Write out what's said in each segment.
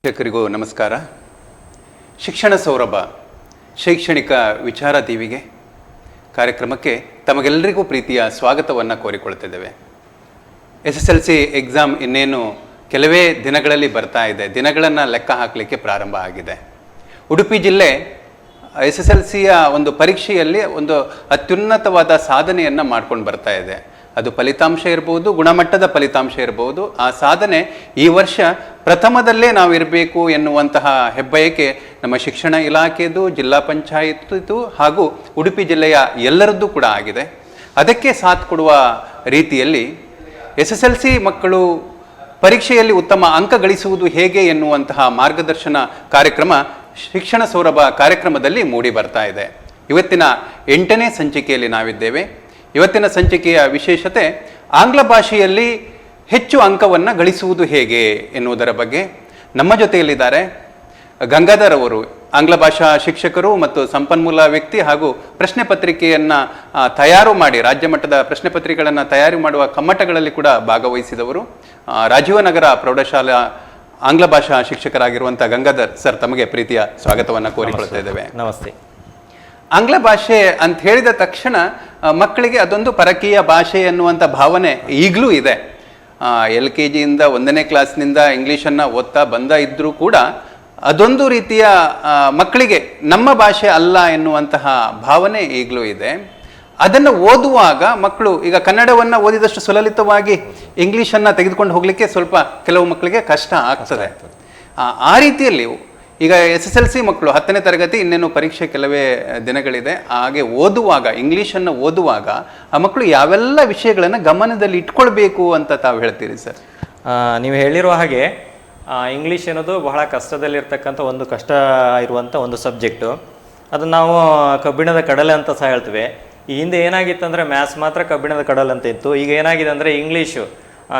ವೀಕ್ಷಕರಿಗೂ ನಮಸ್ಕಾರ. ಶಿಕ್ಷಣ ಸೌರಭ ಶೈಕ್ಷಣಿಕ ವಿಚಾರ ಟಿವಿಗೆ ಕಾರ್ಯಕ್ರಮಕ್ಕೆ ತಮಗೆಲ್ಲರಿಗೂ ಪ್ರೀತಿಯ ಸ್ವಾಗತವನ್ನು ಕೋರಿಕೊಳ್ತಿದ್ದೇವೆ. SSLC ಎಕ್ಸಾಮ್ ಇನ್ನೇನು ಕೆಲವೇ ದಿನಗಳಲ್ಲಿ ಬರ್ತಾ ಇದೆ. ದಿನಗಳನ್ನು ಲೆಕ್ಕ ಹಾಕಲಿಕ್ಕೆ ಪ್ರಾರಂಭ ಆಗಿದೆ. ಉಡುಪಿ ಜಿಲ್ಲೆ SSLCಯ ಒಂದು ಪರೀಕ್ಷೆಯಲ್ಲಿ ಒಂದು ಅತ್ಯುನ್ನತವಾದ ಸಾಧನೆಯನ್ನು ಮಾಡ್ಕೊಂಡು ಬರ್ತಾ ಇದೆ. ಅದು ಫಲಿತಾಂಶ ಇರ್ಬೋದು, ಗುಣಮಟ್ಟದ ಫಲಿತಾಂಶ ಇರ್ಬೋದು. ಆ ಸಾಧನೆ ಈ ವರ್ಷ ಪ್ರಥಮದಲ್ಲೇ ನಾವು ಇರಬೇಕು ಎನ್ನುವಂತಹ ಹೆಬ್ಬಯಕೆ ನಮ್ಮ ಶಿಕ್ಷಣ ಇಲಾಖೆದು, ಜಿಲ್ಲಾ ಪಂಚಾಯತ್ ಹಾಗೂ ಉಡುಪಿ ಜಿಲ್ಲೆಯ ಎಲ್ಲರದ್ದು ಕೂಡ ಆಗಿದೆ. ಅದಕ್ಕೆ ಸಾಥ್ ಕೊಡುವ ರೀತಿಯಲ್ಲಿ SSLC ಮಕ್ಕಳು ಪರೀಕ್ಷೆಯಲ್ಲಿ ಉತ್ತಮ ಅಂಕ ಗಳಿಸುವುದು ಹೇಗೆ ಎನ್ನುವಂತಹ ಮಾರ್ಗದರ್ಶನ ಕಾರ್ಯಕ್ರಮ ಶಿಕ್ಷಣ ಸೌರಭ ಕಾರ್ಯಕ್ರಮದಲ್ಲಿ ಮೂಡಿ ಬರ್ತಾ ಇದೆ. ಇವತ್ತಿನ 8ನೇ ಸಂಚಿಕೆಯಲ್ಲಿ ನಾವಿದ್ದೇವೆ. ಇವತ್ತಿನ ಸಂಚಿಕೆಯ ವಿಶೇಷತೆ ಆಂಗ್ಲ ಭಾಷೆಯಲ್ಲಿ ಹೆಚ್ಚು ಅಂಕವನ್ನು ಗಳಿಸುವುದು ಹೇಗೆ ಎನ್ನುವುದರ ಬಗ್ಗೆ ನಮ್ಮ ಜೊತೆಯಲ್ಲಿದ್ದಾರೆ ಗಂಗಾಧರ್ ಅವರು, ಆಂಗ್ಲ ಭಾಷಾ ಶಿಕ್ಷಕರು ಮತ್ತು ಸಂಪನ್ಮೂಲ ವ್ಯಕ್ತಿ ಹಾಗೂ ಪ್ರಶ್ನೆ ಪತ್ರಿಕೆಯನ್ನು ತಯಾರು ಮಾಡಿ ರಾಜ್ಯ ಮಟ್ಟದ ಪ್ರಶ್ನೆ ಪತ್ರಿಕೆಗಳನ್ನು ತಯಾರು ಮಾಡುವ ಕಮ್ಮಟಗಳಲ್ಲಿ ಕೂಡ ಭಾಗವಹಿಸಿದವರು. ರಾಜೀವನಗರ ಪ್ರೌಢಶಾಲಾ ಆಂಗ್ಲ ಭಾಷಾ ಶಿಕ್ಷಕರಾಗಿರುವಂಥ ಗಂಗಾಧರ್ ಸರ್, ತಮಗೆ ಪ್ರೀತಿಯ ಸ್ವಾಗತವನ್ನು ಕೋರಿಕೊಳ್ತಾ ಇದ್ದೇವೆ. ನಮಸ್ತೆ. ಆಂಗ್ಲ ಭಾಷೆ ಅಂತ ಹೇಳಿದ ತಕ್ಷಣ ಮಕ್ಕಳಿಗೆ ಅದೊಂದು ಪರಕೀಯ ಭಾಷೆ ಎನ್ನುವಂಥ ಭಾವನೆ ಈಗಲೂ ಇದೆ. LKGಯಿಂದ 1ನೇ ಕ್ಲಾಸ್ನಿಂದ ಇಂಗ್ಲೀಷನ್ನು ಓದ್ತಾ ಬಂದ ಇದ್ದರೂ ಕೂಡ ಅದೊಂದು ರೀತಿಯ ಮಕ್ಕಳಿಗೆ ನಮ್ಮ ಭಾಷೆ ಅಲ್ಲ ಎನ್ನುವಂತಹ ಭಾವನೆ ಈಗಲೂ ಇದೆ. ಅದನ್ನು ಓದುವಾಗ ಮಕ್ಕಳು ಈಗ ಕನ್ನಡವನ್ನು ಓದಿದಷ್ಟು ಸುಲಲಿತವಾಗಿ ಇಂಗ್ಲೀಷನ್ನು ತೆಗೆದುಕೊಂಡು ಹೋಗಲಿಕ್ಕೆ ಸ್ವಲ್ಪ ಕೆಲವು ಮಕ್ಕಳಿಗೆ ಕಷ್ಟ ಆಗ್ತದೆ. ಆ ರೀತಿಯಲ್ಲಿ ಈಗ SSLC ಮಕ್ಕಳು 10ನೇ ತರಗತಿ, ಇನ್ನೇನು ಪರೀಕ್ಷೆ ಕೆಲವೇ ದಿನಗಳಿದೆ. ಹಾಗೆ ಓದುವಾಗ, ಇಂಗ್ಲೀಷನ್ನು ಓದುವಾಗ ಆ ಮಕ್ಕಳು ಯಾವೆಲ್ಲ ವಿಷಯಗಳನ್ನು ಗಮನದಲ್ಲಿ ಇಟ್ಕೊಳ್ಬೇಕು ಅಂತ ತಾವು ಹೇಳ್ತೀರಿ ಸರ್? ನೀವು ಹೇಳಿರುವ ಹಾಗೆ ಇಂಗ್ಲೀಷ್ ಅನ್ನೋದು ಬಹಳ ಕಷ್ಟದಲ್ಲಿರ್ತಕ್ಕಂಥ ಒಂದು ಕಷ್ಟ ಇರುವಂಥ ಒಂದು ಸಬ್ಜೆಕ್ಟು. ಅದನ್ನು ನಾವು ಕಬ್ಬಿಣದ ಕಡಲೆ ಅಂತ ಸಹ ಹೇಳ್ತೀವಿ. ಈ ಹಿಂದೆ ಏನಾಗಿತ್ತು ಅಂದರೆ ಮ್ಯಾಥ್ಸ್ ಮಾತ್ರ ಕಬ್ಬಿಣದ ಕಡಲೆ ಅಂತ ಇತ್ತು. ಈಗ ಏನಾಗಿದೆ ಅಂದರೆ ಇಂಗ್ಲೀಷು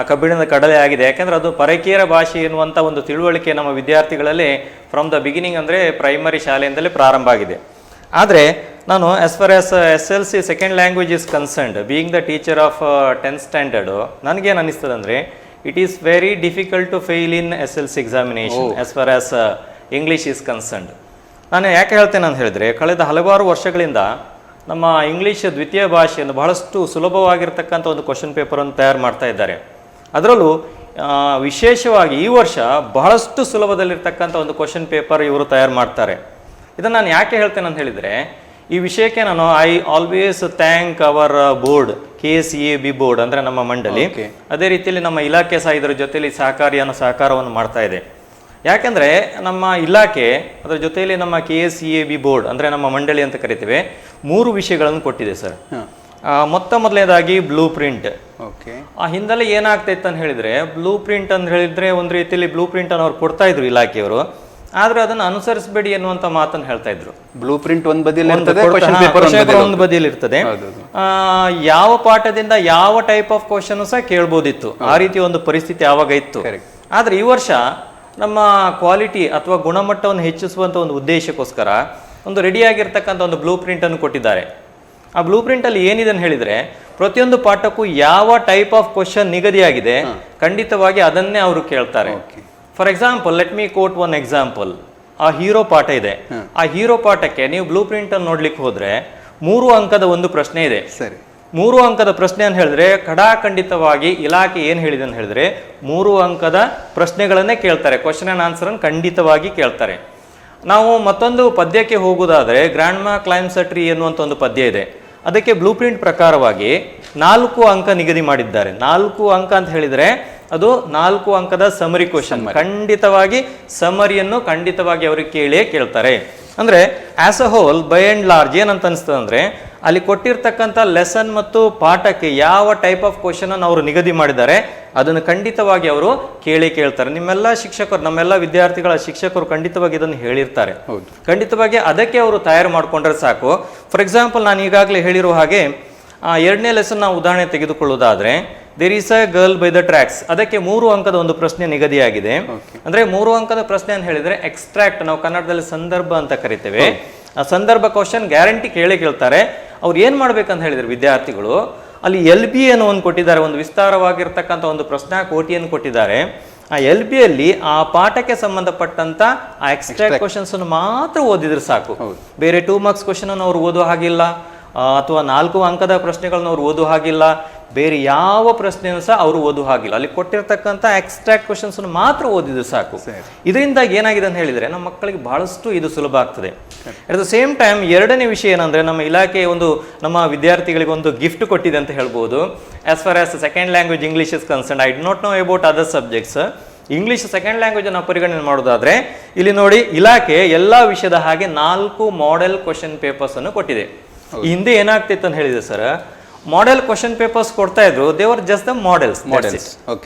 ಕಬ್ಬಿಣದ ಕಡಲೆ ಆಗಿದೆ. ಯಾಕೆಂದರೆ ಅದು ಪರಕೀಯರ ಭಾಷೆ ಎನ್ನುವಂಥ ಒಂದು ತಿಳುವಳಿಕೆ ನಮ್ಮ ವಿದ್ಯಾರ್ಥಿಗಳಲ್ಲಿ ಫ್ರಮ್ ದ ಬಿಗಿನಿಂಗ್ ಅಂದರೆ ಪ್ರೈಮರಿ ಶಾಲೆಯಿಂದಲೇ ಪ್ರಾರಂಭ ಆಗಿದೆ. ಆದರೆ ನಾನು as far as SLC second language is concerned, being the teacher of 10th standard, ನನಗೇನು ಅನ್ನಿಸ್ತದೆ ಅಂದರೆ it is very difficult to fail in SLC examination as far as English is concerned. ನಾನು ಯಾಕೆ ಹೇಳ್ತೇನೆ ಅಂತ ಹೇಳಿದರೆ, ಕಳೆದ ಹಲವಾರು ವರ್ಷಗಳಿಂದ ನಮ್ಮ ಇಂಗ್ಲೀಷ್ ದ್ವಿತೀಯ ಭಾಷೆಯನ್ನು ಬಹಳಷ್ಟು ಸುಲಭವಾಗಿರ್ತಕ್ಕಂಥ ಒಂದು ಕ್ವಶನ್ ಪೇಪರನ್ನು ತಯಾರು ಮಾಡ್ತಾ ಇದ್ದಾರೆ. ಅದರಲ್ಲೂ ವಿಶೇಷವಾಗಿ ಈ ವರ್ಷ ಬಹಳಷ್ಟು ಸುಲಭದಲ್ಲಿರ್ತಕ್ಕಂಥ ಒಂದು ಕ್ವಶನ್ ಪೇಪರ್ ಇವರು ತಯಾರು ಮಾಡ್ತಾರೆ. ಇದನ್ನು ನಾನು ಯಾಕೆ ಹೇಳ್ತೇನೆ ಅಂತ ಹೇಳಿದರೆ, ಈ ವಿಷಯಕ್ಕೆ ನಾನು I always thank our board, KSEAB board ಅಂದರೆ ನಮ್ಮ ಮಂಡಳಿ. ಅದೇ ರೀತಿಯಲ್ಲಿ ನಮ್ಮ ಇಲಾಖೆ ಸಹ ಇದರ ಜೊತೆಯಲ್ಲಿ ಸಹಕಾರವನ್ನು ಮಾಡ್ತಾ ಇದೆ. ಯಾಕೆಂದರೆ ನಮ್ಮ ಇಲಾಖೆ ಅದರ ಜೊತೆಯಲ್ಲಿ ನಮ್ಮ KSEAB ಬೋರ್ಡ್ ಅಂದರೆ ನಮ್ಮ ಮಂಡಳಿ ಅಂತ ಕರಿತೇವೆ, 3 ವಿಷಯಗಳನ್ನು ಕೊಟ್ಟಿದೆ ಸರ್. ಮೊದಲನೇದಾಗಿ ಬ್ಲೂ ಪ್ರಿಂಟ್. ಆ ಹಿಂದೆಲ್ಲ ಏನಾಗ್ತೈತೆ ಅಂತ ಹೇಳಿದರೆ, ಬ್ಲೂ ಪ್ರಿಂಟ್ ಅಂತ ಹೇಳಿದರೆ ಒಂದು ರೀತಿಯಲ್ಲಿ ಬ್ಲೂ ಪ್ರಿಂಟ್ ಅನ್ನು ಅವ್ರು ಕೊಡ್ತಾ ಇದ್ರು ಇಲಾಖೆಯವರು, ಆದರೆ ಅದನ್ನು ಅನುಸರಿಸಬೇಡಿ ಎನ್ನುವಂಥ ಮಾತನ್ನು ಹೇಳ್ತಾ ಇದ್ರು. ಬ್ಲೂ ಪ್ರಿಂಟ್ ಒಂದು ಬದಿಯಲ್ಲಿ ಇರ್ತದೆ. ಯಾವ ಪಾಠದಿಂದ ಯಾವ ಟೈಪ್ ಆಫ್ ಕ್ವಶನ್ ಸಹ ಕೇಳ್ಬೋದಿತ್ತು. ಆ ರೀತಿ ಒಂದು ಪರಿಸ್ಥಿತಿ ಆವಾಗ ಇತ್ತು. ಆದರೆ ಈ ವರ್ಷ ನಮ್ಮ ಕ್ವಾಲಿಟಿ ಅಥವಾ ಗುಣಮಟ್ಟವನ್ನು ಹೆಚ್ಚಿಸುವಂಥ ಒಂದು ಉದ್ದೇಶಕ್ಕೋಸ್ಕರ ಒಂದು ರೆಡಿಯಾಗಿರ್ತಕ್ಕಂಥ ಒಂದು ಬ್ಲೂ ಪ್ರಿಂಟನ್ನು ಕೊಟ್ಟಿದ್ದಾರೆ. ಆ ಬ್ಲೂ ಪ್ರಿಂಟಲ್ಲಿ ಏನಿದೆ ಅಂತ ಹೇಳಿದರೆ, ಪ್ರತಿಯೊಂದು ಪಾಠಕ್ಕೂ ಯಾವ ಟೈಪ್ ಆಫ್ ಕ್ವಶನ್ ನಿಗದಿಯಾಗಿದೆ ಖಂಡಿತವಾಗಿ ಅದನ್ನೇ ಅವರು ಕೇಳ್ತಾರೆ. For example, let me quote one example. ಆ ಹೀರೋ ಪಾಠ ಇದೆ. ಆ ಹೀರೋ ಪಾಠಕ್ಕೆ ನೀವು ಬ್ಲೂ ಪ್ರಿಂಟ್ ಅನ್ನು ನೋಡ್ಲಿಕ್ಕೆ ಹೋದ್ರೆ 3 ಅಂಕದ ಒಂದು ಪ್ರಶ್ನೆ ಇದೆ. ಸರಿ, 3 ಅಂಕದ ಪ್ರಶ್ನೆ ಅಂತ ಹೇಳಿದ್ರೆ ಖಂಡಿತವಾಗಿ ಇಲಾಖೆ ಏನು ಹೇಳಿದೆ ಅಂತ ಹೇಳಿದ್ರೆ 3 ಅಂಕದ ಪ್ರಶ್ನೆಗಳನ್ನೇ ಕೇಳ್ತಾರೆ. ಕ್ವಶನ್ ಅಂಡ್ ಆನ್ಸರ್ ಅನ್ನು ಖಂಡಿತವಾಗಿ ಕೇಳ್ತಾರೆ. ನಾವು ಮತ್ತೊಂದು ಪದ್ಯಕ್ಕೆ ಹೋಗುವುದಾದರೆ, ಗ್ರ್ಯಾಂಡ್ ಮಾ ಕ್ಲೈಮ್ಸ್ ಅ ಟ್ರೀ ಎನ್ನುವಂಥ ಒಂದು ಪದ್ಯ ಇದೆ. ಅದಕ್ಕೆ ಬ್ಲೂ ಪ್ರಿಂಟ್ ಪ್ರಕಾರವಾಗಿ 4 ಅಂಕ ನಿಗದಿ ಮಾಡಿದ್ದಾರೆ. 4 ಅಂಕ ಅಂತ ಹೇಳಿದರೆ ಅದು 4 ಅಂಕದ ಸಮರಿ ಕ್ವಶನ್. ಖಂಡಿತವಾಗಿ ಸಮರಿಯನ್ನು ಖಂಡಿತವಾಗಿ ಅವ್ರಿಗೆ ಕೇಳ್ತಾರೆ. ಅಂದರೆ as a hole by and large ಏನಂತ ಅನಿಸ್ತದೆ ಅಂದರೆ, ಅಲ್ಲಿ ಕೊಟ್ಟಿರ್ತಕ್ಕಂಥ ಲೆಸನ್ ಮತ್ತು ಪಾಠಕ್ಕೆ ಯಾವ ಟೈಪ್ ಆಫ್ ಕ್ವಶನ್ ಅನ್ನು ಅವರು ನಿಗದಿ ಮಾಡಿದ್ದಾರೆ ಅದನ್ನು ಖಂಡಿತವಾಗಿ ಅವರು ಕೇಳ್ತಾರೆ. ನಿಮ್ಮೆಲ್ಲ ಶಿಕ್ಷಕರು, ನಮ್ಮೆಲ್ಲ ವಿದ್ಯಾರ್ಥಿಗಳ ಶಿಕ್ಷಕರು ಖಂಡಿತವಾಗಿ ಇದನ್ನು ಹೇಳಿರ್ತಾರೆ. ಖಂಡಿತವಾಗಿ ಅದಕ್ಕೆ ಅವರು ತಯಾರು ಮಾಡಿಕೊಂಡ್ರೆ ಸಾಕು. ಫಾರ್ ಎಕ್ಸಾಂಪಲ್, ನಾನು ಈಗಾಗಲೇ ಹೇಳಿರೋ ಹಾಗೆ 2ನೇ ಲೆಸನ್ ನಾವು ಉದಾಹರಣೆ ತೆಗೆದುಕೊಳ್ಳುವುದಾದರೆ, there is a girl by the tracks. ಅದಕ್ಕೆ 3 ಅಂಕದ ಒಂದು ಪ್ರಶ್ನೆ ನಿಗದಿಯಾಗಿದೆ. ಅಂದರೆ 3 ಅಂಕದ ಪ್ರಶ್ನೆ ಅಂತ ಹೇಳಿದರೆ ಎಕ್ಸ್ಟ್ರಾಕ್ಟ್, ನಾವು ಕನ್ನಡದಲ್ಲಿ ಸಂದರ್ಭ ಅಂತ ಕರಿತೇವೆ. ಆ ಸಂದರ್ಭ ಕ್ವಶನ್ ಗ್ಯಾರಂಟಿ ಕೇಳ್ತಾರೆ. ಅವ್ರು ಏನು ಮಾಡ್ಬೇಕಂತ ಹೇಳಿದ್ರೆ ವಿದ್ಯಾರ್ಥಿಗಳು, ಅಲ್ಲಿ LB ಅನ್ನೋ ಒಂದು ಕೊಟ್ಟಿದ್ದಾರೆ, ಒಂದು ವಿಸ್ತಾರವಾಗಿರ್ತಕ್ಕಂಥ ಒಂದು ಪ್ರಶ್ನಾ ಕೋಟಿಯನ್ನು ಕೊಟ್ಟಿದ್ದಾರೆ. ಆ LB ಅಲ್ಲಿ ಆ ಪಾಠಕ್ಕೆ ಸಂಬಂಧಪಟ್ಟಂತ ಆ ಎಕ್ಸ್ಟ್ರಾಕ್ಟ್ ಕ್ವಶನ್ಸ್ ಅನ್ನು ಮಾತ್ರ ಓದಿದ್ರೆ ಸಾಕು. ಬೇರೆ 2 ಮಾರ್ಕ್ಸ್ ಕ್ವಶನ್ ಅನ್ನು ಅವ್ರು ಓದೋ ಹಾಗಿಲ್ಲ, ಅಥವಾ 4 ಅಂಕದ ಪ್ರಶ್ನೆಗಳನ್ನ ಅವ್ರು ಓದೋ ಹಾಗಿಲ್ಲ, ಬೇರೆ ಯಾವ ಪ್ರಶ್ನೆಯನ್ನು ಸಹ ಅವರು ಓದೋ ಹಾಗಿಲ್ಲ. ಅಲ್ಲಿ ಕೊಟ್ಟಿರ್ತಕ್ಕಂಥ ಎಕ್ಸ್ಟ್ರಾಕ್ಟ್ ಕ್ವಶನ್ಸ್ ಮಾತ್ರ ಓದಿದ್ರೆ ಸಾಕು. ಇದರಿಂದಾಗಿ ಏನಾಗಿದೆ ಅಂತ ಹೇಳಿದ್ರೆ ನಮ್ಮ ಮಕ್ಕಳಿಗೆ ಬಹಳಷ್ಟು ಇದು ಸುಲಭ ಆಗ್ತದೆ. ಅಟ್ ದ ಸೇಮ್ ಟೈಮ್ ಎರಡನೇ ವಿಷಯ ಏನಂದ್ರೆ, ನಮ್ಮ ಇಲಾಖೆ ನಮ್ಮ ವಿದ್ಯಾರ್ಥಿಗಳಿಗೆ ಒಂದು ಗಿಫ್ಟ್ ಕೊಟ್ಟಿದೆ ಅಂತ ಹೇಳ್ಬೋದು. As far as second language English is concern, I do not know about other subjects. English second language ನಾವು ಪರಿಗಣನೆ ಮಾಡೋದಾದ್ರೆ, ಇಲ್ಲಿ ನೋಡಿ ಇಲಾಖೆ ಎಲ್ಲಾ ವಿಷಯದ ಹಾಗೆ 4 ಮಾಡೆಲ್ ಕ್ವಶನ್ ಪೇಪರ್ಸ್ ಅನ್ನು ಕೊಟ್ಟಿದೆ. ಹಿಂದೆ ಏನಾಗ್ತಿತ್ತು ಅಂತ ಹೇಳಿದೆ ಸರ್, ಮಾಡೆಲ್ ಕ್ವಶನ್ ಪೇಪರ್ಸ್ ಕೊಡ್ತಾ ಇದ್ರು, ದೇವರ್ ಜಸ್ಟ್ ದ ಮಾಡೆಲ್ಸ್.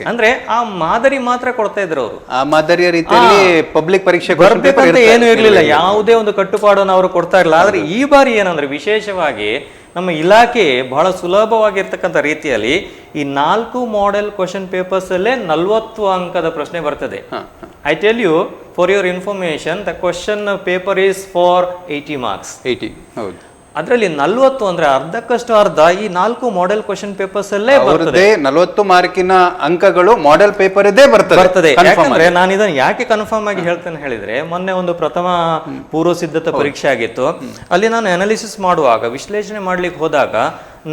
ಅಂದ್ರೆ ಆ ಮಾದರಿ ಮಾತ್ರ ಕೊಡ್ತಾ ಇದ್ರು ಅವರು. ಆ ಮಾದರಿಯ ರೀತಿಯಲ್ಲಿ ಪಬ್ಲಿಕ್ ಪರೀಕ್ಷೆ ಬರ್ಬೇಕಂತ ಏನು ಇರ್ಲಿಲ್ಲ, ಯಾವುದೇ ಒಂದು ಕಟ್ಟುಪಾಡನ್ನು ಅವರು ಕೊಡ್ತಾ ಇರಲಿಲ್ಲ. ಆದ್ರೆ ಈ ಬಾರಿ ಏನಂದ್ರೆ ವಿಶೇಷವಾಗಿ ನಮ್ಮ ಇಲಾಖೆ ಬಹಳ ಸುಲಭವಾಗಿರ್ತಕ್ಕಂಥ ರೀತಿಯಲ್ಲಿ ಈ 4 ಮಾಡೆಲ್ ಕ್ವಶನ್ ಪೇಪರ್ಸ್ ಅಲ್ಲೇ 40 ಅಂಕದ ಪ್ರಶ್ನೆ ಬರ್ತದೆ. I tell you for your information, the question paper is for 80 marks. 80. ಹೌದು. ಅದರಲ್ಲಿ 40 ಅಂದ್ರೆ ಅರ್ಧಕ್ಕಷ್ಟು ಅರ್ಧ ಈ 4 ಮಾಡೆಲ್ ಕ್ವಶನ್ ಪೇಪರ್ಸ್ ಅಲ್ಲೇ ಬರ್ತದೆ. 40 ಮಾರ್ಕಿನ ಅಂಕಗಳು ಮಾಡೆಲ್ ಪೇಪರ್ ಇದೇ ಬರ್ತದೆ. ಯಾಕಂದ್ರೆ ನಾನು ಇದನ್ನ ಯಾಕೆ ಕನ್ಫರ್ಮ್ ಆಗಿ ಹೇಳ್ತೇನೆ ಹೇಳಿದ್ರೆ, ಮೊನ್ನೆ ಒಂದು ಪ್ರಥಮ ಪೂರ್ವ ಸಿದ್ಧತಾ ಪರೀಕ್ಷೆ ಆಗಿತ್ತು. ಅಲ್ಲಿ ನಾನು ಅನಾಲಿಸಿಸ್ ಮಾಡುವಾಗ, ವಿಶ್ಲೇಷಣೆ ಮಾಡ್ಲಿಕ್ಕೆ ಹೋದಾಗ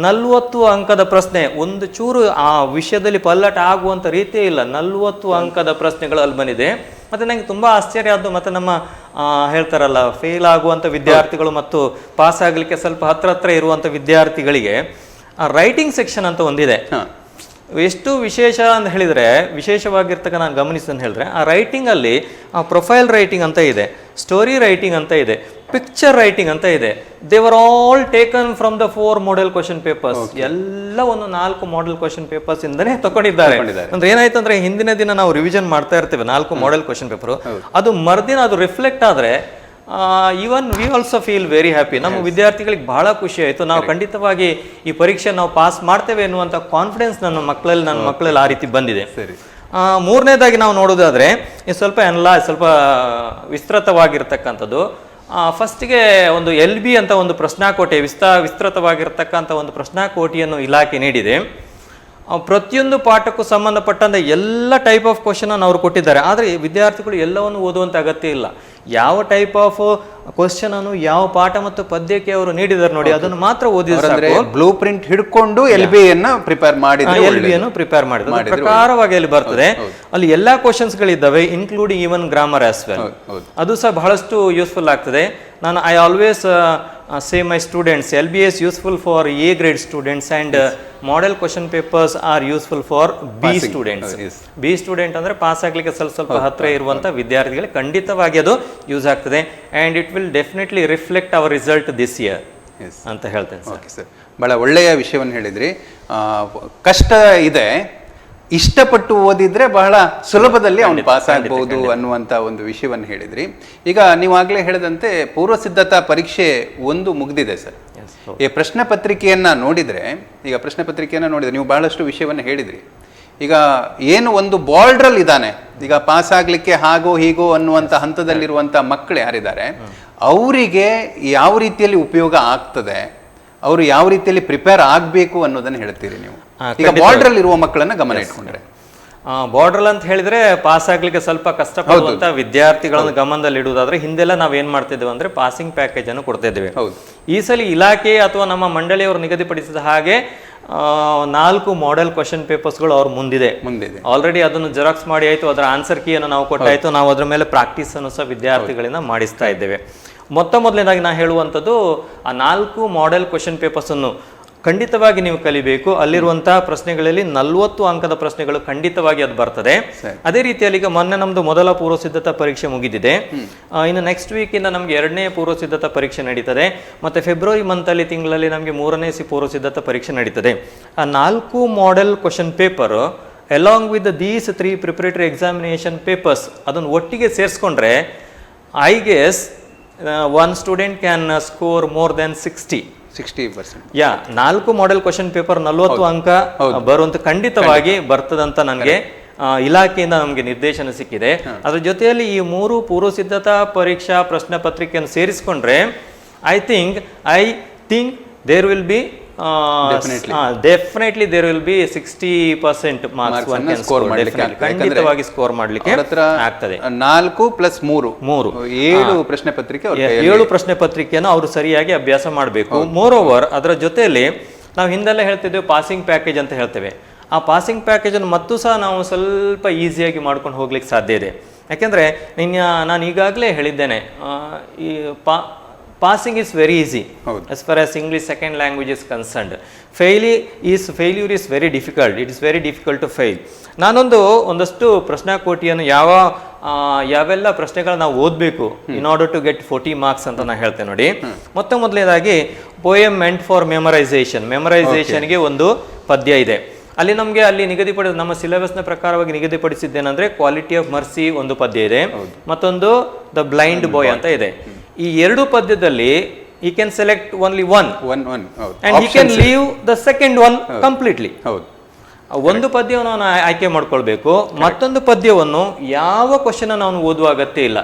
40 ಅಂಕದ ಪ್ರಶ್ನೆ ಒಂದು ಚೂರು ಆ ವಿಷಯದಲ್ಲಿ ಪಲ್ಲಟ ಆಗುವಂತ ರೀತಿಯೇ ಇಲ್ಲ. 40 ಅಂಕದ ಪ್ರಶ್ನೆಗಳು ಅಲ್ಲಿ ಬಂದಿದೆ. ಮತ್ತೆ ನಂಗೆ ತುಂಬಾ ಆಶ್ಚರ್ಯ ಆದ್ದು, ಮತ್ತೆ ನಮ್ಮ ಹೇಳ್ತಾರಲ್ಲ ಫೇಲ್ ಆಗುವಂತ ವಿದ್ಯಾರ್ಥಿಗಳು ಮತ್ತು ಪಾಸ್ ಆಗ್ಲಿಕ್ಕೆ ಸ್ವಲ್ಪ ಹತ್ರ ಇರುವಂತ ವಿದ್ಯಾರ್ಥಿಗಳಿಗೆ ರೈಟಿಂಗ್ ಸೆಕ್ಷನ್ ಅಂತ ಒಂದಿದೆ. ಎಷ್ಟು ವಿಶೇಷ ಅಂತ ಹೇಳಿದ್ರೆ, ವಿಶೇಷವಾಗಿರ್ತಕ್ಕ ನಾನು ಗಮನಿಸಿದ ಹೇಳಿದ್ರೆ, ಆ ರೈಟಿಂಗ್ ಅಲ್ಲಿ ಪ್ರೊಫೈಲ್ ರೈಟಿಂಗ್ ಅಂತ ಇದೆ, ಸ್ಟೋರಿ ರೈಟಿಂಗ್ ಅಂತ ಇದೆ, ಪಿಕ್ಚರ್ ರೈಟಿಂಗ್ ಅಂತ ಇದೆ. They were all taken from the 4 model question papers. ಎಲ್ಲ ಒಂದು 4 ಮಾಡೆಲ್ ಕ್ವಶನ್ ಪೇಪರ್ಸ್ ಇಂದನೇ ತಗೊಂಡಿದ್ದಾರೆ. ಅಂದ್ರೆ ಏನಾಯ್ತು ಅಂದ್ರೆ, ಹಿಂದಿನ ದಿನ ನಾವು ರಿವಿಷನ್ ಮಾಡ್ತಾ ಇರ್ತೇವೆ 4 ಮಾಡೆಲ್ ಕ್ವಶನ್ ಪೇಪರ್, ಅದು ಮರುದಿನ ಅದು ರಿಫ್ಲೆಕ್ಟ್ ಆದ್ರೆ even we also feel very happy. ನಮ್ಮ ವಿದ್ಯಾರ್ಥಿಗಳಿಗೆ ಬಹಳ ಖುಷಿ ಆಯಿತು. ನಾವು ಖಂಡಿತವಾಗಿ ಈ ಪರೀಕ್ಷೆ ನಾವು ಪಾಸ್ ಮಾಡ್ತೇವೆ ಎನ್ನುವಂಥ ಕಾನ್ಫಿಡೆನ್ಸ್ ನನ್ನ ಮಕ್ಕಳಲ್ಲಿ ಆ ರೀತಿ ಬಂದಿದೆ. ಮೂರನೇದಾಗಿ ನಾವು ನೋಡೋದಾದ್ರೆ ಸ್ವಲ್ಪ ಸ್ವಲ್ಪ ವಿಸ್ತೃತವಾಗಿರ್ತಕ್ಕಂಥದ್ದು. ಫಸ್ಟಿಗೆ ಒಂದು LB ಅಂತ ಒಂದು ಪ್ರಶ್ನಾಕೋಟೆ, ವಿಸ್ತೃತವಾಗಿರ್ತಕ್ಕಂಥ ಒಂದು ಪ್ರಶ್ನಾಕೋಟಿಯನ್ನು ಇಲಾಖೆ ನೀಡಿದೆ. ಪ್ರತಿಯೊಂದು ಪಾಠಕ್ಕೂ ಸಂಬಂಧಪಟ್ಟಂತ ಎಲ್ಲ ಟೈಪ್ ಆಫ್ ಕ್ವಶನ್ ಅನ್ನು ಅವರು ಕೊಟ್ಟಿದ್ದಾರೆ. ಆದರೆ ವಿದ್ಯಾರ್ಥಿಗಳು ಎಲ್ಲವನ್ನು ಓದುವಂತ ಅಗತ್ಯ ಇಲ್ಲ. ಯಾವ ಟೈಪ್ ಆಫ್ ಕ್ವಶನ್ ಅನ್ನು ಯಾವ ಪಾಠ ಮತ್ತು ಪದ್ಯಕ್ಕೆ ಅವರು ನೀಡಿದ್ದಾರೆ ನೋಡಿ, ಅದನ್ನು ಮಾತ್ರ ಓದಿದ್ರೆ ಬ್ಲೂ ಪ್ರಿಂಟ್ ಹಿಡ್ಕೊಂಡು LB ಯನ್ನು ಪ್ರಿಪೇರ್ ಮಾಡಿದ್ರೆ ಪ್ರಕಾರವಾಗಿ ಅಲ್ಲಿ ಬರ್ತದೆ. ಅಲ್ಲಿ ಎಲ್ಲಾ ಕ್ವಶನ್ಸ್ ಗಳಿದ್ದಾವೆ, including even grammar as well. ಅದು ಸಹ ಬಹಳಷ್ಟು ಯೂಸ್ಫುಲ್ ಆಗ್ತದೆ. ನಾನು I always say my students, LB is useful for A grade students and model question papers are useful for B students. B student ಅಂದ್ರೆ ಪಾಸ್ ಆಗ್ಲಿಕ್ಕೆ ಸ್ವಲ್ಪ ಹತ್ರ ಇರುವಂತ ವಿದ್ಯಾರ್ಥಿಗಳಿಗೆ ಖಂಡಿತವಾಗಿ ಅದು ಯೂಸ್ ಆಗ್ತದೆ. and it will definitely reflect our result this year ಅಂತ ಹೇಳ್ತೇನೆ ಸರ್. ಬಹಳ ಒಳ್ಳೆಯ ವಿಷಯವನ್ನು ಹೇಳಿದ್ರಿ. ಕಷ್ಟ ಇದೆ, ಇಷ್ಟಪಟ್ಟು ಓದಿದ್ರೆ ಬಹಳ ಸುಲಭದಲ್ಲಿ ಅವನು ಪಾಸ್ ಆಗ್ಬಹುದು ಅನ್ನುವಂಥ ಒಂದು ವಿಷಯವನ್ನು ಹೇಳಿದ್ರಿ. ಈಗ ನೀವು ಆಗ್ಲೇ ಹೇಳಿದಂತೆ ಪೂರ್ವ ಸಿದ್ಧತಾ ಪರೀಕ್ಷೆ 1 ಮುಗಿದಿದೆ ಸರ್. ಈ ಪ್ರಶ್ನೆ ಪತ್ರಿಕೆಯನ್ನ ನೋಡಿದ್ರೆ ನೀವು ಬಹಳಷ್ಟು ವಿಷಯವನ್ನು ಹೇಳಿದ್ರಿ. ಈಗ ಏನು ಒಂದು ಬಾರ್ಡ್ರಲ್ಲಿ ಇದ್ದಾನೆ, ಈಗ ಪಾಸ್ ಆಗ್ಲಿಕ್ಕೆ ಹಾಗೋ ಹೀಗೋ ಅನ್ನುವಂಥ ಹಂತದಲ್ಲಿರುವಂಥ ಮಕ್ಕಳು ಯಾರಿದ್ದಾರೆ, ಅವರಿಗೆ ಯಾವ ರೀತಿಯಲ್ಲಿ ಉಪಯೋಗ ಆಗ್ತದೆ, ಅವರು ಯಾವ ರೀತಿಯಲ್ಲಿ ಪ್ರಿಪೇರ್ ಆಗಬೇಕು ಅನ್ನೋದನ್ನ ಹೇಳ್ತೀರಿ ನೀವು? ಈಗ ಬಾರ್ಡರ್ ಇರುವ ಮಕ್ಕಳನ್ನ ಗಮನ ಇಟ್ಕೊಂಡ್ರೆ, ಬಾರ್ಡರ್ ಅಂತ ಹೇಳಿದ್ರೆ ಪಾಸ್ ಆಗ್ಲಿಕ್ಕೆ ಸ್ವಲ್ಪ ಕಷ್ಟಪಡುವಂತ ವಿದ್ಯಾರ್ಥಿಗಳನ್ನು ಗಮನದಲ್ಲಿ ಇಡುವುದಾದ್ರೆ, ಹಿಂದೆಲ್ಲ ನಾವ್ ಏನ್ ಮಾಡ್ತಿದ್ದೇವೆ ಅಂದ್ರೆ ಪಾಸಿಂಗ್ ಪ್ಯಾಕೇಜ್ ಅನ್ನು ಕೊಡ್ತಾ ಇದ್ದೇವೆ. ಈ ಸಲ ಇಲಾಖೆ ಅಥವಾ ನಮ್ಮ ಮಂಡಳಿಯವರು ನಿಗದಿಪಡಿಸಿದ ಹಾಗೆ 4 ಮಾಡೆಲ್ ಕ್ವಶನ್ ಪೇಪರ್ಸ್ಗಳು ಅವ್ರ ಮುಂದಿದೆ. ಆಲ್ರೆಡಿ ಅದನ್ನು ಜೆರಾಕ್ಸ್ ಮಾಡಿ ಆಯ್ತು, ಅದರ ಆನ್ಸರ್ ಕೀಯನ್ನು ನಾವು ಕೊಟ್ಟಾಯ್ತು. ನಾವು ಅದ್ರ ಮೇಲೆ ಪ್ರಾಕ್ಟೀಸ್ ಅನ್ನು ಸಹ ವಿದ್ಯಾರ್ಥಿಗಳಿಂದ ಮಾಡಿಸ್ತಾ ಇದ್ದೇವೆ. ಮೊದಲನೇದಾಗಿ ನಾ ಹೇಳುವಂಥದ್ದು, ಆ 4 ಮಾಡೆಲ್ ಕ್ವಶನ್ ಪೇಪರ್ಸ್ ಅನ್ನು ಖಂಡಿತವಾಗಿ ನೀವು ಕಲಿಬೇಕು. ಅಲ್ಲಿರುವಂತಹ ಪ್ರಶ್ನೆಗಳಲ್ಲಿ 40 ಅಂಕದ ಪ್ರಶ್ನೆಗಳು ಖಂಡಿತವಾಗಿ ಅದು ಬರ್ತದೆ. ಅದೇ ರೀತಿಯಲ್ಲಿ ಈಗ ಮೊನ್ನೆ ನಮ್ದು ಮೊದಲ ಪೂರ್ವ ಸಿದ್ಧತಾ ಪರೀಕ್ಷೆ ಮುಗಿದಿದೆ. ಇನ್ನು ನೆಕ್ಸ್ಟ್ ವೀಕ್ ಇಂದ ನಮ್ಗೆ 2ನೇ ಪೂರ್ವ ಸಿದ್ಧತಾ ಪರೀಕ್ಷೆ ನಡೀತದೆ. ಮತ್ತೆ ಫೆಬ್ರವರಿ ಮಂತಲ್ಲಿ ತಿಂಗಳಲ್ಲಿ ನಮಗೆ 3ನೇ ಪೂರ್ವ ಸಿದ್ಧತಾ ಪರೀಕ್ಷೆ ನಡೀತದೆ. ಆ 4 model question paper along with these 3 preparatory examination papers ಅದನ್ನು ಒಟ್ಟಿಗೆ ಸೇರಿಸ್ಕೊಂಡ್ರೆ I guess one student can score more than 60%. 4 model question paper 40 ಅಂಕ ಬರುವಂತ ಖಂಡಿತವಾಗಿ ಬರ್ತದಂತ ನನಗೆ ಇಲಾಖೆಯಿಂದ ನಮಗೆ ನಿರ್ದೇಶನ ಸಿಕ್ಕಿದೆ. ಅದ್ರ ಜೊತೆಯಲ್ಲಿ ಈ 3 ಪೂರ್ವ ಸಿದ್ಧತಾ ಪರೀಕ್ಷಾ ಪ್ರಶ್ನೆ ಪತ್ರಿಕೆಯನ್ನು ಸೇರಿಸಿಕೊಂಡ್ರೆ I think there will be definitely there will be 60% marks one can score, ಖಂಡಿತವಾಗಿ ಸ್ಕೋರ್ ಮಾಡ್ಲಿಕ್ಕೆ ಆಗ್ತದೆ. 4+3 7 ಪ್ರಶ್ನೆ ಪತ್ರಿಕೆ, 7 ಪ್ರಶ್ನೆ ಪತ್ರಿಕೆಯನ್ನು ಅವರು ಸರಿಯಾಗಿ ಅಭ್ಯಾಸ ಮಾಡಬೇಕು. ಮೋರ್ ಓವರ್ ಅದರ ಜೊತೆಯಲ್ಲಿ ನಾವು ಹಿಂದೆಲ್ಲ ಹೇಳ್ತಿದ್ದೇವೆ ಪಾಸಿಂಗ್ ಪ್ಯಾಕೇಜ್ ಅಂತ ಹೇಳ್ತೇವೆ. ಆ ಪಾಸಿಂಗ್ ಪ್ಯಾಕೇಜನ್ನು ಮತ್ತೂ ಸಹ ನಾವು ಸ್ವಲ್ಪ ಈಸಿಯಾಗಿ ಮಾಡ್ಕೊಂಡು ಹೋಗ್ಲಿಕ್ಕೆ ಸಾಧ್ಯ ಇದೆ. ಯಾಕೆಂದರೆ ನಾನು ಈಗಾಗಲೇ ಹೇಳಿದ್ದೇನೆ, ಈ passing is very easy as far as English second language is concerned. Failure is very difficult, it is very difficult to fail. ಒಂದಷ್ಟು ಪ್ರಶ್ನಾಕೋಟಿಯನ್ನು ಯಾವೆಲ್ಲ ಪ್ರಶ್ನೆಗಳನ್ನ ನಾವು ಓದಬೇಕು in order to get 40 marks ಅಂತ ನಾನು ಹೇಳ್ತೇನೆ ನೋಡಿ. ಮೊದಲನೇದಾಗಿ ಪೋಯಮ್ ಮೆಂಟ್ ಫಾರ್ ಮೆಮರೈಸೇಷನ್ಗೆ ಒಂದು ಪದ್ಯ ಇದೆ. ಅಲ್ಲಿ ನಿಗದಿಪಡಿಸಿದ ನಮ್ಮ ಸಿಲೆಬಸ್ನ ಪ್ರಕಾರವಾಗಿ ನಿಗದಿಪಡಿಸಿದ್ದೇನೆಂದ್ರೆ ಕ್ವಾಲಿಟಿ ಆಫ್ ಮರ್ಸಿ ಒಂದು ಪದ್ಯ ಇದೆ, ಮತ್ತೊಂದು ದ ಬ್ಲೈಂಡ್ ಬಾಯ್ ಅಂತ ಇದೆ. ಈ 2 ಪದ್ಯದಲ್ಲಿ he can select only one and he can leave the second one completely. ಒಂದು ಪದ್ಯವನ್ನು ನಾವು ಆಯ್ಕೆ ಮಾಡ್ಕೊಳ್ಬೇಕು, ಮತ್ತೊಂದು ಪದ್ಯವನ್ನು ಯಾವ ಕ್ವಶನ್ ನಾವು ಓದುವ ಅಗತ್ಯ ಇಲ್ಲ.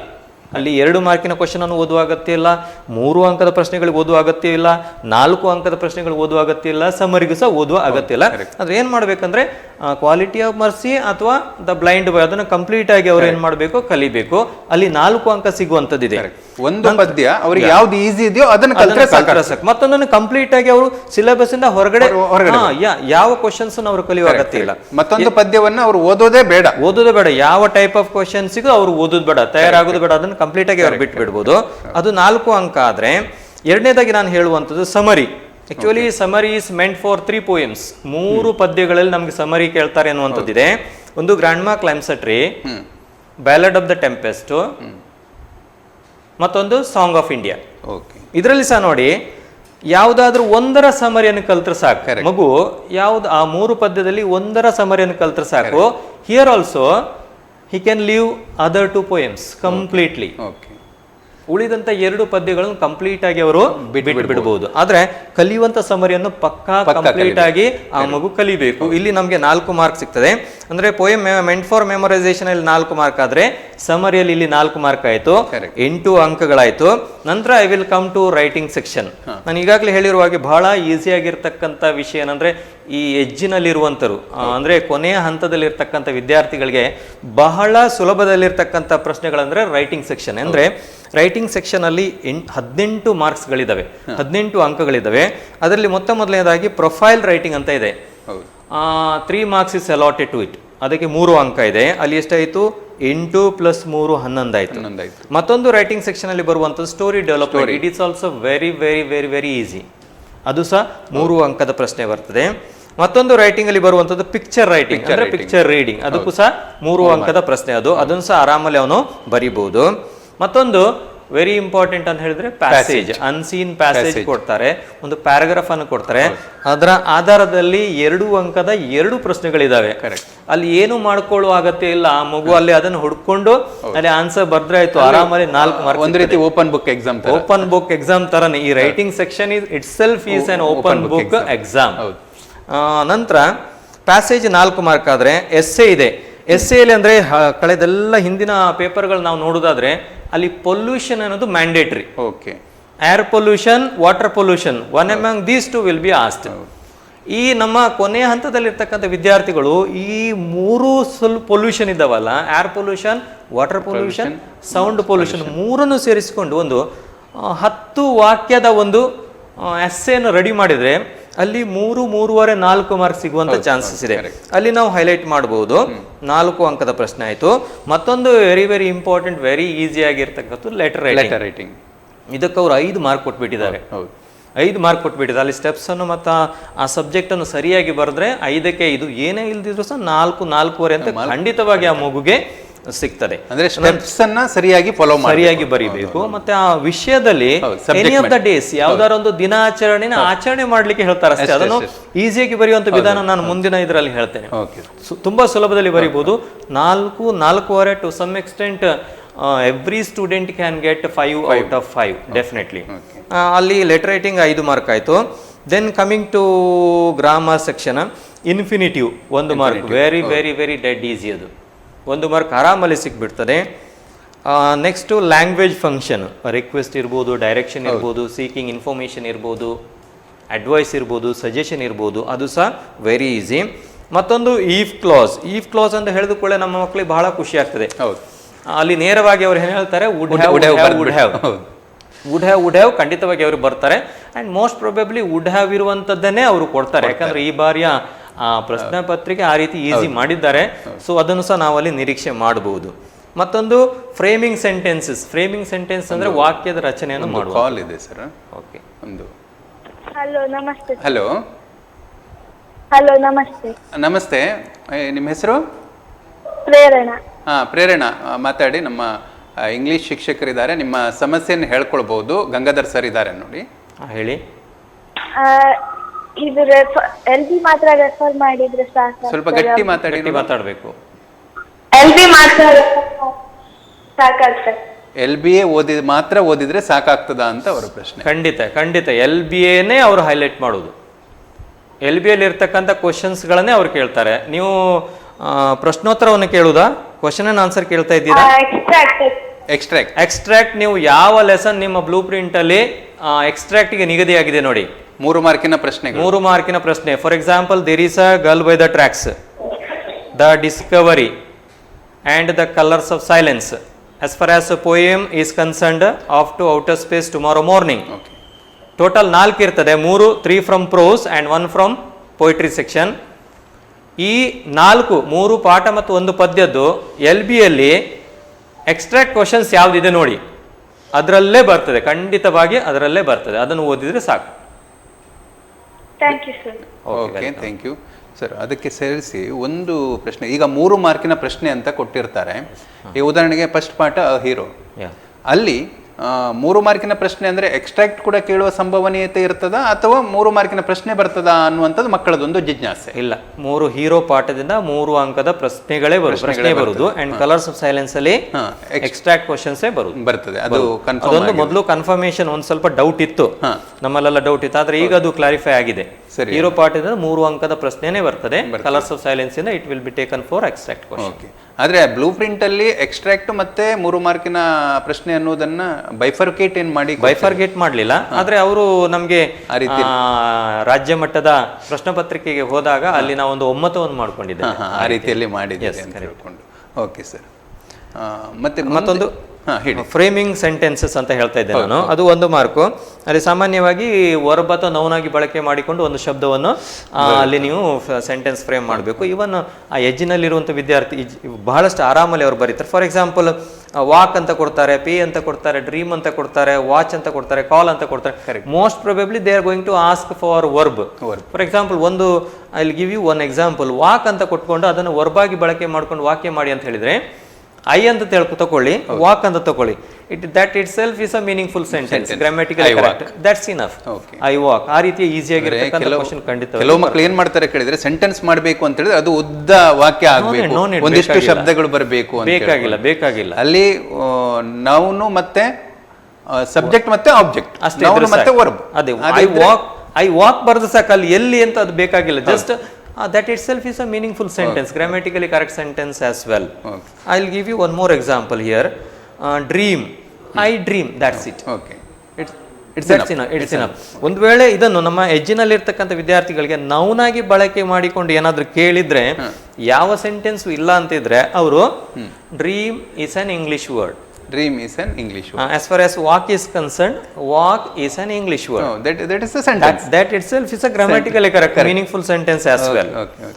ಅಲ್ಲಿ 2 ಮಾರ್ಕಿನ ಕ್ವಶನ್ ಅನ್ನು ಓದುವ ಅಗತ್ಯ ಇಲ್ಲ, 3 ಅಂಕದ ಪ್ರಶ್ನೆಗಳಿಗೆ ಓದುವ ಅಗತ್ಯ ಇಲ್ಲ, 4 ಅಂಕದ ಪ್ರಶ್ನೆಗಳು ಓದುವ ಅಗತ್ಯ ಇಲ್ಲ, ಸಮರಿಗೂ ಸಹ ಓದುವ ಅಗತ್ಯ ಇಲ್ಲ. ಅದ್ರ ಏನ್ ಮಾಡ್ಬೇಕಂದ್ರೆ ಕ್ವಾಲಿಟಿ ಆಫ್ ಮರ್ಸಿ ಅಥವಾ ದ ಬ್ಲೈಂಡ್ ಬಾಯ್ ಅದನ್ನು ಕಂಪ್ಲೀಟ್ ಆಗಿ ಅವ್ರು ಏನ್ ಮಾಡ್ಬೇಕು, ಕಲಿಬೇಕು. ಅಲ್ಲಿ 4 ಅಂಕ ಸಿಗುವಂತದ್ದಿದೆ. ಒಂದು ಪದ್ಯ ಅವ್ರಿಗೆ ಯಾವ್ದು ಈಸಿ ಇದೆಯೋ ಅದನ್ನ ಸಾಕು. ಮತ್ತೊಂದನ್ನು ಕಂಪ್ಲೀಟ್ ಆಗಿ ಅವರು ಸಿಲೆಬಸ್ ಇಂದ ಹೊರಗಡೆ ಯಾವ ಕ್ವಶನ್ಸ್ ಅವರು ಕಲಿಯುವ ಅಗತ್ಯ ಇಲ್ಲ. ಮತ್ತೊಂದು ಪದ್ಯವನ್ನು ಅವರು ಓದೋದೇ ಬೇಡ. ಯಾವ ಟೈಪ್ ಆಫ್ ಕ್ವಶನ್ಸ್ಗೂ ಅವ್ರು ಓದೋದು ಬೇಡ, ತಯಾರಾಗೋದು ಬೇಡ, ಅದನ್ನು ಕಂಪ್ಲೀಟ್ ಆಗಿ ಅವ್ರು ಬಿಟ್ಬಿಡ್ಬೋದು. ಅದು 4 ಅಂಕ ಆದ್ರೆ. ಎರಡನೇದಾಗಿ ನಾನು ಹೇಳುವಂಥದ್ದು summary. Actually summary is meant for 3 poems. 3 ಪದ್ಯಗಳಲ್ಲಿ ನಮ್ಗೆ ಸಮರಿ ಕೇಳ್ತಾರೆ ಅನ್ನುವಂಥದ್ದಿದೆ. ಒಂದು ಗ್ರ್ಯಾಂಡ್ಮಾ ಕ್ಲೈಮ್ಸಟ್ರಿ, ಬ್ಯಾಲಡ್ ಆಫ್ ದ ಟೆಂಪೆಸ್ಟ್, ಮತ್ತೊಂದು ಸಾಂಗ್ ಆಫ್ ಇಂಡಿಯಾ. ಇದರಲ್ಲಿ ಸಹ ನೋಡಿ, ಯಾವ್ದಾದ್ರೂ ಒಂದರ ಸಮರಿಯನ್ನು ಕಲ್ತ್ರೆ ಸಾಕು ಮಗು. ಆ 3 ಪದ್ಯದಲ್ಲಿ ಒಂದರ ಸಮರಿಯನ್ನು ಕಲ್ತ್ರೆ ಸಾಕು. Here also he can leave other 2 poems completely. ಉಳಿದಂತ 2 ಪದ್ಯಗಳನ್ನು ಕಂಪ್ಲೀಟ್ ಆಗಿ ಅವರು ಬಿಡಬಹುದು. ಆದ್ರೆ ಕಲಿಯುವಂತ ಸಮರಿಯನ್ನು ಪಕ್ಕಾ ಕಂಪ್ಲೀಟ್ ಆಗಿ ಆ ಮಗು ಕಲಿಬೇಕು. ಇಲ್ಲಿ ನಮ್ಗೆ 4 ಮಾರ್ಕ್ ಸಿಗ್ತದೆ. ಅಂದ್ರೆ ಪೋಯಮ್ ಮೆಂಟ್ ಫಾರ್ ಮೆಮರೈಸೇಷನ್ ಅಲ್ಲಿ 4 ಮಾರ್ಕ್ ಆದ್ರೆ ಸಮರಿಯಲ್ಲಿ ಇಲ್ಲಿ 4 ಮಾರ್ಕ್ ಆಯ್ತು, 8 ಅಂಕಗಳಾಯ್ತು. ನಂತರ I will come to writing section. ನಾನು ಈಗಾಗಲೇ ಹೇಳಿರುವ ಹಾಗೆ ಬಹಳ ಈಸಿ ಆಗಿರ್ತಕ್ಕಂಥ ವಿಷಯ ಏನಂದ್ರೆ ಈ ಎಜ್ಜಿನಲ್ಲಿರುವಂತರು ಅಂದ್ರೆ ಕೊನೆಯ ಹಂತದಲ್ಲಿರ್ತಕ್ಕಂಥ ವಿದ್ಯಾರ್ಥಿಗಳಿಗೆ ಬಹಳ ಸುಲಭದಲ್ಲಿರ್ತಕ್ಕಂಥ ಪ್ರಶ್ನೆಗಳಂದ್ರೆ ರೈಟಿಂಗ್ ಸೆಕ್ಷನ್. ಅಂದ್ರೆ ರೈಟಿಂಗ್ ಸೆಕ್ಷನ್ ಅಲ್ಲಿ 18 ಮಾರ್ಕ್ಸ್ಗಳಿದಾವೆ, 18 ಅಂಕಗಳಿದಾವೆ. ಅದರಲ್ಲಿ ಮೊದಲನೇದಾಗಿ ಪ್ರೊಫೈಲ್ ರೈಟಿಂಗ್ ಅಂತ ಇದೆ. 3 marks is allotted to it. ಅದಕ್ಕೆ 3 ಅಂಕ ಇದೆ. ಅಲ್ಲಿ ಎಷ್ಟಾಯ್ತು? 8 + 3 11 ಆಯ್ತು. ಮತ್ತೊಂದು ರೈಟಿಂಗ್ ಸೆಕ್ಷನ್ ಅಲ್ಲಿ ಬರುವಂತದ್ದು story development. It is also very very very very easy. ಅದು ಸಹ 3 ಅಂಕದ ಪ್ರಶ್ನೆ ಬರ್ತದೆ. ಮತ್ತೊಂದು ರೈಟಿಂಗ್ ಅಲ್ಲಿ ಬರುವಂತದ್ದು ಪಿಕ್ಚರ್ ರೈಟಿಂಗ್ ಅಂದ್ರೆ ಪಿಕ್ಚರ್ ರೀಡಿಂಗ್. ಅದಕ್ಕೂ ಸಹ 3 ಅಂಕದ ಪ್ರಶ್ನೆ. ಅದನ್ನು ಸಹ ಆರಾಮಲ್ಲಿ ಅವನು ಬರಿಬಹುದು. ಮತ್ತೊಂದು ವೆರಿ ಇಂಪಾರ್ಟೆಂಟ್ ಅಂತ ಹೇಳಿದ್ರೆ ಪ್ಯಾಸೇಜ್, ಅನ್ಸೀನ್ ಪ್ಯಾಸೇಜ್ ಕೊಡ್ತಾರೆ, ಒಂದು ಪ್ಯಾರಾಗ್ರಾಫ್ ಅನ್ನು ಕೊಡ್ತಾರೆ. ಅದರ ಆಧಾರದಲ್ಲಿ 2 ಅಂಕದ 2 ಪ್ರಶ್ನೆಗಳಿದಾವೆ. ಅಲ್ಲಿ ಏನು ಮಾಡ್ಕೊಳ್ಳುವ ಅಗತ್ಯ ಇಲ್ಲ. ಆ ಮಗು ಅಲ್ಲಿ ಅದನ್ನು ಹುಡ್ಕೊಂಡು ಅಲ್ಲಿ ಆನ್ಸರ್ ಬರ್ದ್ರೆ ಆಯ್ತು, ಆರಾಮಲ್ಲಿ 4 ಮಾರ್ಕ್ಸ್. ಒಂದು ರೀತಿ ಓಪನ್ ಬುಕ್ ಎಕ್ಸಾಮ್ ತರನೇ ಈ writing section it self is an open book exam. ನಂತರ ಪ್ಯಾಸೇಜ್ 4 ಮಾರ್ಕ್ ಆದ್ರೆ ಎಸ್ಸೆ ಇದೆ. ಎಸ್ಸೆಯಲ್ಲಿ ಅಂದ್ರೆ ಕಳೆದೆಲ್ಲ ಹಿಂದಿನ ಪೇಪರ್ಗಳು ನಾವು ನೋಡೋದಾದ್ರೆ ಅಲ್ಲಿ ಪೊಲ್ಯೂಷನ್ ಅನ್ನೋದು mandatory. Air pollution, water pollution, one among these 2 will be asked. ಈ ನಮ್ಮ ಕೊನೆಯ ಹಂತದಲ್ಲಿರ್ತಕ್ಕಂಥ ವಿದ್ಯಾರ್ಥಿಗಳು ಈ 3 ಪೊಲ್ಯೂಷನ್ ಇದ್ದಾವಲ್ಲ, air pollution, water pollution, sound pollution, 3 ಸೇರಿಸಿಕೊಂಡು ಒಂದು 10 ವಾಕ್ಯದ ಒಂದು ಎಸ್ಸೆಯನ್ನು ರೆಡಿ ಮಾಡಿದ್ರೆ ಅಲ್ಲಿ 3, 3.5, 4 ಮಾರ್ಕ್ಸ್ ಸಿಗುವಂತ ಚಾನ್ಸಸ್ ಇದೆ. ಅಲ್ಲಿ ನಾವು ಹೈಲೈಟ್ ಮಾಡಬಹುದು. 4 ಅಂಕದ ಪ್ರಶ್ನೆ ಆಯ್ತು. ಮತ್ತೊಂದು very very important, very easy ಆಗಿರ್ತಕ್ಕಂಥ ಲೆಟರ್ ರೈಟಿಂಗ್. ಇದಕ್ಕೆ ಅವರು 5 ಮಾರ್ಕ್ ಕೊಟ್ಬಿಟ್ಟಿದ್ದಾರೆ. 5 ಮಾರ್ಕ್ ಕೊಟ್ಬಿಟ್ಟಿದ್ದಾರೆ. ಅಲ್ಲಿ ಸ್ಟೆಪ್ಸ್ ಅನ್ನು ಮತ್ತು ಆ ಸಬ್ಜೆಕ್ಟ್ ಅನ್ನು ಸರಿಯಾಗಿ ಬರೆದ್ರೆ 5ಕ್ಕೆ 5, ಏನೇ ಇಲ್ದಿದ್ರು ಸಹ 4, 4.5 ಅಂತ ಖಂಡಿತವಾಗಿ ಆ ಮಗುಗೆ ಸಿಗ್ತದೆ. ಅಂದ್ರೆ ಸ್ಟೆಪ್ಸ್ ಅನ್ನ ಸರಿಯಾಗಿ ಬರಿಬೇಕು. ಮತ್ತೆ ಆ ವಿಷಯದಲ್ಲಿ ಎನಿ ಆಫ್ ದ ಡೇಸ್ ಯಾವ್ದಾರ ಒಂದು ದಿನಾಚರಣೆನ ಆಚರಣೆ ಮಾಡ್ಲಿಕ್ಕೆ ಹೇಳ್ತಾರೆ ಅಷ್ಟೇ. ಅದನ್ನು ಈಸಿಯಾಗಿ ಬರೆಯುವಂತ ವಿಧಾನ ನಾನು ಮುಂದಿನ ಇದರಲ್ಲಿ ಹೇಳ್ತೇನೆ. ತುಂಬಾ ಸುಲಭದಲ್ಲಿ ಬರೀಬಹುದು. 4, 4.5 to some extent every student can get 5 out of 5 definitely. ಅಲ್ಲಿ ಲೆಟರ್ ರೈಟಿಂಗ್ 5 ಮಾರ್ಕ್ ಆಯ್ತು. Then coming to grammar section, infinitive 1 mark, very very very dead easy. ಅದು 1 ಮಾರ್ಕ್ ಆರಾಮಲ್ಲಿ ಸಿಕ್ಬಿಡ್ತದೆ. ನೆಕ್ಸ್ಟು ಲ್ಯಾಂಗ್ವೇಜ್ ಫಂಕ್ಷನ್, ರಿಕ್ವೆಸ್ಟ್ ಇರ್ಬೋದು, ಡೈರೆಕ್ಷನ್ ಇರ್ಬೋದು, seeking information ಇರ್ಬೋದು, advice ಇರ್ಬೋದು, suggestion ಇರ್ಬೋದು, ಅದು ಸಹ ವೆರಿ ಈಸಿ. ಮತ್ತೊಂದು ಈಫ್ ಕ್ಲಾಸ್ ಅಂತ ಹೇಳಿದ ಕೂಡಲೇ ನಮ್ಮ ಮಕ್ಕಳಿಗೆ ಬಹಳ ಖುಷಿ ಆಗ್ತದೆ. ಹೌದು, ಅಲ್ಲಿ ನೇರವಾಗಿ ಅವ್ರು ಏನು ಹೇಳ್ತಾರೆ, ವುಡ್ ಹ್ಯಾವ್ ಖಂಡಿತವಾಗಿ ಅವರು ಬರ್ತಾರೆ. And most probably would have ಇರುವಂತದ್ದನ್ನೇ ಅವರು ಕೊಡ್ತಾರೆ, ಯಾಕಂದ್ರೆ ಈ ಬಾರಿಯ ಪ್ರಶ್ನೆ ಪತ್ರಿಕೆ ಆ ರೀತಿ ಈಸಿ ಮಾಡಿದ್ದಾರೆ. ಸೊ ಅದನ್ನು ಸಹ ನಾವಲ್ಲಿ ನಿರೀಕ್ಷೆ ಮಾಡಬಹುದು. ಮತ್ತೊಂದು ಫ್ರೇಮಿಂಗ್ ಸೆಂಟೆನ್ಸ್ ಅಂದ್ರೆ ವಾಕ್ಯದ ರಚನೆಯನ್ನು ಮಾಡುವ. ಕಾಲ್ ಇದೆ ಸರ್. ಓಕೆ, ಒಂದು ಹಲೋ ನಮಸ್ತೆ. ಹಲೋ ನಮಸ್ತೆ. ನಮಸ್ತೆ, ನಿಮ್ಮ ಹೆಸರು? ಪ್ರೇರಣಾ. ಪ್ರೇರಣಾ ಮಾತಾಡಿ. ನಮ್ಮ ಇಂಗ್ಲಿಷ್ ಶಿಕ್ಷಕರಿದ್ದಾರೆ, ನಿಮ್ಮ ಸಮಸ್ಯೆಯನ್ನು ಹೇಳ್ಕೊಳ್ಬಹುದು. ಗಂಗಾಧರ್ ಸರ್ ಇದ್ದಾರೆ ನೋಡಿ. ಹೇಳಿ. ಇದು LB ಮಾತ್ರ ರೆಫರ್ ಮಾಡಿದ್ರೆ ಸಾಕು. ಸ್ವಲ್ಪ ಗಟ್ಟಿ ಮಾತಾಡಬೇಕು. LB ಮಾತ್ರ ಸಾಕಾಗ್ತದೆ. LBA ಓದಿದ್ರೆ ಸಾಕಾಗ್ತದ ಅಂತ ಅವರ ಪ್ರಶ್ನೆ. ಖಂಡಿತ LBAನೇ ಅವರು ಹೈಲೈಟ್ ಮಾಡೋದು. LBA ಅಲ್ಲಿ ಇರ್ತಕ್ಕಂಥ ಕ್ವಶನ್ಸ್ಗಳನ್ನೇ ಅವ್ರು ಕೇಳ್ತಾರೆ. ನೀವು ಪ್ರಶ್ನೋತ್ತರವನ್ನು ಕೇಳುವುದಾ, ಕ್ವಶನ್ ಅಂಡ್ ಆನ್ಸರ್ ಕೇಳ್ತಾ ಇದ್ದೀರಾ? ಎಕ್ಸ್ಟ್ರಾಕ್ಟ್ ನೀವು ಯಾವ ಲೆಸನ್ ನಿಮ್ಮ ಬ್ಲೂ ಪ್ರಿಂಟ್ ಅಲ್ಲಿ ಎಕ್ಸ್ಟ್ರಾಕ್ಟ್ಗೆ ನಿಗದಿಯಾಗಿದೆ ನೋಡಿ. 3 ಮಾರ್ಕಿನ ಪ್ರಶ್ನೆ. For example, there is a girl by the tracks, the discovery and the colours of silence. As far as a poem is concerned, off to outer space tomorrow morning. Total 4 ಇರ್ತದೆ, 3 from prose and 1 from poetry section. ಈ 3 ಪಾಠ ಮತ್ತು 1 ಪದ್ಯದ್ದು LBಯಲ್ಲಿ extract questions ಯಾವ್ದಿದೆ ನೋಡಿ, ಅದರಲ್ಲೇ ಬರ್ತದೆ, ಖಂಡಿತವಾಗಿ ಅದರಲ್ಲೇ ಬರ್ತದೆ. ಅದನ್ನು ಓದಿದ್ರೆ ಸಾಕು. Thank you sir. Okay, thank you sir. ಅದಕ್ಕೆ ಸೇರಿಸಿ ಒಂದು ಪ್ರಶ್ನೆ. ಈಗ 3 ಮಾರ್ಕಿನ ಪ್ರಶ್ನೆ ಅಂತ ಕೊಟ್ಟಿರ್ತಾರೆ. ಈ ಉದಾಹರಣೆಗೆ ಫಸ್ಟ್ ಪಾಠ ಹೀರೋ, ಅಲ್ಲಿ 3 ಮಾರ್ಕಿನ ಪ್ರಶ್ನೆ ಅಂದ್ರೆ ಎಕ್ಸ್ಟ್ರಾಕ್ಟ್ ಕೂಡ ಕೇಳುವ ಸಂಭವನೀಯತೆ ಇರ್ತದ ಅಥವಾ 3 ಮಾರ್ಕಿನ ಪ್ರಶ್ನೆ ಬರ್ತದ ಅನ್ನುವಂಥದ್ದು ಮಕ್ಕಳದೊಂದು ಜಿಜ್ಞಾಸೆ. ಇಲ್ಲ, 3 ಹೀರೋ ಪಾಠದಿಂದ 3 ಅಂಕದ ಪ್ರಶ್ನೆಗಳೇ ಬರುವುದು. ಅಂಡ್ ಕಲರ್ಸ್ ಆಫ್ ಸೈಲೆನ್ಸ್ ಅಲ್ಲಿ ಎಕ್ಸ್ಟ್ರಾಕ್ಟ್ ಕ್ವಶನ್ಸ್ ಬರ್ತದೆ. ಅದು ಅದೊಂದು ಮೊದಲು ಕನ್ಫರ್ಮೇಶನ್ ಒಂದ್ ಸ್ವಲ್ಪ ಡೌಟ್ ಇತ್ತು, ನಮ್ಮಲ್ಲೆಲ್ಲ ಡೌಟ್ ಇತ್ತು, ಆದ್ರೆ ಈಗ ಅದು ಕ್ಲಾರಿಫೈ ಆಗಿದೆ. ಹೀರೋ ಪಾಠದಿಂದ 3 ಅಂಕದ ಪ್ರಶ್ನೆನೇ ಬರ್ತದೆ. ಕಲರ್ಸ್ ಆಫ್ ಸೈಲೆನ್ಸ್ ಇಂದ it will be taken for extract question. ಆದ್ರೆ ಬ್ಲೂ ಪ್ರಿಂಟ್ ಅಲ್ಲಿ ಎಕ್ಸ್ಟ್ರಾಕ್ಟ್ ಮತ್ತೆ 3 ಮಾರ್ಕಿನ ಪ್ರಶ್ನೆ ಅನ್ನೋದನ್ನ ಬೈಫರ್ಕೇಟ್ ಮಾಡ್ಲಿಲ್ಲ. ಆದ್ರೆ ಅವರು ನಮ್ಗೆ ರಾಜ್ಯ ಮಟ್ಟದ ಪ್ರಶ್ನೆ ಪತ್ರಿಕೆಗೆ ಹೋದಾಗ ಅಲ್ಲಿ ನಾವು ಒಂದು ಒಮ್ಮತವನ್ನು ಮಾಡ್ಕೊಂಡಿದ್ದೇವೆ, ಆ ರೀತಿಯಲ್ಲಿ ಮಾಡಿದ್ದೇವೆ ಅಂತ ಹೇಳ್ಕೊಂಡು. Okay sir. ಮತ್ತೆ ಮತ್ತೊಂದು ಫ್ರೇಮಿಂಗ್ ಸೆಂಟೆನ್ಸಸ್ ಅಂತ ಹೇಳ್ತಾ ಇದ್ದೆ ನಾನು, ಅದು 1 ಮಾರ್ಕು. ಅಲ್ಲಿ ಸಾಮಾನ್ಯವಾಗಿ ವರ್ಬ್ ಅಥವಾ ನೌನಾಗಿ ಬಳಕೆ ಮಾಡಿಕೊಂಡು ಒಂದು ಶಬ್ದವನ್ನು ಅಲ್ಲಿ ನೀವು ಸೆಂಟೆನ್ಸ್ ಫ್ರೇಮ್ ಮಾಡಬೇಕು. ಇವನ್ ಆ ಎಜ್ಜಿನಲ್ಲಿರುವಂಥ ವಿದ್ಯಾರ್ಥಿ ಬಹಳಷ್ಟು ಆರಾಮಲ್ಲಿ ಅವ್ರು ಬರೀತಾರೆ. ಫಾರ್ ಎಕ್ಸಾಂಪಲ್, ವಾಕ್ ಅಂತ ಕೊಡ್ತಾರೆ, ಪೇ ಅಂತ ಕೊಡ್ತಾರೆ, ಡ್ರೀಮ್ ಅಂತ ಕೊಡ್ತಾರೆ, ವಾಚ್ ಅಂತ ಕೊಡ್ತಾರೆ, ಕಾಲ್ ಅಂತ ಕೊಡ್ತಾರೆ. Most probably they are going to ask for verb. For example, I will give you one example. Walk ಅಂತ ಕೊಟ್ಕೊಂಡು ಅದನ್ನು ವರ್ಬ್ ಆಗಿ ಬಳಕೆ ಮಾಡ್ಕೊಂಡು ವಾಕ್ಯ ಮಾಡಿ ಅಂತ ಹೇಳಿದ್ರೆ, ಐ ಅಂತ ತಕೊಳ್ಳಿ, ವಾಕ್ ಅಂತ ತಕೊಳ್ಳಿ, that itself is a meaningful sentence, grammatically correct. That's enough. I walk. ಆ ರೀತಿಯ ಈಸಿಯಾಗಿರತಕ್ಕಂತ ಕ್ವೆಶ್ಚನ್ ಖಂಡಿತ. ಕೆಲವು ಮಕ್ಕಳು ಏನ್ ಮಾಡ್ತಾರೆ ಕೇಳಿದ್ರೆ, ಸೆಂಟೆನ್ಸ್ ಮಾಡಬೇಕು ಅಂತ ಹೇಳಿದ್ರೆ ಅದು ಉದ್ದ ವಾಕ್ಯ ಆಗಬೇಕು, ಒಂದಿಷ್ಟು ಶಬ್ದಗಳು ಬರಬೇಕು ಅಂತ. ಬೇಕಾಗಿಲ್ಲ. ಅಲ್ಲಿ ನೌನು ಮತ್ತೆ ಸಬ್ಜೆಕ್ಟ್ ಮತ್ತೆ ಆಬ್ಜೆಕ್ಟ್, ನೌನು ಮತ್ತೆ ವರ್ಬ್. ಅದೇ ಐ ವಾಕ್ ಬರೆದು ಸಾಕು, ಅಲ್ಲಿ ಎಲ್ಲಿ ಅಂತ ಅದು ಬೇಕಾಗಿಲ್ಲ. Just that itself is a meaningful sentence, grammatically correct sentence as well. I'll give you one more example here. Dream, I dream, that's it. It's enough. ಒಂದು ವೇಳೆ ಇದನ್ನು ನಮ್ಮ ಎಜ್ಜಿನಲ್ಲಿ ಇರ್ತಕ್ಕಂಥ ವಿದ್ಯಾರ್ಥಿಗಳಿಗೆ ನೌನಾಗಿ ಬಳಕೆ ಮಾಡಿಕೊಂಡು ಏನಾದ್ರೂ ಕೇಳಿದ್ರೆ, ಯಾವ ಸೆಂಟೆನ್ಸ್ ಇಲ್ಲ ಅಂತಿದ್ರೆ ಅವರು dream is an English word. Dream is an English word. As far as walk is concerned, walk is an English word. No, that is a sentence. That itself is a grammatically correct, meaningful sentence as well.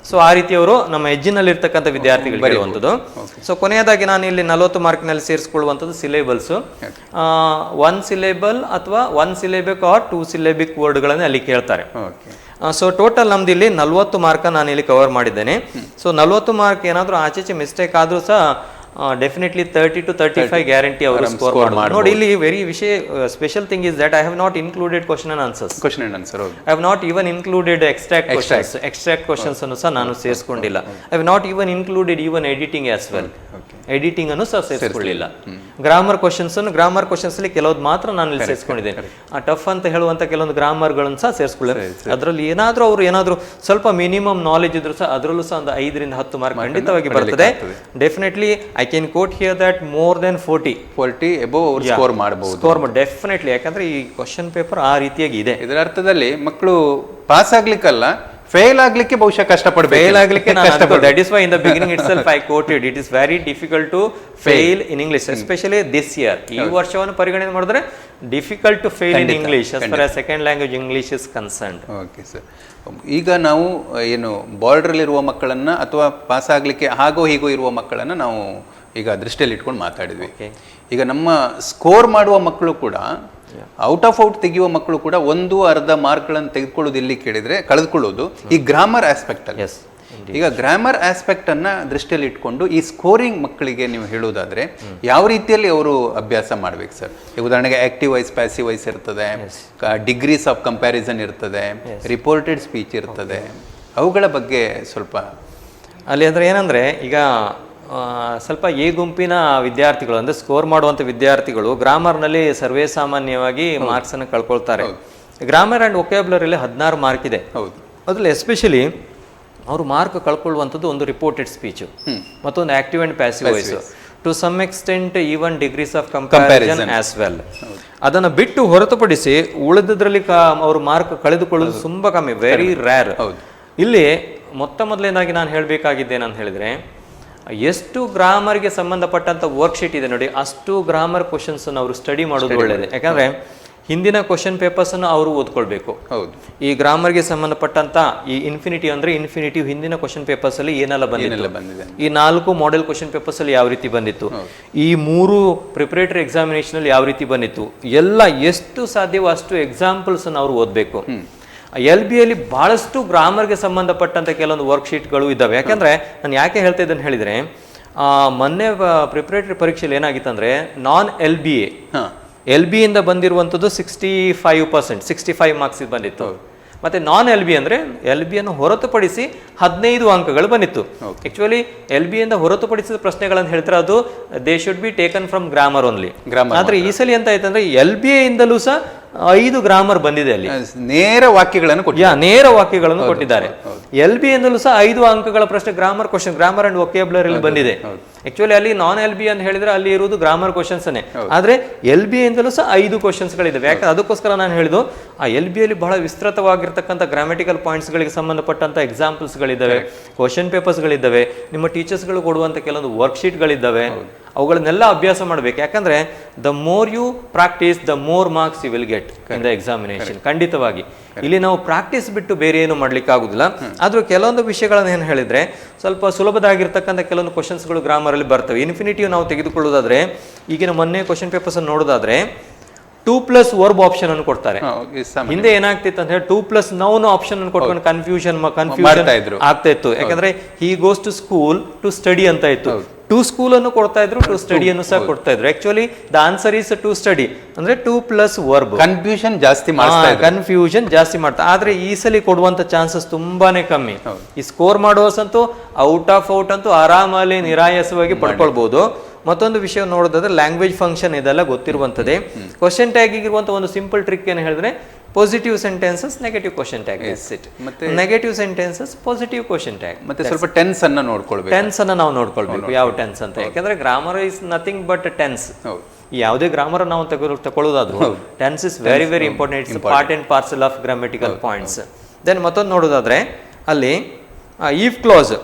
So ಆ ರೀತಿಯವರು ನಮ್ಮ ಎಜ್ಜಿನಲ್ಲಿ ಇರ್ತಕ್ಕಂಥ ವಿದ್ಯಾರ್ಥಿಗಳಿಗೆ ಹೇಳುವಂಥದ್ದು. So ಕೊನೆಯದಾಗಿ ನಾನು ಇಲ್ಲಿ 40 ಮಾರ್ಕ್ನಲ್ಲಿ ಸೇರಿಸಿಕೊಳ್ಳುವಂಥದ್ದು syllables. 1 syllable ಅಥವಾ 1 ಸಿಲೆಬಿಕ್ R 2 ಸಿಲೆಬಿಕ್ ವರ್ಡ್ಗಳನ್ನು ಅಲ್ಲಿ ಕೇಳ್ತಾರೆ. ಸೊ ಟೋಟಲ್ ನಮ್ದು ಇಲ್ಲಿ 40 ಮಾರ್ಕ್ ನಾನು ಇಲ್ಲಿ ಕವರ್ ಮಾಡಿದ್ದೇನೆ. ಸೊ 40 ಮಾರ್ಕ್ ಏನಾದರೂ ಆಚೆಚೆ ಮಿಸ್ಟೇಕ್ ಆದ್ರೂ ಸಹ ಡೆಫಿನೆಟ್ಲಿ 30 to 35 ಗ್ಯಾರಂಟಿ ಅವರು ಸ್ಕೋರ್ ಮಾಡ್ತಾರೆ. ನೋಡಿ, ಇಲ್ಲಿ very special thing is that I have not included question and answers. I have not even included extract questions ಅನ್ನು ಸಹ ನಾನು ಸೇರಿಸ್ಕೊಂಡಿಲ್ಲ. I have not even included even editing as well. Editing ಅನ್ನು ಸಹ ಸೇರಿಸ್ಕೊಳ್ಳಿಲ್ಲ. ಗ್ರಾಮರ್ ಕ್ವಶನ್ಸ್ ಅಲ್ಲಿ ಕೆಲವೊಂದು ಮಾತ್ರ ನಾನು ಇಲ್ಲಿ ಸೇರಿಸ್ಕೊಂಡಿದ್ದೇನೆ. ಆ ಟಫ್ ಅಂತ ಹೇಳುವಂತ ಕೆಲವೊಂದು ಗ್ರಾಮರ್ಗಳನ್ನು ಸಹ ಸೇರಿಸ್ಕೊಳ್ಳಿ. ಅದರಲ್ಲಿ ಏನಾದ್ರೂ ಸ್ವಲ್ಪ ಮಿನಿಮಮ್ ನಾಲೆಜ್ ಇದ್ರು ಸಹ ಅದರಲ್ಲೂ ಸಹ ಒಂದು 5 ರಿಂದ 10 ಮಾರ್ಕ್ ಖಂಡಿತವಾಗಿ ಬರ್ತದೆ. Definitely I can quote here that more than 40 above score ಮಾಡಬಹುದು. ಸ್ಕೋರ್ ಡೆಫಿನೆಟ್ಲಿ, ಯಾಕಂದ್ರೆ ಈ ಕ್ವಶನ್ ಪೇಪರ್ ಆ ರೀತಿಯಾಗಿ ಇದೆ. ಇದರ ಅರ್ಥದಲ್ಲಿ ಮಕ್ಕಳು ಪಾಸ್ ಆಗ್ಲಿಕ್ಕಲ್ಲ, ಫೇಲ್ ಆಗ್ಲಿಕ್ಕೆ ಬಹುಶಃ ಕಷ್ಟಪಡಬೇಕು. ಫೇಲ್ ಆಗ್ಲಿಕ್ಕೆ that is why in the beginning itself I quoted it is very difficult to fail in English, especially this year. ಈ ವರ್ಷವನ್ನು ಪರಿಗಣನೆ ಮಾಡಿದ್ರೆ difficult to fail in English as far as second language English is concerned. Okay sir, ಈಗ ನಾವು ಏನು border ಇರುವ ಮಕ್ಕಳನ್ನ ಅಥವಾ ಪಾಸ್ ಆಗ್ಲಿಕ್ಕೆ ಹಾಗೋ ಹೀಗೋ ಇರುವ ಮಕ್ಕಳನ್ನ ನಾವು ಈಗ ದೃಷ್ಟಿಯಲ್ಲಿ ಇಟ್ಕೊಂಡು ಮಾತಾಡಿದ್ವಿ. ಈಗ ನಮ್ಮ ಸ್ಕೋರ್ ಮಾಡುವ ಮಕ್ಕಳು ಕೂಡ, ಔಟ್ ಆಫ್ ಔಟ್ ತೆಗೆಯುವ ಮಕ್ಕಳು ಕೂಡ 1-1/2 ಮಾರ್ಕ್ಗಳನ್ನು ತೆಗೆದುಕೊಳ್ಳೋದು ಇಲ್ಲಿ ಕೇಳಿದ್ರೆ ಕಳೆದುಕೊಳ್ಳೋದು ಈ ಗ್ರಾಮರ್ ಆಸ್ಪೆಕ್ಟ್ ಅಲ್ಲಿ. ಈಗ ಗ್ರಾಮರ್ ಆಸ್ಪೆಕ್ಟ್ ಅನ್ನ ದೃಷ್ಟಿಯಲ್ಲಿ ಇಟ್ಕೊಂಡು ಈ ಸ್ಕೋರಿಂಗ್ ಮಕ್ಕಳಿಗೆ ನೀವು ಹೇಳೋದಾದ್ರೆ ಯಾವ ರೀತಿಯಲ್ಲಿ ಅವರು ಅಭ್ಯಾಸ ಮಾಡ್ಬೇಕು ಸರ್? ಉದಾಹರಣೆಗೆ ಆಕ್ಟಿವ್ ವಾಯ್ಸ್, ಪ್ಯಾಸಿವ್ ವಾಯ್ಸ್ ಇರ್ತದೆ, ಡಿಗ್ರೀಸ್ ಆಫ್ ಕಂಪ್ಯಾರಿಸನ್ ಇರ್ತದೆ, ರಿಪೋರ್ಟೆಡ್ ಸ್ಪೀಚ್ ಇರ್ತದೆ, ಅವುಗಳ ಬಗ್ಗೆ ಸ್ವಲ್ಪ ಅಲ್ಲಿ ಅಂದ್ರೆ ಏನಂದ್ರೆ, ಈಗ ಸ್ವಲ್ಪ ಎ ಗುಂಪಿನ ವಿದ್ಯಾರ್ಥಿಗಳು ಅಂದ್ರೆ ಸ್ಕೋರ್ ಮಾಡುವಂತ ವಿದ್ಯಾರ್ಥಿಗಳು ಗ್ರಾಮರ್ನಲ್ಲಿ ಸರ್ವೇ ಸಾಮಾನ್ಯವಾಗಿ ಮಾರ್ಕ್ಸ್ ಅನ್ನು ಕಳ್ಕೊಳ್ತಾರೆ. ಗ್ರಾಮರ್ ಅಂಡ್ ವೊಕ್ಯಾಬ್ಯುಲರಿಯಲ್ಲಿ 16 ಮಾರ್ಕ್ ಇದೆ. ಅದ್ರಲ್ಲಿ ಎಸ್ಪೆಷಲಿ ಅವರು ಮಾರ್ಕ್ ಕಳ್ಕೊಳ್ಳುವಂಥದ್ದು ಒಂದು ರಿಪೋರ್ಟೆಡ್ ಸ್ಪೀಚ್, ಮತ್ತೊಂದು active and passive voice, to some extent even degrees of comparison as well. ಅದನ್ನು ಬಿಟ್ಟು ಹೊರತುಪಡಿಸಿ ಉಳಿದದ್ರಲ್ಲಿ ಅವರು ಮಾರ್ಕ್ ಕಳೆದುಕೊಳ್ಳೋದು ತುಂಬಾ ಕಮ್ಮಿ, ವೆರಿ ರೇರ್. ಇಲ್ಲಿ ಮೊದಲನೇದಾಗಿ ನಾನು ಹೇಳಬೇಕಾಗಿದ್ದೇನಂತ ಹೇಳಿದ್ರೆ, ಎಷ್ಟು ಗ್ರಾಮರ್ಗೆ ಸಂಬಂಧಪಟ್ಟಂತ ವರ್ಕ್ಶೀಟ್ ಇದೆ ನೋಡಿ, ಅಷ್ಟು ಗ್ರಾಮರ್ ಕ್ವಶನ್ಸ್ ಅವರು ಸ್ಟಡಿ ಮಾಡೋದು ಒಳ್ಳೆಯದು. ಯಾಕಂದ್ರೆ ಹಿಂದಿನ ಕ್ವಶನ್ ಪೇಪರ್ಸ್ ಅನ್ನು ಅವರು ಓದ್ಕೊಳ್ಬೇಕು. ಈ ಗ್ರಾಮರ್ಗೆ ಸಂಬಂಧಪಟ್ಟಂತ ಈ ಇನ್ಫಿನಿಟಿವ್ ಹಿಂದಿನ ಕ್ವಶನ್ ಪೇಪರ್ಸ್ ಅಲ್ಲಿ ಏನೆಲ್ಲ ಬಂದಿದೆ, ಈ 4 ಮಾಡೆಲ್ ಕ್ವಶನ್ ಪೇಪರ್ಸ್ ಅಲ್ಲಿ ಯಾವ ರೀತಿ ಬಂದಿತ್ತು, ಈ 3 ಪ್ರಿಪರೇಟರಿ ಎಕ್ಸಾಮಿನೇಷನ್ ಅಲ್ಲಿ ಯಾವ ರೀತಿ ಬಂದಿತ್ತು, ಎಲ್ಲ ಎಷ್ಟು ಸಾಧ್ಯವೋ ಅಷ್ಟು ಎಕ್ಸಾಂಪಲ್ಸ್ ಅನ್ನು ಅವರು ಓದಬೇಕು. LB ಅಲ್ಲಿ ಬಹಳಷ್ಟು ಗ್ರಾಮರ್ಗೆ ಸಂಬಂಧಪಟ್ಟಂತ ಕೆಲವೊಂದು ವರ್ಕ್ಶೀಟ್ಗಳು ಇದ್ದಾವೆ. ಯಾಕಂದ್ರೆ ನಾನು ಯಾಕೆ ಹೇಳ್ತಾ ಇದ್ದೇನೆ ಹೇಳಿದ್ರೆ, ಮೊನ್ನೆ ಪ್ರಿಪರೇಟರಿ ಪರೀಕ್ಷೆಯಲ್ಲಿ ಏನಾಗಿತ್ತಂದ್ರೆ, ನಾನ್ LB ಇಂದ ಬಂದಿರುವಂಥದ್ದು 65 ಮಾರ್ಕ್ಸ್ ಬಂದಿತ್ತು. ಮತ್ತೆ ನಾನ್ LB ಅಂದ್ರೆ LB ಅನ್ನು ಹೊರತುಪಡಿಸಿ 15 ಅಂಕಗಳು ಬಂದಿತ್ತು. ಆಕ್ಚುಲಿ LB ಇಂದ ಹೊರತುಪಡಿಸಿದ ಪ್ರಶ್ನೆಗಳನ್ನು ಹೇಳ್ತಾರೆ, ಅದು they should be taken from grammar only. ಆದ್ರೆ ಈ ಸಲ ಎಂತ ಆಯ್ತಂದ್ರೆ LB ಇಂದಲೂ ಸಹ 5 ಗ್ರಾಮರ್ ಬಂದಿದೆ. ಅಲ್ಲಿ ನೇರ ವಾಕ್ಯಗಳನ್ನು ಕೊಟ್ಟಿದ್ದಾರೆ. LB ಎಂದಲೂ ಸಹ 5 ಅಂಕಗಳ ಪ್ರಶ್ನೆ grammar question, grammar and vocabulary ಬಂದಿದೆ. ಆಕ್ಚುಲಿ ಅಲ್ಲಿ ನಾನ್ LB ಅಂತ ಹೇಳಿದ್ರೆ ಅಲ್ಲಿ ಇರುವುದು ಗ್ರಾಮರ್ ಕ್ವಶನ್ಸ್, ಆದ್ರೆ LB ಎಂದಲೂ ಸಹ 5 ಕ್ವಶನ್ಸ್ ಗಳಿದ್ದಾವೆ. ಯಾಕಂದ್ರೆ ಅದಕ್ಕೋಸ್ಕರ ನಾನು ಹೇಳಿದ್ದು, ಆ LB ಅಲ್ಲಿ ಬಹಳ ವಿಸ್ತೃತವಾಗಿರ್ತಕ್ಕಂಥ ಗ್ರಾಮೆಟಿಕಲ್ ಪಾಯಿಂಟ್ಸ್ ಗಳಿಗೆ ಸಂಬಂಧಪಟ್ಟಂತ ಎಕ್ಸಾಂಪಲ್ಸ್ ಗಳಿದ್ದಾವೆ, ಕ್ವಶನ್ ಪೇಪರ್ಸ್ ಗಳಿದ್ದಾವೆ, ನಿಮ್ಮ ಟೀಚರ್ಸ್ ಗಳು ಕೊಡುವಂತ ಕೆಲವೊಂದು ವರ್ಕ್ಶೀಟ್ ಗಳಿದ್ದಾವೆ. ಅವುಗಳನ್ನೆಲ್ಲ ಅಭ್ಯಾಸ ಮಾಡಬೇಕು. ಯಾಕಂದ್ರೆ the more you practise the more marks you will get in the examination. ಖಂಡಿತವಾಗಿ ಇಲ್ಲಿ ನಾವು ಪ್ರಾಕ್ಟೀಸ್ ಬಿಟ್ಟು ಬೇರೆ ಏನು ಮಾಡ್ಲಿಕ್ಕೆ ಆಗುದಿಲ್ಲ. ಆದ್ರೂ ಕೆಲವೊಂದು ವಿಷಯಗಳನ್ನ ಏನು ಹೇಳಿದ್ರೆ, ಸ್ವಲ್ಪ ಸುಲಭದಾಗಿರ್ತಕ್ಕಂಥ ಕೆಲವೊಂದು ಕ್ವಶನ್ಸ್ಗಳು ಗ್ರಾಮರ್ ಅಲ್ಲಿ ಬರ್ತವೆ. ಇನ್ಫಿನಿಟಿವ್ ನಾವು ತೆಗೆದುಕೊಳ್ಳೋದಾದ್ರೆ, ಈಗಿನ ಮೊನ್ನೆ ಕ್ವಶನ್ ಪೇಪರ್ಸ್ ಅನ್ನು ನೋಡೋದಾದ್ರೆ 2+ ವರ್ಬ್ ಆಪ್ಷನ್ ಅನ್ನು ಕೊಡ್ತಾರೆ. ಹಿಂದೆ ಏನಾಗ್ತಿತ್ತು ಅಂತ ಹೇಳಿ 2+ ನೌನ್ ಆಪ್ಷನ್ ಅನ್ನು ಕೊಟ್ಕೊಂಡು ಕನ್ಫ್ಯೂಷನ್ ಆಗ್ತಾ ಇತ್ತು. ಯಾಕಂದ್ರೆ he goes to school to study ಅಂತ ಇತ್ತು. ಟು ಸ್ಕೂಲ್ ಅನ್ನು ಕೊಡ್ತಾ ಇದ್ರು, ಟು ಸ್ಟಡಿ ಅನ್ನು ಸಹ ಕೊಡ್ತಾ ಇದ್ರು. Actually the answer is to study ಅಂದ್ರೆ 2+ ವರ್ಬ್. ಕನ್ಫ್ಯೂಷನ್ ಜಾಸ್ತಿ ಮಾಡ್ತಾ. ಆದ್ರೆ ಈ ಸಲ ಕೊಡುವಂತ ಚಾನ್ಸಸ್ ತುಂಬಾನೇ ಕಮ್ಮಿ. ಈ ಸ್ಕೋರ್ ಮಾಡುವಸಂತೂ ಔಟ್ ಆಫ್ ಔಟ್ ಅಂತೂ ಆರಾಮಲ್ಲಿ ನಿರಾಯಾಸವಾಗಿ ಪಡ್ಕೊಳ್ಬಹುದು. ಮತ್ತೊಂದು ವಿಷಯ ನೋಡೋದಾದ್ರೆ ಲ್ಯಾಂಗ್ವೇಜ್ ಫಂಕ್ಷನ್ ಇದೆಲ್ಲ ಗೊತ್ತಿರುವಂತದ್ದೇ. ಕ್ವಶನ್ ಟ್ಯಾಗ್ ಇರುವಂತ ಒಂದು ಸಿಂಪಲ್ ಟ್ರಿಕ್ ಏನು ಹೇಳಿದ್ರೆ, positive sentences negative question tag, negative sentences positive question tag. ಮತ್ತೆ ಸ್ವಲ್ಪ ಟೆನ್ಸ್ ಅನ್ನ ನಾವು ನೋಡ್ಕೊಳ್ಬೇಕು, ಯಾವ ಟೆನ್ಸ್ ಅಂತ. ಯಾಕಂದ್ರೆ grammar is nothing but tense. ಯಾವುದೇ ಗ್ರಾಮರ್ ನಾವು ತಗೊಳ್ಳೋದಾದ್ರು tense is very very important. It's part and parcel of grammatical points. Then ಮತ್ತೊಂದು ನೋಡೋದಾದ್ರೆ ಅಲ್ಲಿ ಈಫ್ ಕ್ಲೋಸ್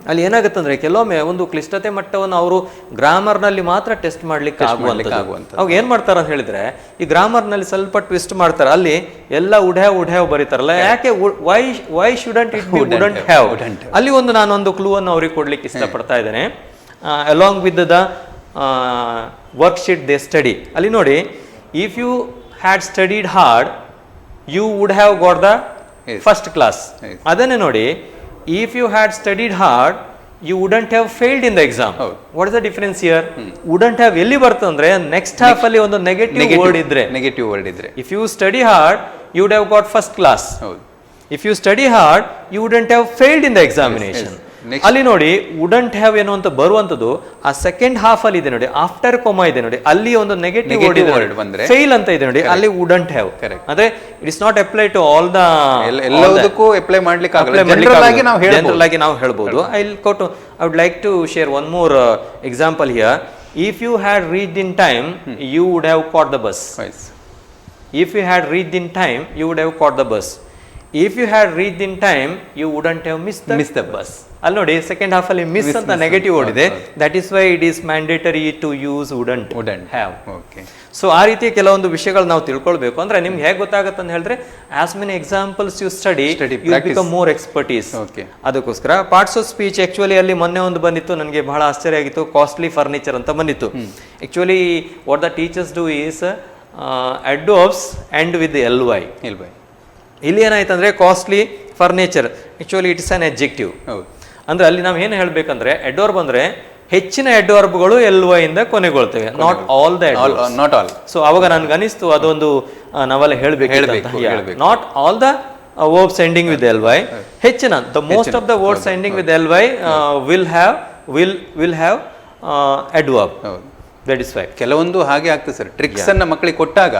ಅಲ್ಲಿ ಏನಾಗುತ್ತೆ ಅಂದ್ರೆ, ಕೆಲವೊಮ್ಮೆ ಒಂದು ಕ್ಲಿಷ್ಟತೆ ಮಟ್ಟವನ್ನು ಅವರು ಗ್ರಾಮರ್ ನಲ್ಲಿ ಮಾತ್ರ ಟೆಸ್ಟ್ ಮಾಡ್ಲಿಕ್ಕೆ ಆಗುವಂತ. ಅವಾಗ ಏನ್ ಮಾಡ್ತಾರ ಅಂತ ಹೇಳಿದ್ರೆ, ಈ ಗ್ರಾಮರ್ ನಲ್ಲಿ ಸ್ವಲ್ಪ ಟ್ವಿಸ್ಟ್ ಮಾಡ್ತಾರೆ. ಅಲ್ಲಿ ಎಲ್ಲ ಉಡ್ಯಾವ್ ಬರೀತಾರಲ್ಲ, ಯಾಕೆ why shouldn't it be wouldn't have. ಅಲ್ಲಿ ನಾನೊಂದು ಕ್ಲೂ ಅನ್ನು ಅವ್ರಿಗೆ ಕೊಡ್ಲಿಕ್ಕೆ ಇಷ್ಟಪಡ್ತಾ ಇದ್ದೇನೆ. Along with the worksheet they study ಅಲ್ಲಿ ನೋಡಿ, if you had studied hard you would have got the first class. ಅದನ್ನೇ ನೋಡಿ, if you had studied hard you wouldn't have failed in the exam. What is the difference here? Wouldn't have ಎಲ್ಲಿ ಬರ್ತಂದ್ರೆ next half ಅಲ್ಲಿ ಒಂದು negative word ಇದ್ರೆ, if you study hard you would have got first class. If you study hard you wouldn't have failed in the examination. ಅಲ್ಲಿ ನೋಡಿ wouldn't have ಏನು ಅಂತ ಬರುವಂತದ್ದು ಆ ಸೆಕೆಂಡ್ ಹಾಫ್ ಅಲ್ಲಿ ಇದೆ ನೋಡಿ, ಆಫ್ಟರ್ ಕೊಮಾ ಇದೆ ನೋಡಿ, ಅಲ್ಲಿ ಒಂದು ನೆಗೆಟಿವ್ ವರ್ಡ್ ಬಂದ್ರೆ ಫೇಲ್ ಅಂತ ಇದೆ ನೋಡಿ, ಅಲ್ಲಿ ವುಡಂಟ್ ಹ್ಯಾವ್. ಅಂದ್ರೆ it is not apply to all the ಎಲ್ಲದಕ್ಕೂ ಅಪ್ಲೈ ಮಾಡ್ಲಿಕ್ಕೆ ಜನರಲ್ ಆಗಿ ನಾವು ಹೇಳ್ಬೋದು. I would like to share one more example here. If you had reached in time you would have caught the bus. If you had reached in time, you would have caught the bus. If you had reached in time, you wouldn't have missed the bus. ಅಲ್ಲಿ ನೋಡಿ second half ಅಲ್ಲಿ miss ಅಂತ negative word ಇದೆ. That is why it is mandatory to use wouldn't have. So ಆ ರೀತಿ ಕೆಲವೊಂದು ವಿಷಯಗಳು ನಾವು ತಿಳ್ಕೊಳ್ಬೇಕು. ಅಂದ್ರೆ ನಿಮ್ಗೆ ಹೇಗೆ ಗೊತ್ತಾಗುತ್ತೆ ಅಂತ ಹೇಳಿದ್ರೆ, as many examples you study you become more expertise. ಅದಕ್ಕೋಸ್ಕರ ಪಾರ್ಟ್ಸ್ ಆಫ್ ಸ್ಪೀಚ್ ಆಕ್ಚುಲಿ ಅಲ್ಲಿ ಮೊನ್ನೆ ಒಂದು ಬಂದಿತ್ತು, ನನಗೆ ಬಹಳ ಆಶ್ಚರ್ಯ ಆಗಿತ್ತು, ಕಾಸ್ಟ್ಲಿ ಫರ್ನಿಚರ್ ಅಂತ ಬಂದಿತ್ತು. Actually what the teachers do is adverbs end with the ly. ಇಲ್ಲಿ ಏನಾಯ್ತು ಅಂದ್ರೆ costly furniture actually it's an adjective. ಅಂದ್ರೆ ಅಲ್ಲಿ ನಾವು ಏನು ಹೇಳ್ಬೇಕಂದ್ರೆ adverb ಅಂದ್ರೆ ಹೆಚ್ಚಿನ adverbಗಳು ly ಇಂದ ಕೊನೆಗೊಳ್ತವೆ, not all the not all. So ಅವಾಗ ನನ್ಗೆ ಅನಿಸ್ತು ಅದೊಂದು ನಾವೆಲ್ಲ ಹೇಳ್ಬೇಕು, not all the verbs ending with ly. ಹೆಚ್ಚಿನ the most of the words ending with ly will have adverb. ಕೆಲವೊಂದು ಹಾಗೆ ಆಗ್ತದೆ ಸರ್. ಟ್ರಿಕ್ಸ್ ಅನ್ನ ಮಕ್ಕಳಿಗೆ ಕೊಟ್ಟಾಗ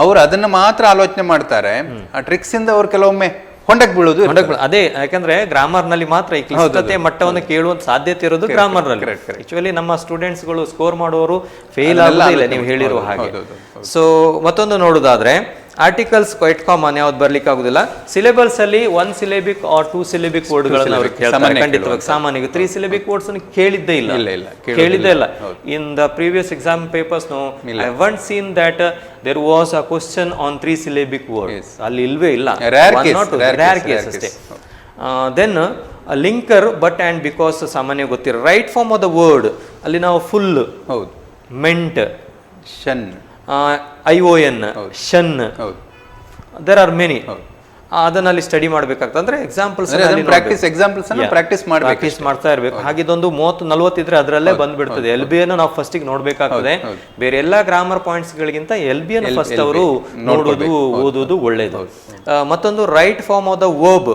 ಅವ್ರು ಅದನ್ನ ಮಾತ್ರ ಆಲೋಚನೆ ಮಾಡ್ತಾರೆ. ಆ ಟ್ರಿಕ್ಸ್ ಇಂದ ಅವ್ರು ಕೆಲವೊಮ್ಮೆ ಹೊಂಡಕ್ ಬೀಳೋದು. ಅದೇ ಯಾಕಂದ್ರೆ ಗ್ರಾಮರ್ ನಲ್ಲಿ ಮಾತ್ರ ಈ ಕ್ಲಿಷ್ಟತೆ ಮಟ್ಟವನ್ನು ಕೇಳುವಂತ ಸಾಧ್ಯತೆ ಇರೋದು ಗ್ರಾಮರ್ ನಲ್ಲಿ. ಆಕ್ಚುಲಿ ನಮ್ಮ ಸ್ಟೂಡೆಂಟ್ಸ್ ಗಳು ಸ್ಕೋರ್ ಮಾಡುವವರು ಫೇಲ್ ಆಗೋದಿಲ್ಲ ನೀವು ಹೇಳಿರುವ ಹಾಗೆ. ಸೊ ಮತ್ತೊಂದು ನೋಡುದಾದ್ರೆ ಆರ್ಟಿಕಲ್ಸ್ ಕ್ವೈಟ್ ಕಾಮನ್, ಯಾವ್ದು ಬರ್ಲಿಕ್ಕೆ ಆಗುದಿಲ್ಲ. ಸಿಲೆಬಲ್ಸ್ ಅಲ್ಲಿ 1 ಸಿಲೆಬಿಕ್ ಆರ್ 2 ಸಿಲೆಬಿಕ್ ವರ್ಡ್ ಗಳನ್ನ ಅವ್ರು ಕೇಳ್ತಾರೆ ಖಂಡಿತವಾಗಿ. ಸಾಮಾನ್ಯ 3 ಸಿಲೆಬಿಕ್ ವರ್ಡ್ಸ್ ಕೇಳಿದ್ದೇ ಇಲ್ಲ. In the previous exam papers no I haven't seen that there was a question on 3 syllabic words. ಅಲ್ಲಿ ಇಲ್ವೇ ಇಲ್ಲ, ರೇರ್ ಕೇಸ್ ಅಷ್ಟೇ. Then linker but and because ಸಾಮಾನ್ಯ ಗೊತ್ತಿರೋ. Right form of the word ಅಲ್ಲಿ ನಾವು full, ment, tion, ION, tion, there are many. ಅದನ್ನಲ್ಲಿ study ಮಾಡ್ಬೇಕಾಗ್ತದೆ. ಅಂದ್ರೆ ಎಕ್ಸಾಂಪಲ್ಸ್ ಪ್ರಾಕ್ಟೀಸ್ ಮಾಡ್ತಾ ಇರ್ಬೇಕು. ಹಾಗಿದೊಂದು 30-40 ಇದ್ರೆ ಅದರಲ್ಲೇ ಬಂದ್ಬಿಡ್ತದೆ. LB ಅನ್ನು ನಾವು ಫಸ್ಟ್ ನೋಡ್ಬೇಕಾಗ್ತದೆ. ಬೇರೆ ಎಲ್ಲಾ ಗ್ರಾಮರ್ ಪಾಯಿಂಟ್ಸ್ ಗಳಿಗಿಂತ LB ಅನ್ನು ಫಸ್ಟ್ ಅವರು ನೋಡೋದು ಓದೋದು ಒಳ್ಳೇದು. ಮತ್ತೊಂದು right form of the verb.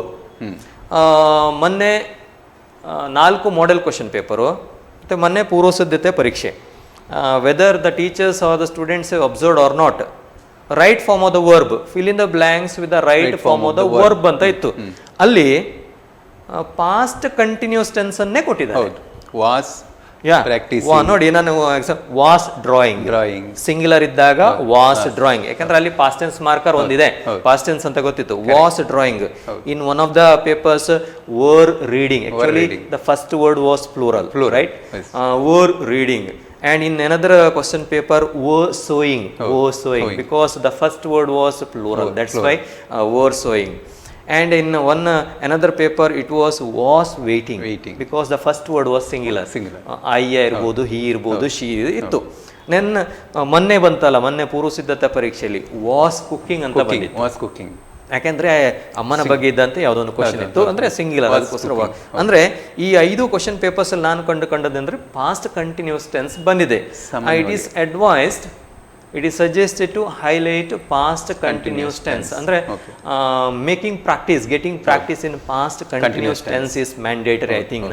ಮೊನ್ನೆ 4 ಮಾಡೆಲ್ ಕ್ವಶನ್ ಪೇಪರು ಮತ್ತೆ ಮೊನ್ನೆ ಪೂರ್ವ ಸಿದ್ಧತೆ ಪರೀಕ್ಷೆ. Whether the teachers or the students have observed or not, right form of the verb, fill in the blanks with the right form of the verb ಅಂತ ಇತ್ತು. ಅಲ್ಲಿ past continuous tense ಅನ್ನೇ ಕೊಟ್ಟಿದ್ದಾರೆ. ವಾಸ್ ನೋಡಿ, ನಾನು ವಾಸ್ ಡ್ರಾಯಿಂಗ್ ಸಿಂಗ್ಯುಲರ್ ಇದ್ದಾಗ was drawing, ಯಾಕಂದ್ರೆ ಅಲ್ಲಿ ಪಾಸ್ಟ್ ಟೆನ್ಸ್ ಮಾರ್ಕರ್ ಒಂದಿದೆ, ಪಾಸ್ಟ್ ಟೆನ್ಸ್ ಅಂತ ಗೊತ್ತಿತ್ತು. Was drawing. In one of the papers var reading, actually the first word was plural, right? Var reading. And in another question paper, were sewing, because the first word was plural. That's why were sewing. And in another paper, it was waiting, because the first word was singular. I irbodu, he irbodu, she ittu. Then ಮೊನ್ನೆ ಬಂತಲ್ಲ, ಮೊನ್ನೆ ಪೂರ್ವ ಸಿದ್ಧತಾ ಪರೀಕ್ಷೆಯಲ್ಲಿ was cooking ಅಂತ ಬಂದಿತ್ತು. ಯಾಕೆಂದ್ರೆ ಅಮ್ಮನ ಬಗ್ಗೆ ಇದ್ದಂತೆ ಯಾವುದೊಂದು ಕ್ವಶನ್ ಇತ್ತು, ಅಂದ್ರೆ ಸಿಂಗ್ಯುಲರ್. ಅದಕ್ಕೋಸ್ಕರ ಅಂದ್ರೆ ಈ 5 ಕ್ವಶನ್ ಪೇಪರ್ಸ್ ಅಲ್ಲಿ ನಾನು ಕಂಡುಕೊಂಡದಂದ್ರೆ ಪಾಸ್ಟ್ ಕಂಟಿನ್ಯೂಸ್ ಟೆನ್ಸ್ ಬಂದಿದೆ. It is advised, it is suggested to highlight past continuous tense. ಅಂದ್ರೆ making practice, getting practice in past continuous tense is mandatory. I think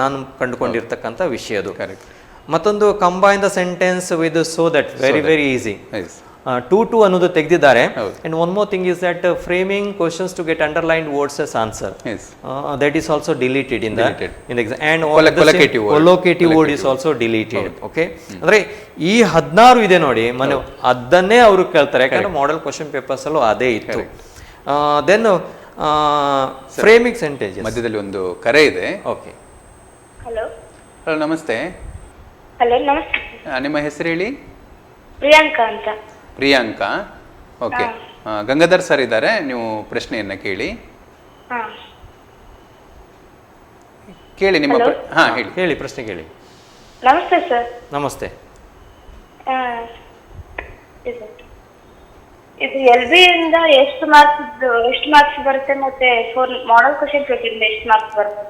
ನಾನು ಕಂಡುಕೊಂಡಿರ್ತಕ್ಕಂಥ ವಿಷಯ ಅದು. ಮತ್ತೊಂದು combine the sentence with so that, very easy. 2 ಅನ್ನೋದು ತೆಗೆದಿದ್ದಾರೆ. And one more thing is that framing questions to get underlined words as answer, that is also deleted in the exam. And collocative word is also deleted. Okay, ಅಂದ್ರೆ ಈ 16 ಇದೆ ನೋಡಿ, ಮನೆ ಅದನ್ನೇ ಅವರು ಕೇಳ್ತಾರೆ, ಯಾಕಂದ್ರೆ ಮಾಡೆಲ್ ಕ್ವಶನ್ ಪೇಪರ್ಸ್ ಅಲ್ಲೂ ಅದೇ ಇತ್ತು. Then framing sentences. ಮಧ್ಯದಲ್ಲಿ ಒಂದು ಕರೆ ಇದೆ. Okay, hello. ನಮಸ್ತೆ. ಹಲೋ, ನಮಸ್ತೆ. ನಿಮ್ಮ ಹೆಸರು ಹೇಳಿ. ಪ್ರಿಯಾಂಕಾ ಅಂತ. ಪ್ರಿಯಾಂಕಾ, ಓಕೆ. ಗಂಗಾಧರ್ ಸರ್ ಇದ್ದಾರೆ, ನೀವು ಪ್ರಶ್ನೆಯನ್ನ ಕೇಳಿ. ಕೇಳಿ ನಿಮ್ಮ ಹೇಳಿ, ಪ್ರಶ್ನೆ ಕೇಳಿ. ನಮಸ್ತೆ ಸರ್. ನಮಸ್ತೆ. ಇದು LB ಇಂದ ಎಷ್ಟು ಮಾರ್ಕ್ಸ್ ಬರುತ್ತೆ, ಮತ್ತೆ ಮಾಡೆಲ್ ಕ್ವಶನ್ ಪೇಪರ್ ಇಂದ ಎಷ್ಟು ಮಾರ್ಕ್ಸ್ ಬರುತ್ತೆ?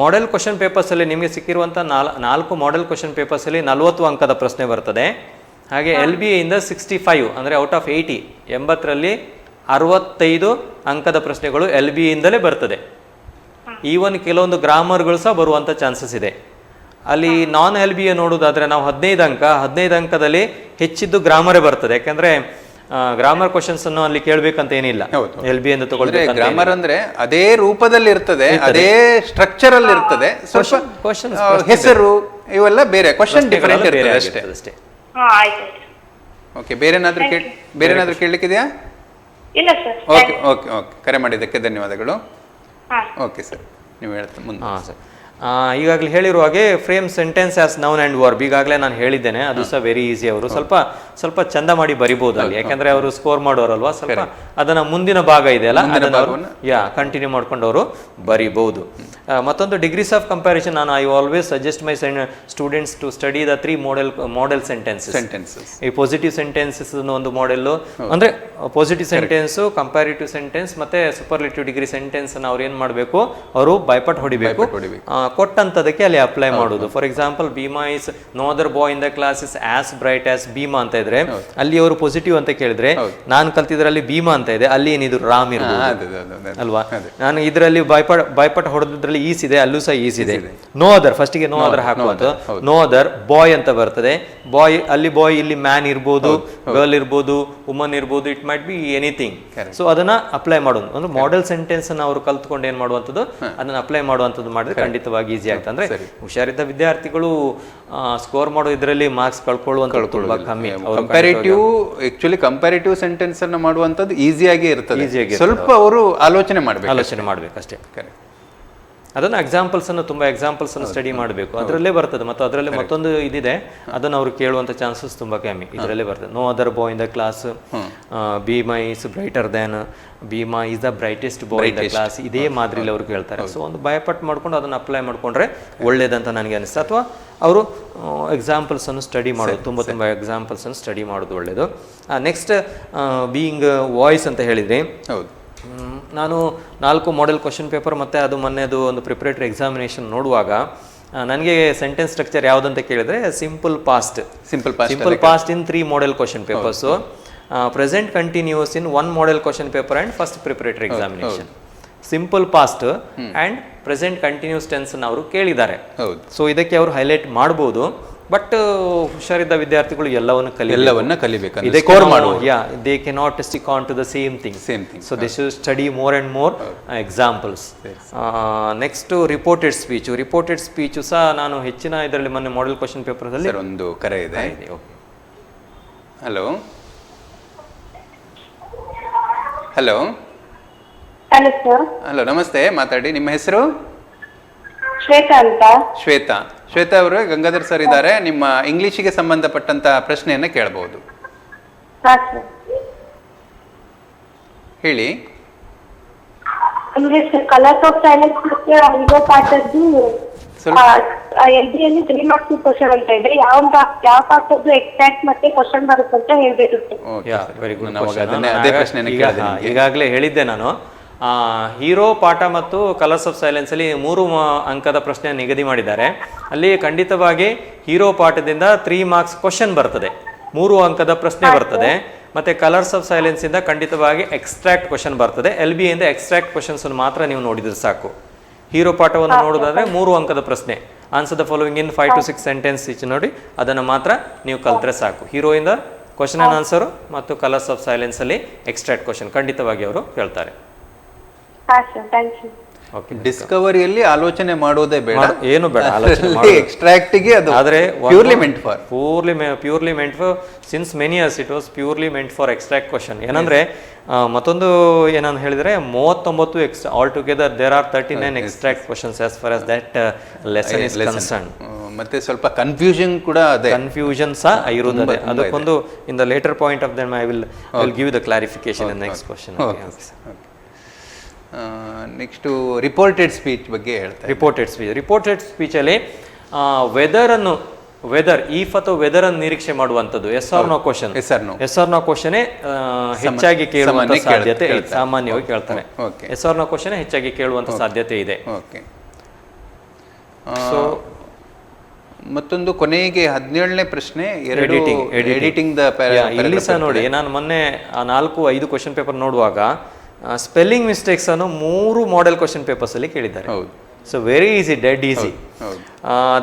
ಮಾಡೆಲ್ ಕ್ವಶನ್ ಪೇಪರ್ಸ್ ಅಲ್ಲಿ ನಿಮಗೆ ಸಿಕ್ಕಿರುವಂತ 4 ಮಾಡೆಲ್ ಕ್ವಶನ್ ಪೇಪರ್ಸ್ ಅಲ್ಲಿ 40 ಅಂಕದ ಪ್ರಶ್ನೆ ಬರ್ತದೆ. ಹಾಗೆ LB ಇಂದ 65, ಅಂದ್ರೆ ಔಟ್ ಆಫ್ 80, 80ರಲ್ಲಿ 65 ಅಂಕದ ಪ್ರಶ್ನೆಗಳು LB ಇಂದಲೇ ಬರ್ತದೆ. ಈವನ್ ಕೆಲವೊಂದು ಗ್ರಾಮರ್ಗಳು ಸಹ ಬರುವಂಥ ಚಾನ್ಸಸ್ ಇದೆ. ಅಲ್ಲಿ ನಾನ್ LBA ನೋಡೋದಾದ್ರೆ ನಾವು 15 ಅಂಕದಲ್ಲಿ ಹೆಚ್ಚಿದ್ದು ಗ್ರಾಮರೇ ಬರ್ತದೆ. ಯಾಕಂದ್ರೆ ಗ್ರಾಮರ್ ಕ್ವಶನ್ಸ್ ಅನ್ನು ಅಲ್ಲಿ ಕೇಳಬೇಕಂತ ಏನಿಲ್ಲ, LBA ಅಂತ ತಗೊಳ್ಬೇಕು. ಗ್ರಾಮರ್ ಅಂದ್ರೆ ಅದೇ ರೂಪದಲ್ಲಿ ಇರ್ತದೆ, ಅದೇ ಸ್ಟ್ರಕ್ಚರ್ ಅಲ್ಲಿ ಇರ್ತದೆ, ಸ್ವಲ್ಪ ಕ್ವಶನ್ ಹೆಸರು ಇವೆಲ್ಲ ಬೇರೆ ಕ್ವಶನ್ ಡಿಫರೆಂಟ್ ಇರ್ತದೆ ಅಷ್ಟೇ. ಹಾ ಆಯ್ತು. ಓಕೆ, ಬೇರೆನಾದ್ರೂ ಕೇಳಲಿಕ್ಕಿದೆಯಾ? ಇಲ್ಲ ಸರ್. ಓಕೆ ಓಕೆ ಓಕೆ, ಕರೆ ಮಾಡಿದ್ದಕ್ಕೆ ಧನ್ಯವಾದಗಳು. ಹಾ ಓಕೆ ಸರ್, ನೀವು ಹೇಳ್ತಾ ಮುಂದೆ. ಹಾಂ ಸರ್, ಈಗಾಗಲೇ ಹೇಳಿರುವ ಹಾಗೆ frame sentence as noun and verb ಈಗಾಗಲೇ ನಾನು ಹೇಳಿದ್ದೇನೆ. ಅದು ಸಹ ವೆರಿ ಈಸಿ. ಅವರು ಸ್ವಲ್ಪ ಚಂದ ಮಾಡಿ ಬರಿಬಹುದು ಅಲ್ಲಿ, ಯಾಕಂದ್ರೆ ಅವರು ಸ್ಕೋರ್ ಮಾಡೋರಲ್ವಾ, ಸ್ವಲ್ಪ ಅದನ್ನ ಮುಂದಿನ ಭಾಗ ಇದೆ ಅಲ್ಲ, ಕಂಟಿನ್ಯೂ ಮಾಡ್ಕೊಂಡು ಅವರು ಬರಿಬಹುದು. ಮತ್ತೊಂದು ಡಿಗ್ರೀಸ್ ಆಫ್ ಕಂಪ್ಯಾರಿಸನ್, ನಾನು I always suggest my students to study the 3 model sentences. ಈ ಪಾಸಿಟಿವ್ ಸೆಂಟೆನ್ಸಸ್ ಒಂದು ಮಾಡೆಲ್ ಅಂದ್ರೆ ಪಾಸಿಟಿವ್ ಸೆಂಟೆನ್ಸ್, ಕಂಪ್ಯಾರಿಟಿವ್ ಸೆಂಟೆನ್ಸ್ ಮತ್ತೆ ಸೂಪರ್ಲೇಟಿವ್ ಡಿಗ್ರಿ ಸೆಂಟೆನ್ಸ್ ಅನ್ನು ಅವ್ರು ಏನ್ ಮಾಡಬೇಕು, ಅವರು ಬೈಪಟ್ ಹೊಡಿಬೇಕು. ಕೊಟ್ಟಂತದಕ್ಕೆ ಅಲ್ಲಿ ಅಪ್ಲೈ ಮಾಡೋದು. For example, Bhima is no other boy in the class is as bright as Bhima ಅಂತ ಇದ್ರೆ ಅಲ್ಲಿ ಅವರು ಪಾಸಿಟಿವ್ ಅಂತ ಕೇಳಿದ್ರೆ, ನಾನು ಕಲ್ತಿದ್ರಲ್ಲಿ ಭೀಮಾ ಅಂತ ಇದೆ, ಅಲ್ಲಿ ಏನಿದು ರಾಮ್ ಇರ್ಬೋದು ಅಲ್ವಾ. ನಾನು ಇದರಲ್ಲಿ ಬೈಪಟ್ ಹೊಡೆದ್ರಲ್ಲಿ ಈಸ್ ಇದೆ, ಅಲ್ಲೂ ಸಹ ಈಸ್ ಇದೆ. ನೋ ಅದರ್, ಫಸ್ಟ್ ಗೆ ನೋ ಅದರ್ ಹಾಕುವುದು. ನೋ ಅದರ್ ಬಾಯ್ ಅಂತ ಬರ್ತದೆ. ಬಾಯ್ ಅಲ್ಲಿ ಬಾಯ್, ಇಲ್ಲಿ ಮ್ಯಾನ್ ಇರ್ಬೋದು, ಗರ್ಲ್ ಇರ್ಬೋದು, ವುಮನ್ ಇರ್ಬೋದು, it might be anything. So ಅದನ್ನ ಅಪ್ಲೈ ಮಾಡೋದು ಅಂದ್ರೆ ಮಾಡೆಲ್ ಸೆಂಟೆನ್ಸ್ ಅನ್ನ ಅವರು ಕಲ್ತ್ಕೊಂಡು ಏನ್ ಮಾಡುವಂಥದ್ದು, ಅದನ್ನ ಅಪ್ಲೈ ಮಾಡುವಂಥದ್ದು ಮಾಡಿದ್ರೆ ಖಂಡಿತವಾಗಿ ಈಸಿ ಆಗ್ತದೆ. ಅಂದ್ರೆ ಹುಷಾರಿದ್ದ ವಿದ್ಯಾರ್ಥಿಗಳು ಸ್ಕೋರ್ ಮಾಡೋ ಇದರಲ್ಲಿ ಮಾರ್ಕ್ಸ್ ಕಳ್ಕೊಳ್ಳುವಂತ ತುಂಬಾ ಕಮ್ಮಿ. ಕಂಪ್ಯಾರಿಟಿವ್ ಸೆಂಟೆನ್ಸ್ ಅನ್ನ ಮಾಡುವಂತದ್ದು ಈಸಿಯಾಗಿ ಇರ್ತದೆ, ಸ್ವಲ್ಪ ಅವರು ಆಲೋಚನೆ ಮಾಡ್ಬೇಕು ಅಷ್ಟೇ. ಅದನ್ನ ಎಕ್ಸಾಂಪಲ್ಸ್ ಅನ್ನು ತುಂಬಾ ಎಕ್ಸಾಂಪಲ್ಸ್ ಅನ್ನು ಸ್ಟಡಿ ಮಾಡಬೇಕು, ಅದರಲ್ಲೇ ಬರ್ತದೆ. ಮತ್ತು ಅದರಲ್ಲಿ ಮತ್ತೊಂದು ಇದಿದೆ, ಅದನ್ನು ಅವರು ಕೇಳುವಂತ ಚಾನ್ಸಸ್ ತುಂಬಾ ಕಮ್ಮಿ, ಇದರಲ್ಲೇ ಬರ್ತದೆ. No other boy in the class, Bhima is brighter than, Bhima is the brightest boy in the class, ಇದೇ ಮಾದರಿಲಿ ಅವರು ಕೇಳ್ತಾರೆ. ಸೊ ಒಂದು ಭಯಪಟ್ಟು ಮಾಡ್ಕೊಂಡು ಅದನ್ನು ಅಪ್ಲೈ ಮಾಡ್ಕೊಂಡ್ರೆ ಒಳ್ಳೇದಂತ ನನಗೆ ಅನಿಸ್ತು. ಅಥವಾ ಅವರು ಎಕ್ಸಾಂಪಲ್ಸ್ ಅನ್ನು ಸ್ಟಡಿ ಮಾಡೋದು, ತುಂಬ ಎಕ್ಸಾಂಪಲ್ಸ್ ಅನ್ನು ಸ್ಟಡಿ ಮಾಡೋದು ಒಳ್ಳೇದು. ನೆಕ್ಸ್ಟ್ ಬೀಯಿಂಗ್ ವಾಯ್ಸ್ ಅಂತ ಹೇಳಿದ್ರಿ. ಹೌದು, ನಾನು 4 ಮಾಡೆಲ್ ಕ್ವಶನ್ ಪೇಪರ್ ಮತ್ತು ಅದು ಮೊನ್ನೆದು ಒಂದು ಪ್ರಿಪರೇಟರಿ ಎಕ್ಸಾಮಿನೇಷನ್ ನೋಡುವಾಗ ನನಗೆ ಸೆಂಟೆನ್ಸ್ ಸ್ಟ್ರಕ್ಚರ್ ಯಾವುದಂತ ಕೇಳಿದ್ರೆ simple past in 3 model question papers, present continuous in 1 model question paper and first preparatory examination. Simple past and present continuous tense ಅವರು ಕೇಳಿದ್ದಾರೆ. ಸೊ ಇದಕ್ಕೆ ಅವರು ಹೈಲೈಟ್ ಮಾಡ್ಬೋದು, ಬಟ್ ಹುಷಾರಿದ್ದ ವಿದ್ಯಾರ್ಥಿಗಳು ಎಲ್ಲವನ್ನ ಕಲಿಬೇಕು. They cannot stick on to the same thing. So they should study more and more examples. Next reported speech ಸಹ ನಾನು ಹೆಚ್ಚಿನ ಇದರಲ್ಲಿ ಮೊನ್ನೆ ಮಾಡೆಲ್ ಕ್ವಶನ್ ಪೇಪರ್ ಅಲ್ಲಿ ಒಂದು ಕರೆ ಇದೆ. Hello hello hello sir. Hello, ನಮಸ್ತೆ, ಮಾತಾಡಿ. ನಿಮ್ಮ ಹೆಸರು? ಶ್ವೇತಾ ಅಂತ. ಶ್ವೇತಾ ಅವರು, ಗಂಗಾಧರ್ ಸರ್ ಇದ್ದಾರೆ. ನಿಮ್ಮ ಇಂಗ್ಲಿಷಿಗೆ ಸಂಬಂಧಪಟ್ಟಂತ ಪ್ರಶ್ನೆಯನ್ನ ಕೇಳಬಹುದು. ಹೇಳಿ. ಕಲರ್ಸ್ ಆಫ್ ಸೈಲೆನ್ಸ್ ಮತ್ತೆ ಇರೋ ಪಾಠದ್ದು LBಯಲ್ಲಿ 3 ಮಾರ್ಕ್ಸ್ ಕ್ವಶನ್ ಅಂತ ಇದೆ. ಯಾವ ಪಾಠದ್ದು ಎಕ್ಸಾಕ್ಟ್ ಮತ್ತೆ ಕ್ವಶನ್ ಬರುತ್ತೆ ಅಂತ ಹೇಳ್ಬೇಕಿತ್ತು. ಈಗಾಗಲೇ ಹೇಳಿದ್ದೆ ನಾನು. ಹೀರೋ ಪಾಠ ಮತ್ತು ಕಲರ್ಸ್ ಆಫ್ ಸೈಲೆನ್ಸ್ ಅಲ್ಲಿ 3 ಅಂಕದ ಪ್ರಶ್ನೆ ನಿಗದಿ ಮಾಡಿದ್ದಾರೆ. ಅಲ್ಲಿ ಖಂಡಿತವಾಗಿ ಹೀರೋ ಪಾಠದಿಂದ 3 ಮಾರ್ಕ್ಸ್ ಕ್ವಶನ್ ಬರ್ತದೆ, 3 ಅಂಕದ ಪ್ರಶ್ನೆ ಬರ್ತದೆ. ಮತ್ತೆ ಕಲರ್ಸ್ ಆಫ್ ಸೈಲೆನ್ಸ್ ಇಂದ ಖಂಡಿತವಾಗಿ ಎಕ್ಸ್ಟ್ರಾಕ್ಟ್ ಕ್ವಶನ್ ಬರ್ತದೆ. LBA ಇಂದ ಎಕ್ಸ್ಟ್ರಾಕ್ಟ್ ಕ್ವಶನ್ಸ್ ಮಾತ್ರ ನೀವು ನೋಡಿದ್ರೆ ಸಾಕು. ಹೀರೋ ಪಾಠವನ್ನು ನೋಡೋದಾದ್ರೆ 3 ಅಂಕದ ಪ್ರಶ್ನೆ, answer the following in 5 to 6 sentence each ನೋಡಿ, ಅದನ್ನು ಮಾತ್ರ ನೀವು ಕಲ್ತ್ರೆ ಸಾಕು. ಹೀರೋ ಇಂದ ಕ್ವಶನ್ ಅಂಡ್ ಆನ್ಸರ್ ಮತ್ತು ಕಲರ್ಸ್ ಆಫ್ ಸೈಲೆನ್ಸ್ ಅಲ್ಲಿ ಎಕ್ಸ್ಟ್ರಾಕ್ಟ್ ಕ್ವಶನ್ ಖಂಡಿತವಾಗಿ ಅವರು ಹೇಳ್ತಾರೆ. ಡಿಸ್ಕವರಿಯಲ್ಲಿ ಆಲೋಚನೆ ಮಾಡೋದೇ ಬೇಡ, ಏನು ಬೇಡ ಆಲೋಚನೆ. ಎಕ್ಸ್ಟ್ರಾಕ್ಟ್ಗೆ ಅದು ಆದರೆ purely meant for since many years it was purely meant for extract question. ಏನಂದ್ರೆ ಮತ್ತೊಂದು ಏನಂತ ಹೇಳಿದ್ರೆ 39 altogether there are 39 extract questions as far as that lesson is concern. ಮತ್ತೆ ಸ್ವಲ್ಪ ಕನ್ಫ್ಯೂಷನ್ ಕೂಡ ಅದೇ, ಕನ್ಫ್ಯೂಷನ್ ಸಹ ಇರುತ್ತದೆ. ಅದಕ್ಕೊಂದು in the later point of them I will give the clarification in next question. Next reported speech ಬಗ್ಗೆ ಹೇಳ್ತಾರೆ. Reported ಸ್ಪೀಚಲ್ಲಿ ವೆದರ್ ಈಫ್ ಅಥವಾ ವೆದರ್ ಅನ್ನು ನಿರೀಕ್ಷೆ ಮಾಡುವಂಥದ್ದು ಎಸ್ ಆರ್ ನೋ ಕ್ವಶನ್ ಹೆಚ್ಚಾಗಿ ಕೇಳುವಂತ ಸಾಧ್ಯತೆ ಇದೆ. ಸಾಮಾನ್ಯವಾಗಿ ಕೇಳ್ತಾರೆ ಎಸ್ ಆರ್ ನೋ ಕ್ವಶನ್ ಹೆಚ್ಚಾಗಿ ಕೇಳುವಂತ ಸಾಧ್ಯತೆ ಇದೆ. ಸೊ ಮತ್ತೊಂದು ಕೊನೆಗೆ 17ನೇ ಪ್ರಶ್ನೆ ಎಡಿಟಿಂಗ್ ದ ಇಲ್ಲಿ ಸಹ ನೋಡಿ, ನಾನು ಮೊನ್ನೆ 4-5 ಕ್ವಶನ್ ಪೇಪರ್ ನೋಡುವಾಗ ಸ್ಪೆಲ್ಲಿಂಗ್ ಮಿಸ್ಟೇಕ್ಸ್ ಅನ್ನು 3 ಮಾಡೆಲ್ ಕ್ವಶನ್ ಪೇಪರ್ಸ್ ಅಲ್ಲಿ ಕೇಳಿದ್ದಾರೆ. So very easy, dead easy. ಹೌದು.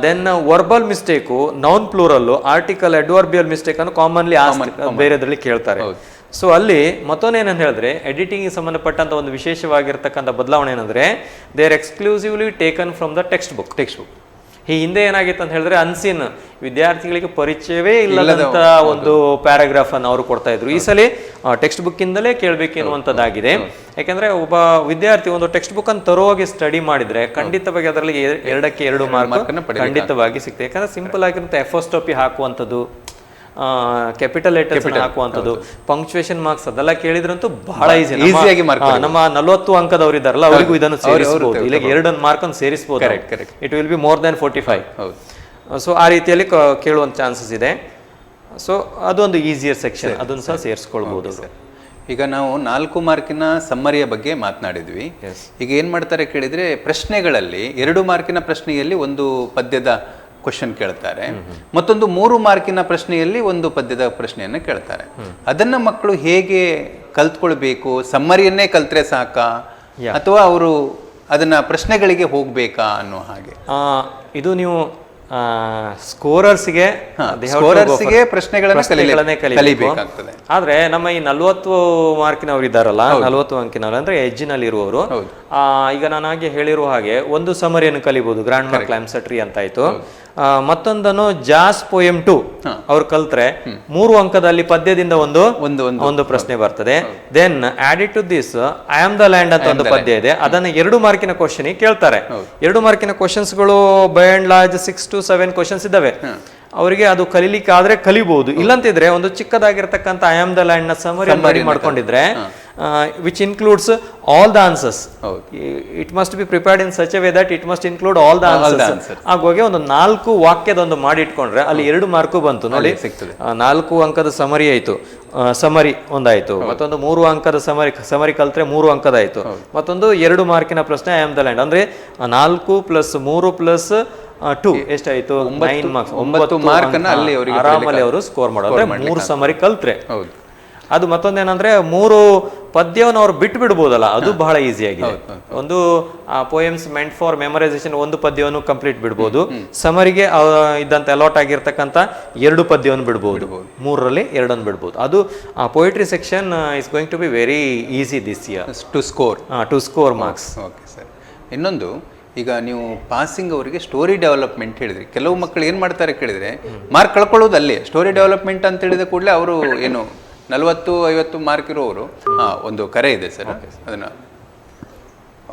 Then verbal mistake, noun plural, article, adverbial mistake ಅನ್ನು ಕಾಮನ್ಲಿ ಬೇರೆದ್ರಲ್ಲಿ ಕೇಳ್ತಾರೆ. ಸೊ ಅಲ್ಲಿ ಮತ್ತೊಂದೇನಂತ ಹೇಳಿದ್ರೆ ಎಡಿಟಿಂಗ್ ಸಂಬಂಧಪಟ್ಟಂತ ಒಂದು ವಿಶೇಷವಾಗಿರ್ತಕ್ಕಂಥ ಬದಲಾವಣೆ ಏನಂದ್ರೆ they are exclusively taken from the text book. ಈ ಹಿಂದೆ ಏನಾಗಿತ್ತು ಅಂತ ಹೇಳಿದ್ರೆ ಅನ್ಸಿನ್, ವಿದ್ಯಾರ್ಥಿಗಳಿಗೆ ಪರಿಚಯವೇ ಇಲ್ಲದಂತ ಒಂದು ಪ್ಯಾರಾಗ್ರಾಫ್ ಅನ್ನು ಅವರು ಕೊಡ್ತಾ ಇದ್ರು. ಈ ಸಲ ಟೆಕ್ಸ್ಟ್ ಬುಕ್ ಇಂದಲೇ ಕೇಳಬೇಕೆನ್ನುವಂಥದ್ದಾಗಿದೆ. ಯಾಕಂದ್ರೆ ಒಬ್ಬ ವಿದ್ಯಾರ್ಥಿ ಒಂದು ಟೆಕ್ಸ್ಟ್ ಬುಕ್ ಅನ್ನು ತರೋಗಿ ಸ್ಟಡಿ ಮಾಡಿದ್ರೆ ಖಂಡಿತವಾಗಿ ಅದರಲ್ಲಿ 2 ಮಾರ್ಕ್ ಖಂಡಿತವಾಗಿ ಸಿಗ್ತದೆ. ಯಾಕಂದ್ರೆ ಸಿಂಪಲ್ ಆಗಿರುತ್ತೆ, ಎಫೋಸ್ಟೋಪಿ ಹಾಕುವಂಥದ್ದು, ಕ್ಯಾಪಿಟಲ್ ಲೆಟರ್ಸ್ ಹಾಕುವಂಥದ್ದು, ಪಂಕ್ಚುಯೇಷನ್ ಮಾರ್ಕ್ಸ್ ಅದೆಲ್ಲ ಕೇಳಿದ್ರಂತೂ ಬಹಳ ಈಸಿಯಾಗಿ ನಮ್ಮ 40 ಅಂಕದವ್ರು ಇದ್ದಾರಲ್ಲ ಅವರಿಗೂ ಇದನ್ನು ಸೇರಿಸಬಹುದು. ಇಲ್ಲಿಗೆ 2 ಮಾರ್ಕ್ ಅನ್ನು ಸೇರಿಸಬಹುದು. It will be more than 45. So ಆ ರೀತಿಯಲ್ಲಿ ಕೇಳುವಂತ ಚಾನ್ಸಸ್ ಇದೆ. ಸೊ ಅದೊಂದು ಈಸಿಯರ್ ಸೆಕ್ಷನ್, ಅದನ್ನು ಸಹ ಸೇರಿಸ್ಕೊಳ್ಬಹುದು. ಈಗ ನಾವು 4 ಮಾರ್ಕಿನ ಸಮ್ಮರಿಯ ಬಗ್ಗೆ ಮಾತನಾಡಿದ್ವಿ. ಈಗ ಏನ್ ಮಾಡ್ತಾರೆ ಕೇಳಿದ್ರೆ, ಪ್ರಶ್ನೆಗಳಲ್ಲಿ 2 ಮಾರ್ಕಿನ ಪ್ರಶ್ನೆಯಲ್ಲಿ ಒಂದು ಪದ್ಯದ ಕ್ವಶನ್ ಕೇಳ್ತಾರೆ, ಮತ್ತೊಂದು 3 ಮಾರ್ಕಿನ ಪ್ರಶ್ನೆಯಲ್ಲಿ ಒಂದು ಪದ್ಯದ ಪ್ರಶ್ನೆಯನ್ನ ಕೇಳ್ತಾರೆ. ಅದನ್ನ ಮಕ್ಕಳು ಹೇಗೆ ಕಲ್ತ್ಕೊಳ್ಬೇಕು? ಸಮ್ಮರಿಯನ್ನೇ ಕಲ್ತ್ರೆ ಸಾಕಾ ಅಥವಾ ಅವರು ಅದನ್ನ ಪ್ರಶ್ನೆಗಳಿಗೆ ಹೋಗ್ಬೇಕಾ ಅನ್ನೋ ಹಾಗೆ? ಇದು ನೀವು ಸ್ಕೋರರ್ಸ್ಗೆ ಪ್ರಶ್ನೆಗಳನ್ನ ಕಲಿಬೇಕಾಗ್ತದೆ. ಆದ್ರೆ ನಮ್ಮ ಈ 40 ಮಾರ್ಕಿನವ್ರು ಇದ್ದಾರಲ್ಲ, 40 ಅಂಕಿನವ್ರು ಅಂದ್ರೆ ಎಜ್ಜಿನಲ್ಲಿ ಇರುವವರು, ಈಗ ನಾನು ಹಾಗೆ ಹೇಳಿರುವ ಹಾಗೆ ಒಂದು ಸಮರಿಯನ್ನು ಕಲಿಬಹುದು. ಗ್ರಾಂಡ್ ಮಾರ್ಕ್ ಕ್ಲಾಮ್ಸಟ್ರಿ ಅಂತ ಆಯ್ತು. ಮತ್ತೊಂದನ್ನು ಜಾಸ್ ಪೋಯಮ್ 2 ಅವ್ರು ಕಲ್ತ್ರೆ 3 ಅಂಕದಲ್ಲಿ ಪದ್ಯದಿಂದ ಒಂದು ಪ್ರಶ್ನೆ ಬರ್ತದೆ. Then added to this I am the land ಅಂತ ಒಂದು ಪದ್ಯ ಇದೆ, ಅದನ್ನ 2 ಮಾರ್ಕಿನ ಕ್ವಶನ್ ಕೇಳ್ತಾರೆ. 2 ಮಾರ್ಕಿನ ಕ್ವಶನ್ಸ್ಗಳು by and large 6 to 7 questions ಇದಾವೆ. ಅವರಿಗೆ ಅದು ಕಲಿಲಿಕ್ಕೆ ಆದ್ರೆ ಕಲಿಬಹುದು. ಇಲ್ಲಂತಿದ್ರೆ ಒಂದು ಚಿಕ್ಕದಾಗಿರ್ತಕ್ಕಂಥ ಐ ಆಮ್ ದ ಲ್ಯಾಂಡ್ ನ ಸಮರಿ ಮಾಡ್ಕೊಂಡಿದ್ರೆ which includes all the answers. It must be prepared in such a way that it must include all the answers. ಆಗೋಗಿ ಒಂದು 4 ವಾಕ್ಯದ ಒಂದು ಮಾಡಿ ಇಟ್ಕೊಂಡ್ರೆ ಅಲ್ಲಿ 2 ಮಾರ್ಕು ಬಂತು ನೋಡಿ. 4 ಅಂಕದ ಸಮರಿ ಆಯ್ತು, ಸಮರಿ ಒಂದಾಯ್ತು. ಮತ್ತೊಂದು 3 ಅಂಕದ ಸಮರಿ ಕಲ್ತ್ರೆ 3 ಅಂಕದಾಯ್ತು. ಮತ್ತೊಂದು 2 ಮಾರ್ಕಿನ ಪ್ರಶ್ನೆ ಐ ಆಮ್ ದ ಲ್ಯಾಂಡ್ ಅಂದ್ರೆ 4 + 3 + 2 ಎಷ್ಟಾಯ್ತು? 9 ಮಾರ್ಕ್ಸ್. 9 ಮಾರ್ಕ್ ಆರಾಮಲ್ಲಿ ಅವರು ಸ್ಕೋರ್ ಮಾಡೋದ್ರೆ 3 ಸಮರಿ ಕಲ್ತ್ರೆ. ಅದು ಮತ್ತೊಂದೇನಂದ್ರೆ 3 ಪದ್ಯವನ್ನು ಅವ್ರು ಬಿಟ್ಟು ಬಿಡ್ಬೋದಲ್ಲ, ಅದು ಬಹಳ ಈಸಿ ಆಗಿದೆ. ಒಂದು ಪೋಯಮ್ಸ್ ಮೆಂಟ್ ಫಾರ್ ಮೆಮರೈಸೇಷನ್ ಒಂದು ಪದ್ಯವನ್ನು ಕಂಪ್ಲೀಟ್ ಬಿಡ್ಬೋದು. ಸಮರಿಗೆ ಇದ್ದಂತ ಅಲಾಟ್ ಆಗಿರ್ತಕ್ಕಂಥ 2 ಪದ್ಯವನ್ನು ಬಿಡ್ಬೋದು, 3ರಲ್ಲಿ 2 ಬಿಡ್ಬೋದು. ಅದು poetry section is going to be very easy this year to score marks. Okay sir. ಇನ್ನೊಂದು, ಈಗ ನೀವು ಪಾಸಿಂಗ್ ಅವರಿಗೆ ಸ್ಟೋರಿ ಡೆವಲಪ್ಮೆಂಟ್ ಹೇಳಿದ್ರಿ. ಕೆಲವು ಮಕ್ಕಳು ಏನು ಮಾಡ್ತಾರೆ ಕೇಳಿದ್ರೆ ಮಾರ್ಕ್ ಕಳ್ಕೊಳ್ಳೋದು ಅಲ್ಲೇ. ಸ್ಟೋರಿ ಡೆವಲಪ್ಮೆಂಟ್ ಅಂತ ಹೇಳಿದ ಕೂಡಲೇ ಅವರು ಏನು 40-50 ಮಾರ್ಕ್ ಇರೋರು. ಒಂದು ಕರೆ ಇದೆ ಸರ್, ಅದನ್ನು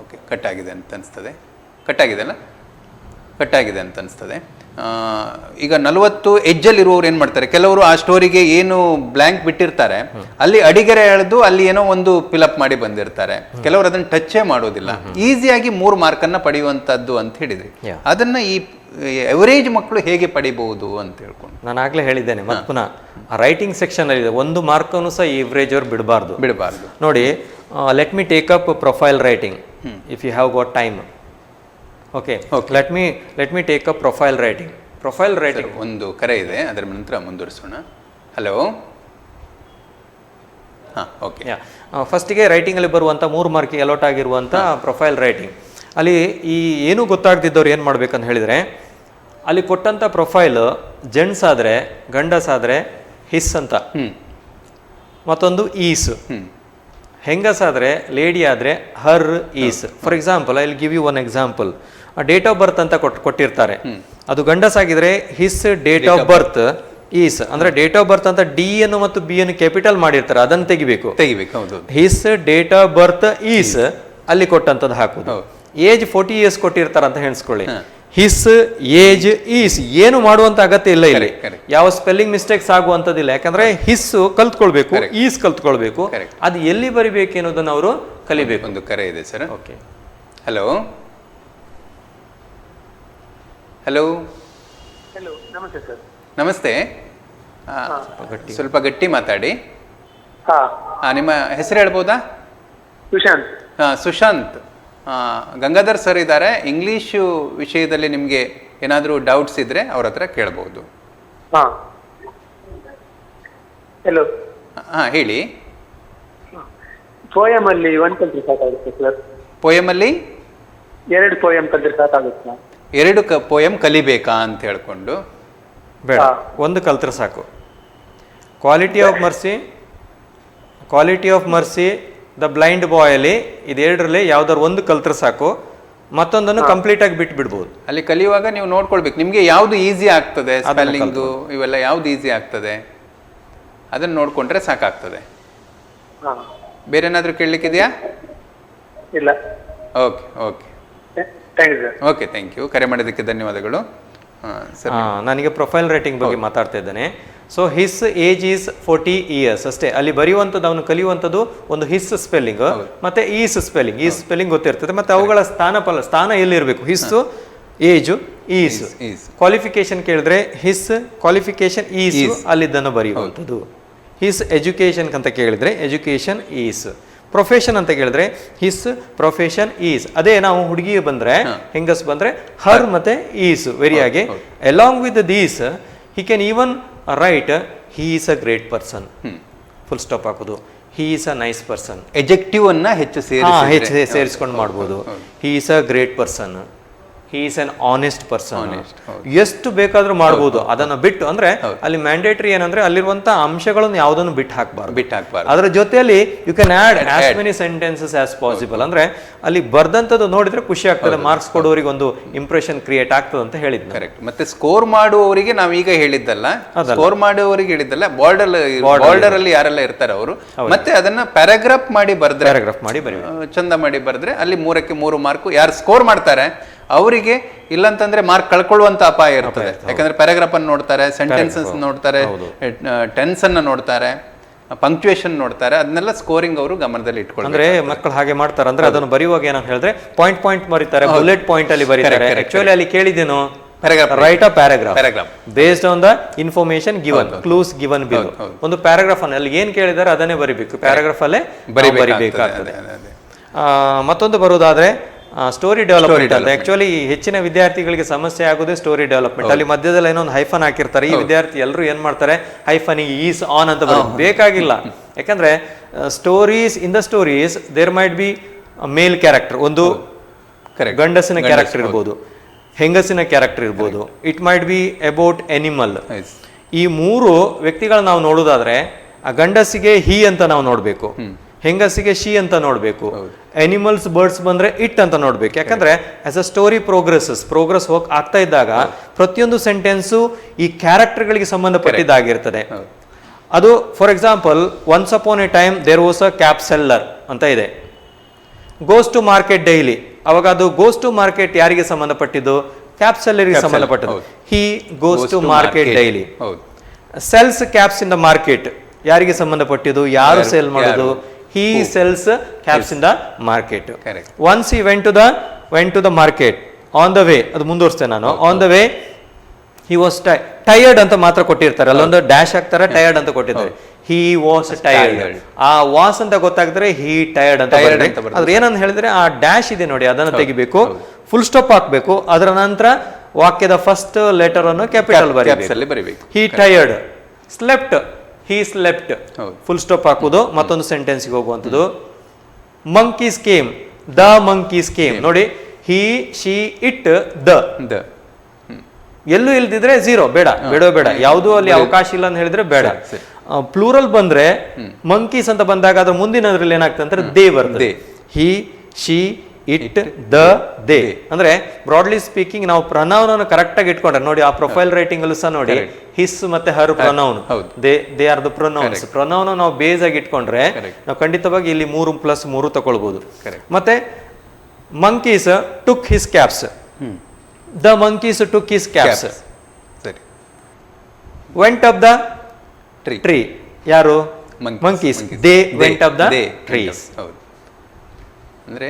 ಓಕೆ ಕಟ್ ಆಗಿದೆ ಅಂತ ಅನಿಸ್ತದೆ. ಕಟ್ ಆಗಿದೆ ಅಂತ ಅನಿಸ್ತದೆ. ಈಗ 40 ಎಜ್ಜಲ್ಲಿ ಇರುವವರು ಏನು ಮಾಡ್ತಾರೆ, ಕೆಲವರು ಆ ಸ್ಟೋರಿಗೆ ಏನು ಬ್ಲ್ಯಾಂಕ್ ಬಿಟ್ಟಿರ್ತಾರೆ ಅಲ್ಲಿ ಅಡಿಗೆರೆ ಎಳೆದು ಅಲ್ಲಿ ಏನೋ ಒಂದು ಫಿಲಪ್ ಮಾಡಿ ಬಂದಿರ್ತಾರೆ. ಕೆಲವರು ಅದನ್ನು ಟಚ್ಚೇ ಮಾಡೋದಿಲ್ಲ. ಈಸಿಯಾಗಿ 3 ಮಾರ್ಕನ್ನು ಪಡೆಯುವಂಥದ್ದು ಅಂತ ಹೇಳಿದ್ರಿ. ಅದನ್ನ ಈ ಎವರೇಜ್ ಮಕ್ಕಳು ಹೇಗೆ ಪಡಿಬಹುದು ಅಂತ ಹೇಳ್ಕೊಂಡು ನಾನು ಆಗ್ಲೇ ಹೇಳಿದ್ದೇನೆ. ಮತ್ತೆ ಪುನಃ ರೈಟಿಂಗ್ ಸೆಕ್ಷನ್ ಅಲ್ಲಿ 1 ಮಾರ್ಕನ್ನು ಸಹ ಎವರೇಜ್ ಅವ್ರು ಬಿಡಬಾರ್ದು ನೋಡಿ. Let me take up profile writing if you have got time. Okay, let me take up profile writing. ಒಂದು ಕರೆ ಇದೆ, ಅದರ ನಂತರ ಮುಂದುವರಿಸೋಣ. ಹಲೋ. ಓಕೆ, ಫಸ್ಟಿಗೆ ರೈಟಿಂಗ್ ಅಲ್ಲಿ ಬರುವಂತ 3 ಮಾರ್ಕಿಗೆ ಅಲಾಟ್ ಆಗಿರುವಂತ ಪ್ರೊಫೈಲ್ ರೈಟಿಂಗ್ ಅಲ್ಲಿ ಈ ಏನು ಗೊತ್ತಾಗ್ತಿದ್ದವ್ರು ಏನು ಮಾಡ್ಬೇಕಂತ ಹೇಳಿದ್ರೆ, ಅಲ್ಲಿ ಕೊಟ್ಟಂತ ಪ್ರೊಫೈಲ್ ಜೆಂಟ್ಸ್ ಆದ್ರೆ, ಗಂಡಸ್ ಆದ್ರೆ ಹಿಸ್ ಅಂತ, ಮತ್ತೊಂದು ಈಸ್, ಹೆಂಗಸ್ ಆದ್ರೆ ಲೇಡಿ ಆದ್ರೆ her is. For example I will give you one example. Date of birth ಅಂತ ಕೊಟ್ಟಿರ್ತಾರೆ. ಅದು ಗಂಡಸ್ ಆಗಿದ್ರೆ his date of birth is ಅಂದ್ರೆ ಡೇಟ್ ಆಫ್ ಬರ್ತ್ ಅಂತ ಡಿ ಅನ್ನು ಮತ್ತು ಬಿ ಅನ್ನು ಕ್ಯಾಪಿಟಲ್ ಮಾಡಿರ್ತಾರೆ, ಅದನ್ನು ತೆಗಿಬೇಕು. His date of birth is ಅಲ್ಲಿ ಕೊಟ್ಟಂತದ್ದು ಹಾಕುದು. ಏಜ್ 40 years ಕೊಟ್ಟಿರ್ತಾರ ಅಂತ ಹೆಣ್ಸ್ಕೊಳ್ಳಿ. ಹಿಸ್ ಏಜ್ ಈಸ್ ಏನು ಮಾಡುವಂತ ಅಗತ್ಯ ಇಲ್ಲ ಇಲ್ಲಿ. ಯಾವ ಸ್ಪೆಲ್ಲಿಂಗ್ ಮಿಸ್ಟೇಕ್ಸ್ ಆಗುವಂತದಿಲ್ಲ. ಯಾಕಂದ್ರೆ ಹಿಸ್ ಕಲ್ತ್ಕೊಳ್ಬೇಕು, ಈಸ್ ಕಲ್ತ್ಕೊಳ್ಬೇಕು. ಅದು ಎಲ್ಲಿ ಬರಿಬೇಕು ಅನ್ನೋದನ್ನ ಅವರು ಕಲಿಬೇಕು. ಒಂದು ಕರೆ ಇದೆ ಸರ್. Okay, hello. ನಮಸ್ತೆ ಸರ್. ನಮಸ್ತೆ. ಸ್ವಲ್ಪ ಗಟ್ಟಿ ಮಾತಾಡಿ. ನಿಮ್ಮ ಹೆಸರು ಹೇಳ್ಬೋದಾ? ಸುಶಾಂತ್. ಸುಶಾಂತ್. ಗಂಗಾಧರ್ ಸರ್ ಇದ್ದಾರೆ. ಇಂಗ್ಲಿಷು ವಿಷಯದಲ್ಲಿ ನಿಮಗೆ ಏನಾದರೂ ಡೌಟ್ಸ್ ಇದ್ರೆ ಅವ್ರ ಹತ್ರ ಕೇಳಬಹುದು. ಹಲೋ. ಹೇಳಿ. ಪೋಯಮ್ ಅಲ್ಲಿ 1 ಕಲ್ತ್ರೆ ಸಾಕಾಗುತ್ತೆ ಸರ್. ಪೋಯಮ್ ಅಲ್ಲಿ 2 ಪೋಯಂ ಕಲ್ತ್ರೆ ಸಾಕಾಗುತ್ತೆ. 2 ಪೋಯಂ ಕಲಿಬೇಕಾ ಅಂತ ಹೇಳ್ಕೊಂಡು ಬೇಡ, ಒಂದು ಕಲ್ತ್ರೆ ಸಾಕು. Quality of mercy, the blind boy ಅಲ್ಲಿ ಇದೆರಡರಲ್ಲಿ ಯಾವ್ದಾದ್ರು ಒಂದು ಕಲ್ತ್ರೆ ಸಾಕು. ಮತ್ತೊಂದನ್ನು ಕಂಪ್ಲೀಟ್ ಆಗಿ ಬಿಟ್ಬಿಡ್ಬೋದು. ಅಲ್ಲಿ ಕಲಿಯುವಾಗ ನೀವು ನೋಡ್ಕೊಳ್ಬೇಕು ನಿಮ್ಗೆ ಯಾವ್ದು ಈಸಿ ಆಗ್ತದೆ, ಸ್ಪೆಲ್ಲಿಂಗು ಇವೆಲ್ಲ ಯಾವ್ದು ಈಸಿ ಆಗ್ತದೆ ಅದನ್ನ ನೋಡ್ಕೊಂಡ್ರೆ ಸಾಕಾಗ್ತದೆ. ಬೇರೆ ಏನಾದ್ರು ಕೇಳಲಿಕ್ಕಿದೆಯಾ? ಇಲ್ಲ. Okay okay thank you sir. Okay, thank you. ಕರೆ ಮಾಡಿದ್ದಕ್ಕೆ ಧನ್ಯವಾದಗಳು. ಸರ್, ನನಗೆ ಪ್ರೊಫೈಲ್ ರೇಟಿಂಗ್ ಬಗ್ಗೆ ಮಾತಾಡ್ತಾ ಇದ್ದೇನೆ. So his age is 40 years ಅಷ್ಟೇ. ಅಲ್ಲಿ ಬರೆಯುವಂಥದ್ದು, ಅವನು ಕಲಿಯುವಂಥದ್ದು ಒಂದು ಹಿಸ್ ಸ್ಪೆಲ್ಲಿಂಗ್ ಮತ್ತೆ ಈಸ್ ಸ್ಪೆಲ್ಲಿಂಗ್ ಗೊತ್ತಿರ್ತದೆ. ಮತ್ತೆ ಅವುಗಳ ಸ್ಥಾನ ಎಲ್ಲಿರಬೇಕು? His, age, is. ಕ್ವಾಲಿಫಿಕೇಶನ್ ಕೇಳಿದ್ರೆ ಹಿಸ್ ಕ್ವಾಲಿಫಿಕೇಶನ್ ಈಸ್ ಅಲ್ಲಿದ್ದನ್ನು ಬರೆಯುವಂಥದ್ದು. ಹಿಸ್ ಎಜುಕೇಶನ್ ಅಂತ ಕೇಳಿದ್ರೆ ಎಜುಕೇಶನ್ ಈಸ್. ಪ್ರೊಫೆಷನ್ ಅಂತ ಕೇಳಿದ್ರೆ ಹಿಸ್ ಪ್ರೊಫೆಷನ್ ಈಸ್. ಅದೇ ನಾವು ಹುಡುಗಿ ಬಂದ್ರೆ, ಹೆಂಗಸ್ ಬಂದ್ರೆ ಹರ್ ಮತ್ತೆ ಈಸ್. ವೆರಿಯಾಗಿ along with these he can even write he is a great person, full stop ಹಾಕೋದು. He is a nice person. Adjective ಅನ್ನ ಹೆಚ್ಚು ಸೇರಿಸ್ಕೊಂಡು ಮಾಡ್ಬೋದು. He is a great person, he is an honest person. ಎಷ್ಟು ಬೇಕಾದ್ರೂ ಮಾಡ್ಬೋದು. ಅದನ್ನ ಬಿಟ್ಟು ಅಂದ್ರೆ ಅಲ್ಲಿ ಮ್ಯಾಂಡೇಟರಿ ಏನಂದ್ರೆ ಅಲ್ಲಿರುವಂತ ಅಂಶಗಳನ್ನು ಯಾವುದನ್ನು ಬಿಟ್ಟು ಹಾಕಬಾರ್ದು. ಅದರ ಜೊತೆಯಲ್ಲಿ you can add as many sentences as possible. ಅಂದ್ರೆ ಅಲ್ಲಿ ಬರ್ದಂತದ್ದು ನೋಡಿದ್ರೆ ಖುಷಿ ಆಗ್ತದೆ, ಮಾರ್ಕ್ಸ್ ಕೊಡೋರಿಗೆ ಒಂದು ಇಂಪ್ರೆಷನ್ ಕ್ರಿಯೇಟ್ ಆಗ್ತದೆ ಅಂತ ಹೇಳಿದ್ನು. ಕರೆಕ್ಟ್. ಮತ್ತೆ ಸ್ಕೋರ್ ಮಾಡುವವರಿಗೆ ನಾವೀಗ ಹೇಳಿದ್ದಲ್ಲ, ಸ್ಕೋರ್ ಮಾಡುವವರಿಗೆ ಹೇಳಿದ್ದಲ್ಲ, ಬಾರ್ಡರ್ ಅಲ್ಲಿ ಯಾರೆಲ್ಲ ಇರ್ತಾರೆ ಅವರು, ಮತ್ತೆ ಅದನ್ನ ಪ್ಯಾರಾಗ್ರಾಫ್ ಮಾಡಿ ಬರೆದ್ರೆ, ಚಂದ ಮಾಡಿ ಬರೆದ್ರೆ ಅಲ್ಲಿ 3ಕ್ಕೆ 3 ಮಾರ್ಕ್. ಯಾರು ಸ್ಕೋರ್ ಮಾಡ್ತಾರೆ ಅವರಿಗೆ, ಇಲ್ಲಂತಂದ್ರೆ ಮಾರ್ಕ್ ಕಳ್ಕೊಳ್ಳುವಂತ ಅಪಾಯ ಇರ್ತದೆ. ಯಾಕಂದ್ರೆ ಪ್ಯಾರಾಗ್ರಾಫ್ ಅನ್ನು ನೋಡ್ತಾರೆ, ಸೆಂಟೆನ್ಸಸ್ ನೋಡ್ತಾರೆ, ಟೆನ್ಸ್ ಅನ್ನ ನೋಡ್ತಾರೆ, ಪಂಕ್ಚುಯೇಷನ್ ನೋಡ್ತಾರೆ. ಅದನ್ನೆಲ್ಲ ಸ್ಕೋರಿಂಗ್ ಅವರು ಗಮನದಲ್ಲಿ ಇಟ್ಕೊಳ್ತಾರೆ. ಅಂದ್ರೆ ಮಕ್ಕಳು ಹಾಗೆ ಮಾಡ್ತಾರೆ. ಅಂದ್ರೆ ಅದನ್ನು ಬರೆಯುವಾಗ ಏನಂತ ಹೇಳಿದ್ರೆ ಪಾಯಿಂಟ್ ಬರೀತಾರೆ, ಬುಲೆಟ್ ಪಾಯಿಂಟ್ ಅಲ್ಲಿ ಬರೀತಾರೆ. ಆಕ್ಚುಲಿ ಅಲ್ಲಿ ಕೇಳಿದೇನು, write a paragraph based on the information given, clues given bill. ಒಂದು ಪ್ಯಾರಾಗ್ರಾಫ್ ಅಲ್ಲಿ ಏನ್ ಕೇಳಿದಾರೆ ಅದನ್ನೇ ಬರಿಬೇಕು, ಪ್ಯಾರಾಗ್ರಾಫ್ ಅಲ್ಲೇ ಬರಿಬೇಕಾಗ್ತದೆ. ಮತ್ತೊಂದು ಬರುವುದಾದ್ರೆ ಸ್ಟೋರಿ ಡೆವಲಪ್ಮೆಂಟ್ ಅಂತ. ಆಕ್ಚುಲಿ ಹೆಚ್ಚಿನ ವಿದ್ಯಾರ್ಥಿಗಳಿಗೆ ಸಮಸ್ಯೆ ಆಗೋದೇ ಸ್ಟೋರಿ ಡೆವಲಪ್ಮೆಂಟ್. ಅಲ್ಲಿ ಮಧ್ಯದಲ್ಲಿ ಏನೋ ಒಂದು ಹೈಫನ್ ಹಾಕಿರ್ತಾರೆ. ಈ ವಿದ್ಯಾರ್ಥಿ ಎಲ್ಲರೂ ಏನ್ ಮಾಡ್ತಾರೆ, ಹೈಫನ್ ಈಸ್ ಆನ್ ಅಂತ ಬೇಕಾಗಿಲ್ಲ. ಯಾಕಂದ್ರೆ in the stories there might be male character, ಒಂದು ಗಂಡಸಿನ ಕ್ಯಾರೆಕ್ಟರ್ ಇರ್ಬೋದು, ಹೆಂಗಸಿನ ಕ್ಯಾರೆಕ್ಟರ್ ಇರ್ಬೋದು. It might be about animal. ಈ 3 ವ್ಯಕ್ತಿಗಳನ್ನ ನಾವು ನೋಡೋದಾದ್ರೆ ಆ ಗಂಡಸಿಗೆ ಹಿ ಅಂತ ನಾವು ನೋಡ್ಬೇಕು, ಹೆಂಗಸಿಗೆ ಶಿ ಅಂತ ನೋಡ್ಬೇಕು, ಅನಿಮಲ್ಸ್ ಬರ್ಡ್ಸ್ ಬಂದ್ರೆ ಇಟ್ ಅಂತ ನೋಡ್ಬೇಕು. ಯಾಕಂದ್ರೆ ಆಸ್ ಅ ಸ್ಟೋರಿ ಪ್ರೋಗ್ರೆಸ್ ಆಗ್ತಾ ಇದ್ದಾಗ ಪ್ರತಿಯೊಂದು ಸೆಂಟೆನ್ಸು ಈ ಕ್ಯಾರೆಕ್ಟರ್ಗಳಿಗೆ ಸಂಬಂಧಪಟ್ಟಿದ್ದಾಗಿರ್ತದೆ. ಅದು for example, once upon a time there was a cap seller ಅಂತ ಇದೆ. Goes to market daily. ಅವಾಗ ಅದು ಗೋಸ್ ಟು ಮಾರ್ಕೆಟ್ ಯಾರಿಗೆ ಸಂಬಂಧಪಟ್ಟಿದ್ದು? ಕ್ಯಾಪ್ ಸೆಲ್ಲರ್ಗೆ ಸಂಬಂಧಪಟ್ಟದ್ದು. He goes to market daily. Sells caps in the market ಯಾರಿಗೆ ಸಂಬಂಧಪಟ್ಟಿದ್ದು? ಯಾರು ಸೇಲ್ ಮಾಡೋದು? He sells caps in the market. Correct. Once he went to the market. On the way, ಅದು ಮುಂದುವರಿಸ್ತೇನೆ ನಾನು. On the way he was tired ಅಂತ ಮಾತ್ರ ಕೊಟ್ಟಿರ್ತಾರೆ, ಅಲ್ಲೊಂದು ಡ್ಯಾಶ್ ಹಾಕ್ತಾರೆ, ಟೈರ್ಡ್ ಅಂತ ಕೊಟ್ಟಿದ್ದಾರೆ. He was tired. ಆ ವಾಸ್ ಅಂತ ಗೊತ್ತಾಗ್ತಾರೆ, he tired ಅಂತ ಬರುತ್ತೆ. ಅದ್ರ ಏನಂತ ಹೇಳಿದ್ರೆ ಆ ಡ್ಯಾಶ್ ಇದೆ ನೋಡಿ, ಅದನ್ನು ತೆಗಿಬೇಕು, ಫುಲ್ ಸ್ಟಾಪ್ ಹಾಕ್ಬೇಕು. ಅದರ ನಂತರ ವಾಕ್ಯದ ಫಸ್ಟ್ ಲೆಟರ್ ಅನ್ನು ಕ್ಯಾಪಿಟಲ್ ಬರೀಬೇಕು. He tired, slept, he slept, full stop ಹಾಕುವುದು, ಮತ್ತೊಂದು ಸೆಂಟೆನ್ಸ್ಗೆ ಹೋಗುವಂಥದ್ದು. Monkeys came, the monkeys came. ನೋಡಿ, ಹಿ, ಶಿ, ಇಟ್, ದ. ಎಲ್ಲೂ ಇಲ್ದಿದ್ರೆ 0, ಬೇಡ. ಯಾವುದೂ ಅಲ್ಲಿ ಅವಕಾಶ ಇಲ್ಲ ಅಂತ ಹೇಳಿದ್ರೆ ಬೇಡ. ಪ್ಲೂರಲ್ ಬಂದ್ರೆ ಮಂಕೀಸ್ ಅಂತ ಬಂದಾಗ ಅದ್ರ ಮುಂದಿನದ್ರಲ್ಲಿ ಏನಾಗ್ತದೆ ಅಂದ್ರೆ ದೇ ಬರ್ತದೆ. ಹಿ, ಶಿ, ಇಟ್, ದ, ದೇ. ಅಂದ್ರೆ ಬ್ರಾಡ್ಲಿ ಸ್ಪೀಕಿಂಗ್ ನಾವು ಪ್ರನೌನ್ ಅನ್ನು ಕರೆಕ್ಟ್ ಆಗಿ ಇಟ್ಕೊಂಡ್ರೆ ನೋಡಿ, ಆ ಪ್ರೊಫೈಲ್ ರೈಟಿಂಗ್ ಅಲ್ಲೂ ಸಹ ನೋಡಿ, ಹಿಸ್ ಮತ್ತೆ her pronoun, they are the pronouns. Pronoun ನಾವು ಬೇಸ್ ಆಗಿ ಇಟ್ಕೊಂಡ್ರೆ ನಾವು ಖಂಡಿತವಾಗಿ ಇಲ್ಲಿ 3+3 ತಗೊಳ್ಬಹುದು. ಮತ್ತೆ monkeys took his caps, the monkeys took his caps. Went up the tree, ಯಾರು? Monkeys. They went up the trees. ಅಂದ್ರೆ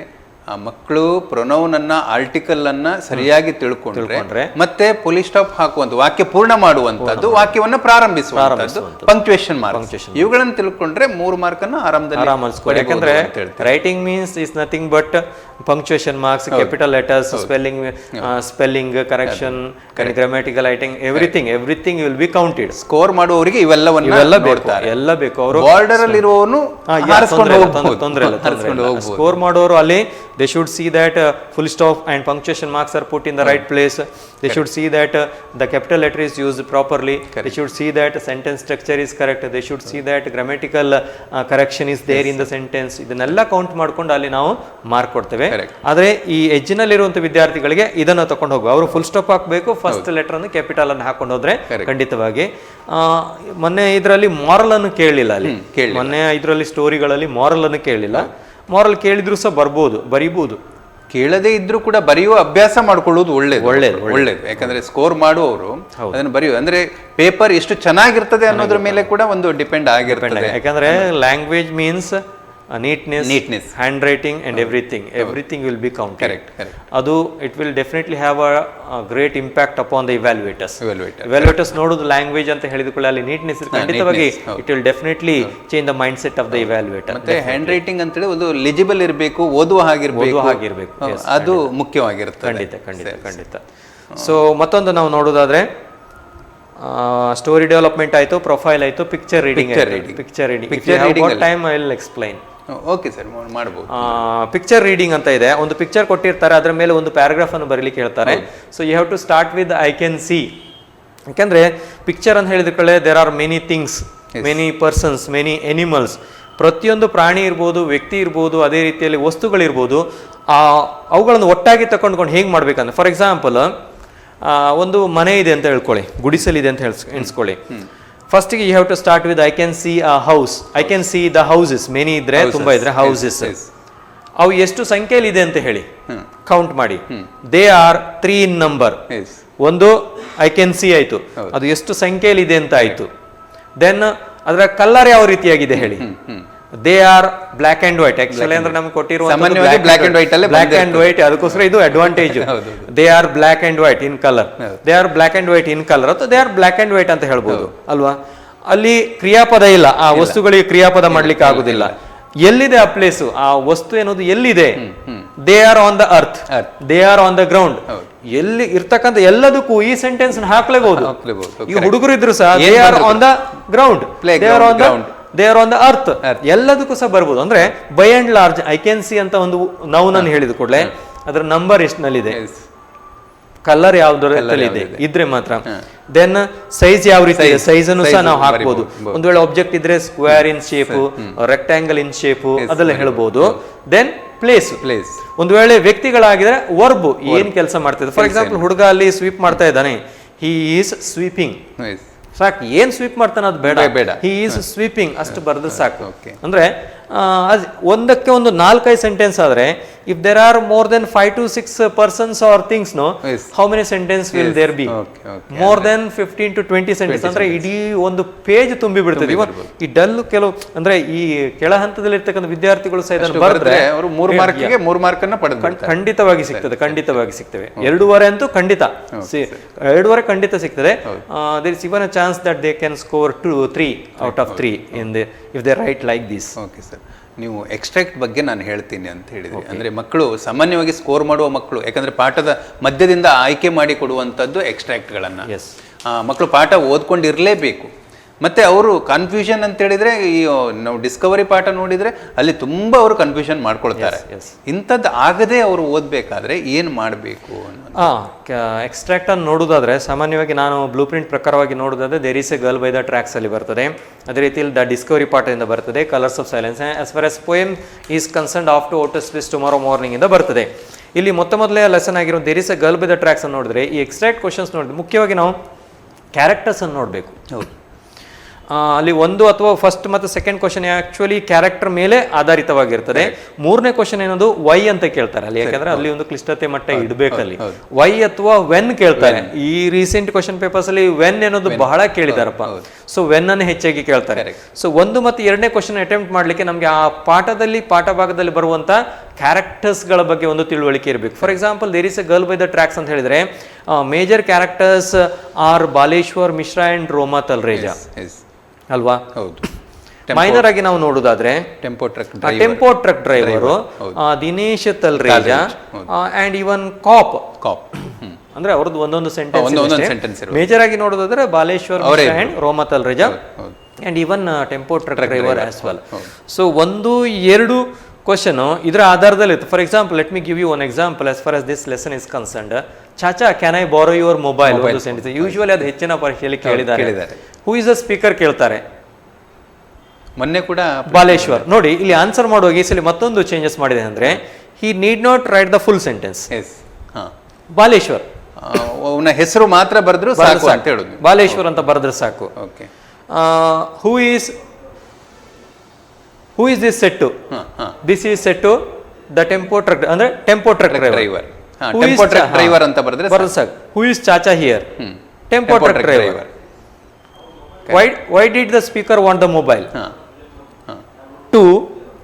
ಆ ಮಕ್ಕಳು ಪ್ರೊನೌನ್ ಅನ್ನ, ಆರ್ಟಿಕಲ್ ಅನ್ನ ಸರಿಯಾಗಿ ತಿಳ್ಕೊಂಡ್ರೆ ಮತ್ತೆ ಪುಲಿ ಸ್ಟಾಪ್ ಹಾಕುವಂತ, ವಾಕ್ಯ ಪೂರ್ಣ ಮಾಡುವಂತದ್ದು, ವಾಕ್ಯವನ್ನ ಪ್ರಾರಂಭಿಸುವಂತದ್ದು, ಪಂಕ್ಚುಯೇಷನ್ ಮಾರ್ಕ್ಸ್, ಇವುಗಳನ್ನು ತಿಳ್ಕೊಂಡ್ರೆ 3 ಮಾರ್ಕ್ ಅನ್ನು ಆರಾಮದಲ್ಲಿ. ಯಾಕಂದ್ರೆ writing means is nothing but punctuation marks, capital letters, spelling correction, grammatical writing, everything will be counted. Score ಮಾಡುವವರಿಗೆ ಎಲ್ಲ ಬೇಕು. ಅವರು ಬಾರ್ಡರ್ ಅಲ್ಲಿ ಇರುವವನು ತೊಂದರೆ ಇಲ್ಲ. ಸ್ಕೋರ್ ಮಾಡೋರು ಅಲ್ಲಿ they should see that full stop and punctuation marks are put in the right place, they should see that the capital letter is used properly, they should see that sentence structure is correct, they should see that grammatical correction is there in the sentence. ಇದನ್ನೆಲ್ಲ count ಮಾಡ್ಕೊಂಡು ಅಲ್ಲಿ ನಾವು mark ಕೊಡ್ತೇವೆ. ಆದ್ರೆ ಈ ಎಜ್ಜಿನಲ್ಲಿರುವಂತ ವಿದ್ಯಾರ್ಥಿಗಳಿಗೆ ಇದನ್ನ ತಕೊಂಡು ಹೋಗುವ, ಅವರು ಫುಲ್ ಸ್ಟಾಪ್ ಹಾಕಬೇಕು, ಫಸ್ಟ್ ಲೆಟರ್ ಅನ್ನು ಕ್ಯಾಪಿಟಲ್ ಅನ್ನು ಹಾಕೊಂಡು ಹೋದ್ರೆ ಖಂಡಿತವಾಗಿ. ಮೊನ್ನೆ ಇದರಲ್ಲಿ ಮಾರಲ್ ಅನ್ನು ಕೇಳಲಿಲ್ಲ, ಅಲ್ಲಿ ಮೊನ್ನೆ ಇದರಲ್ಲಿ ಸ್ಟೋರಿಗಳಲ್ಲಿ ಮಾರಲ್ ಅನ್ನು ಕೇಳಲಿಲ್ಲ. ಮಾರಲ್ ಕೇಳಿದ್ರು ಸಹ ಬರೀಬಹುದು. ಕೇಳದೇ ಇದ್ರೂ ಕೂಡ ಬರೆಯುವ ಅಭ್ಯಾಸ ಮಾಡ್ಕೊಳ್ಳೋದು ಒಳ್ಳೇದು. ಯಾಕಂದ್ರೆ ಸ್ಕೋರ್ ಮಾಡುವವರು ಅದನ್ನು ಬರೆಯುವ ಅಂದ್ರೆ ಪೇಪರ್ ಎಷ್ಟು ಚೆನ್ನಾಗಿರ್ತದೆ ಅನ್ನೋದ್ರ ಮೇಲೆ ಕೂಡ ಒಂದು ಡಿಪೆಂಡ್ ಆಗಿರ್ತದೆ. ಯಾಕಂದ್ರೆ language means neatness, handwriting and everything will be counted. Correct. Adu it will definitely have a great impact upon the evaluators nodudu language anta helidukule alli neatness ಖಂಡಿತವಾಗಿ it will definitely change the mindset of the evaluator. ಮತ್ತೆ hand writing ಅಂತ ಹೇಳಿ ಒಂದು legible ಇರಬೇಕು, ಓದುವ ಹಾಗಿರಬೇಕು, ಅದು ಮುಖ್ಯವಾಗಿರುತ್ತೆ. ಖಂಡಿತ. So ಮತ್ತೊಂದು ನಾವು ನೋಡೋದಾದ್ರೆ ಸ್ಟೋರಿ ಡೆವಲಪ್ಮೆಂಟ್ ಆಯ್ತು, ಪ್ರೊಫೈಲ್ ಆಯ್ತು, picture reading. Time I will explain. Okay sir, ಮಾಡಬಹುದು. ಪಿಕ್ಚರ್ ರೀಡಿಂಗ್ ಅಂತ ಇದೆ. ಒಂದು ಪಿಕ್ಚರ್ ಕೊಟ್ಟಿರ್ತಾರೆ, ಅದರ ಮೇಲೆ ಒಂದು ಪ್ಯಾರಾಗ್ರಾಫ್ ಅನ್ನು ಬರೀಲಿಕ್ಕೆ ಹೇಳ್ತಾರೆ. So you have to start with I can see. ಯಾಕಂದ್ರೆ ಪಿಕ್ಚರ್ ಅಂತ ಹೇಳಿದ there are many things, many persons, many animals. ಪ್ರತಿಯೊಂದು ಪ್ರಾಣಿ ಇರ್ಬೋದು, ವ್ಯಕ್ತಿ ಇರ್ಬೋದು, ಅದೇ ರೀತಿಯಲ್ಲಿ ವಸ್ತುಗಳಿರ್ಬೋದು. ಅವುಗಳನ್ನು ಒಟ್ಟಾಗಿ ತಕೊಂಡ್ಕೊಂಡು ಹೇಗೆ ಮಾಡ್ಬೇಕಂದ್ರೆ, ಫಾರ್ ಎಕ್ಸಾಂಪಲ್ ಒಂದು ಮನೆ ಇದೆ ಅಂತ ಹೇಳ್ಕೊಳ್ಳಿ, ಗುಡಿಸಲಿದೆ ಅಂತ ಎಣಿಸ್ಕೊಳ್ಳಿ. ಫಸ್ಟಿಗೆ you have to start with I can see a house. I can see the houses. Many ಇದ್ರೆ, ತುಂಬಾ ಇದ್ರೆ ಹೌಸಸ್. ಅವು ಎಷ್ಟು ಸಂಖ್ಯೆಯಲ್ಲಿ ಇದೆ ಅಂತ ಹೇಳಿ ಕೌಂಟ್ ಮಾಡಿ. They are 3 in number. ಒಂದು ಐ ಕ್ಯಾನ್ ಸಿ ಆಯ್ತು, ಅದು ಎಷ್ಟು ಸಂಖ್ಯೆಯಲ್ಲಿ ಇದೆ ಅಂತ ಆಯ್ತು. ದೆನ್ ಅದರ ಕಲರ್ ಯಾವ ರೀತಿಯಾಗಿದೆ ಹೇಳಿ. They are black and white. Actually ಅಂದ್ರೆ ನಮ್ಗೆ ಕೊಟ್ಟಿರುವ ಬ್ಲಾಕ್ ಅಂಡ್ ವೈಟ್, ಅದಕ್ಕೋಸ್ಕರ ಇದು advantage. They are black and white in colour. They are black and white in colour ಅಥವಾ they are black and white ಅಂತ ಹೇಳ್ಬೋದು ಅಲ್ವಾ. ಅಲ್ಲಿ ಕ್ರಿಯಾಪದ ಇಲ್ಲ, ಆ ವಸ್ತುಗಳಿಗೆ ಕ್ರಿಯಾಪದ ಮಾಡ್ಲಿಕ್ಕೆ ಆಗುದಿಲ್ಲ. ಎಲ್ಲಿದೆ ಆ ಪ್ಲೇಸ್, ಆ ವಸ್ತು ಏನೋದು ಎಲ್ಲಿದೆ. They are on the earth, they are on the ground. ಎಲ್ಲಿ ಇರ್ತಕ್ಕಂಥ ಎಲ್ಲದಕ್ಕೂ ಈ ಸೆಂಟೆನ್ಸ್ ಹಾಕ್ಲೇಬಹುದು. ಈಗ ಹುಡುಗರು ಇದ್ರು ಸಹ they are on the ground, they are on the they are on the earth, ಎಲ್ಲದಕ್ಕೂ ಸಹ ಬರ್ಬೋದು. ಅಂದ್ರೆ by and large I can C ಅಂತ ಒಂದು ನೌನ್ ಅನ್ನು ಹೇಳಿದ ಕೂಡಲೇ ಅದರ ನಂಬರ್ ಎಷ್ಟನಲ್ಲಿದೆ, ಕಲರ್ ಯಾವ್ದ್ರಲ್ಲಿ ಇದ್ರೆ ಮಾತ್ರ. ದೆನ್ ಸೈಜ್ ಯಾವ ರೀತಿ ಇದೆ, ಸೈಜ್ ಅನ್ನು ಸಹ ನಾವು ಹಾಕ್ಬೋದು. ಒಂದ್ ವೇಳೆ ಆಬ್ಜೆಕ್ಟ್ ಇದ್ರೆ square in shape, rectangle in shape, ಅದೆಲ್ಲ ಹೇಳ್ಬೋದು. Then place. ಒಂದು ವೇಳೆ ವ್ಯಕ್ತಿಗಳಾಗಿದ್ರೆ ವರ್ಬ್, ಏನ್ ಕೆಲಸ ಮಾಡ್ತಿದ್ರು. ಫಾರ್ ಎಕ್ಸಾಂಪಲ್ ಹುಡುಗ ಅಲ್ಲಿ ಸ್ವೀಪ್ ಮಾಡ್ತಾ ಇದ್ದಾನೆ, ಹಿ ಈಸ್ ಸ್ವೀಪಿಂಗ್. ಸಾಕು, ಏನ್ ಸ್ವೀಪ್ ಮಾಡ್ತಾನೆ ಅದು ಬೇಡ, ಹಿ ಈಸ್ ಸ್ವೀಪಿಂಗ್ ಅಷ್ಟು ಬರೆದ್ರೆ ಸಾಕು. ಅಂದ್ರೆ ಒಂದಕ್ಕೆ ಒಂದು 4-5 ಸೆಂಟೆನ್ಸ್ ಆದ್ರೆ, if there are more than 5 to 6 persons or things, no, how many sentence will there be? More than 15 to 20 sentence. ಅಂದ್ರೆ ಇಡೀ ಒಂದು ಪೇಜ್ ತುಂಬಿ ಬಿಡ್ತದೆ. ಈ ಡಲ್ ಕೆಲವು ಅಂದ್ರೆ ಈ ಕೆಳ ಹಂತದಲ್ಲಿ ಇರ್ತಕ್ಕಂಥ ವಿದ್ಯಾರ್ಥಿಗಳು ಸಹ ಇದನ್ನು ಬರೆದ್ರೆ ಅವರು 3 ಮಾರ್ಕ್ಗೆ 3 ಮಾರ್ಕ್ ಅನ್ನ ಪಡೆದು ಖಂಡಿತವಾಗಿ ಸಿಗ್ತವೆ. 2.5 ಅಂತೂ ಖಂಡಿತ, 2.5 ಖಂಡಿತ ಸಿಗ್ತದೆ. there is even a chance that they can score 3 out of 3 in the if they write like this. Okay sir, ನೀವು ಎಕ್ಸ್ಟ್ರಾಕ್ಟ್ ಬಗ್ಗೆ ನಾನು ಹೇಳ್ತೀನಿ ಅಂತ ಹೇಳಿದ್ರಿ. ಅಂದ್ರೆ ಮಕ್ಕಳು ಸಾಮಾನ್ಯವಾಗಿ ಸ್ಕೋರ್ ಮಾಡುವ ಮಕ್ಕಳು, ಯಾಕಂದ್ರೆ ಪಾಠದ ಮಧ್ಯದಿಂದ ಆಯ್ಕೆ ಮಾಡಿ ಕೊಡುವಂಥದ್ದು ಎಕ್ಸ್ಟ್ರಾಕ್ಟ್ಗಳನ್ನ. ಮಕ್ಕಳು ಪಾಠ ಓದ್ಕೊಂಡಿರ್ಲೇಬೇಕು. ಮತ್ತೆ ಅವರು ಕನ್ಫ್ಯೂಷನ್ ಅಂತ ಹೇಳಿದ್ರೆ, ಈ ನಾವು ಡಿಸ್ಕವರಿ ಪಾಠ ನೋಡಿದ್ರೆ ಅಲ್ಲಿ ತುಂಬಾ ಅವರು ಕನ್ಫ್ಯೂಷನ್ ಮಾಡ್ಕೊಳ್ತಾರೆ. ಇಂಥದ್ದು ಆಗದೆ ಅವರು ಓದ್ಬೇಕಾದ್ರೆ ಏನ್ ಮಾಡಬೇಕು? ಎಕ್ಸ್ಟ್ರಾಕ್ಟ್ ಅನ್ನು ನೋಡೋದಾದ್ರೆ ಸಾಮಾನ್ಯವಾಗಿ ನಾನು ಬ್ಲೂ ಪ್ರಿಂಟ್ ಪ್ರಕಾರವಾಗಿ ನೋಡೋದಾದ್ರೆ there is a girl by the tracks ಅಲ್ಲಿ ಬರ್ತದೆ. ಅದೇ ರೀತಿಯಲ್ಲಿ ದ ಡಿಸ್ಕವರಿ ಪಾಠದಿಂದ ಬರ್ತದೆ. Colours of silence as far as poem is concerned after outer space tomorrow morning ಇಂದ ಬರ್ತದೆ. ಇಲ್ಲಿ ಮೊದಲೇ ಲೆಸನ್ ಆಗಿರೋ there is a girl by the tracks ಅನ್ನು ನೋಡಿದ್ರೆ, ಈ ಎಕ್ಸ್ಟ್ರಾಕ್ಟ್ ಕ್ವಶನ್ಸ್ ನೋಡಿದ್ರೆ ಮುಖ್ಯವಾಗಿ ನಾವು ಕ್ಯಾರೆಕ್ಟರ್ಸ್ ಅನ್ನು ನೋಡಬೇಕು. ಅಲ್ಲಿ ಒಂದು ಅಥವಾ ಫಸ್ಟ್ ಮತ್ತು ಸೆಕೆಂಡ್ ಕ್ವಶನ್ ಆಕ್ಚುಲಿ ಕ್ಯಾರೆಕ್ಟರ್ ಮೇಲೆ ಆಧಾರಿತವಾಗಿರ್ತದೆ. 3ನೇ ಕ್ವಶನ್ ಏನದು ವೈ ಅಂತ ಕೇಳ್ತಾರೆ ಅಲ್ಲಿ, ಯಾಕಂದ್ರೆ ಅಲ್ಲಿ ಒಂದು ಕ್ಲಿಷ್ಟತೆ ಮಟ್ಟ ಇಡಬೇಕಲ್ಲಿ. ವೈ ಅಥವಾ ವೆನ್ ಕೇಳ್ತಾರೆ. ಈ ರೀಸೆಂಟ್ ಕ್ವಶನ್ ಪೇಪರ್ಸ್ ಅಲ್ಲಿ ವೆನ್ ಏನೋದು ಬಹಳ ಕೇಳಿದಾರಪ್ಪ. ಸೊ ವೆನ್ ಅನ್ನು ಹೆಚ್ಚಾಗಿ ಕೇಳ್ತಾರೆ. ಸೊ 1 ಮತ್ತು 2ನೇ ಕ್ವಶನ್ ಅಟೆಂಪ್ಟ್ ಮಾಡ್ಲಿಕ್ಕೆ ನಮ್ಗೆ ಆ ಪಾಠ ಭಾಗದಲ್ಲಿ ಬರುವಂತ ಕ್ಯಾರೆಕ್ಟರ್ಸ್ ಗಳ ಬಗ್ಗೆ ಒಂದು ತಿಳುವಳಿಕೆ ಇರಬೇಕು. For example there is a girl by the tracks ಅಂತ ಹೇಳಿದ್ರೆ, major characters are Baleshwar Mishra and Roma Talreja ಅಲ್ವಾ. ಮೈನರ್ ಆಗಿ ನಾವು ನೋಡುದಾದ್ರೆ tempo truck driver Dinesh Talreja and ಇವನ್ ಕಾಪ್ ಅಂದ್ರೆ ಅವ್ರದ್ದು ಒಂದೊಂದು ಸೆಂಟೆನ್ಸ್. ಮೇಜರ್ ಆಗಿ ನೋಡೋದಾದ್ರೆ ಬಾಲೇಶ್ವರ್ ಅಂಡ್ ರೋಮಾ ತಲ್ರೇಜಾ ಅಂಡ್ ಇವನ್ tempo truck driver as well. So 1-2 question ಇದರ ಆಧಾರದಲ್ಲಿ ಇರುತ್ತೆ. For example let me give you one example as far as this lesson is concerned. Chacha can I borrow your mobile ಒಂದು sentence. Usually ಅದು ಹೆಚ್ಚಿನ ಪರೀಕ್ಷೆಯಲ್ಲಿ ಕೇಳಿದ್ದಾರೆ. Who is the speaker ಕೇಳ್ತಾರೆ. ಮೊನ್ನೆ ಕೂಡ ಬಾಲೇಶ್ವರ್. ನೋಡಿ ಇಲ್ಲಿ ಆನ್ಸರ್ ಮಾಡುವಾಗ ಈ ಸಲ ಮತ್ತೊಂದು ಚೇಂಜಸ್ ಮಾಡಿದೆ ಅಂದ್ರೆ he need not write the full sentence. Baleshwar ಅವನ ಹೆಸರು ಮಾತ್ರ ಬರೆದ್ರು ಸಾಕು ಅಂತ ಹೇಳುದು. ಬಾಲೇಶ್ವರ್ ಅಂತ ಬರೆದ್ರೆ ಸಾಕು. Okay. Who is this set to? This is set to the tempo truck ಅಂದ್ರೆ tempo truck driver. Tempo truck driver ಅಂತ ಬರೆದ್ರೆ ಸಾಕು. Who is chacha here? Tempo truck driver. Why did the speaker want the mobile? To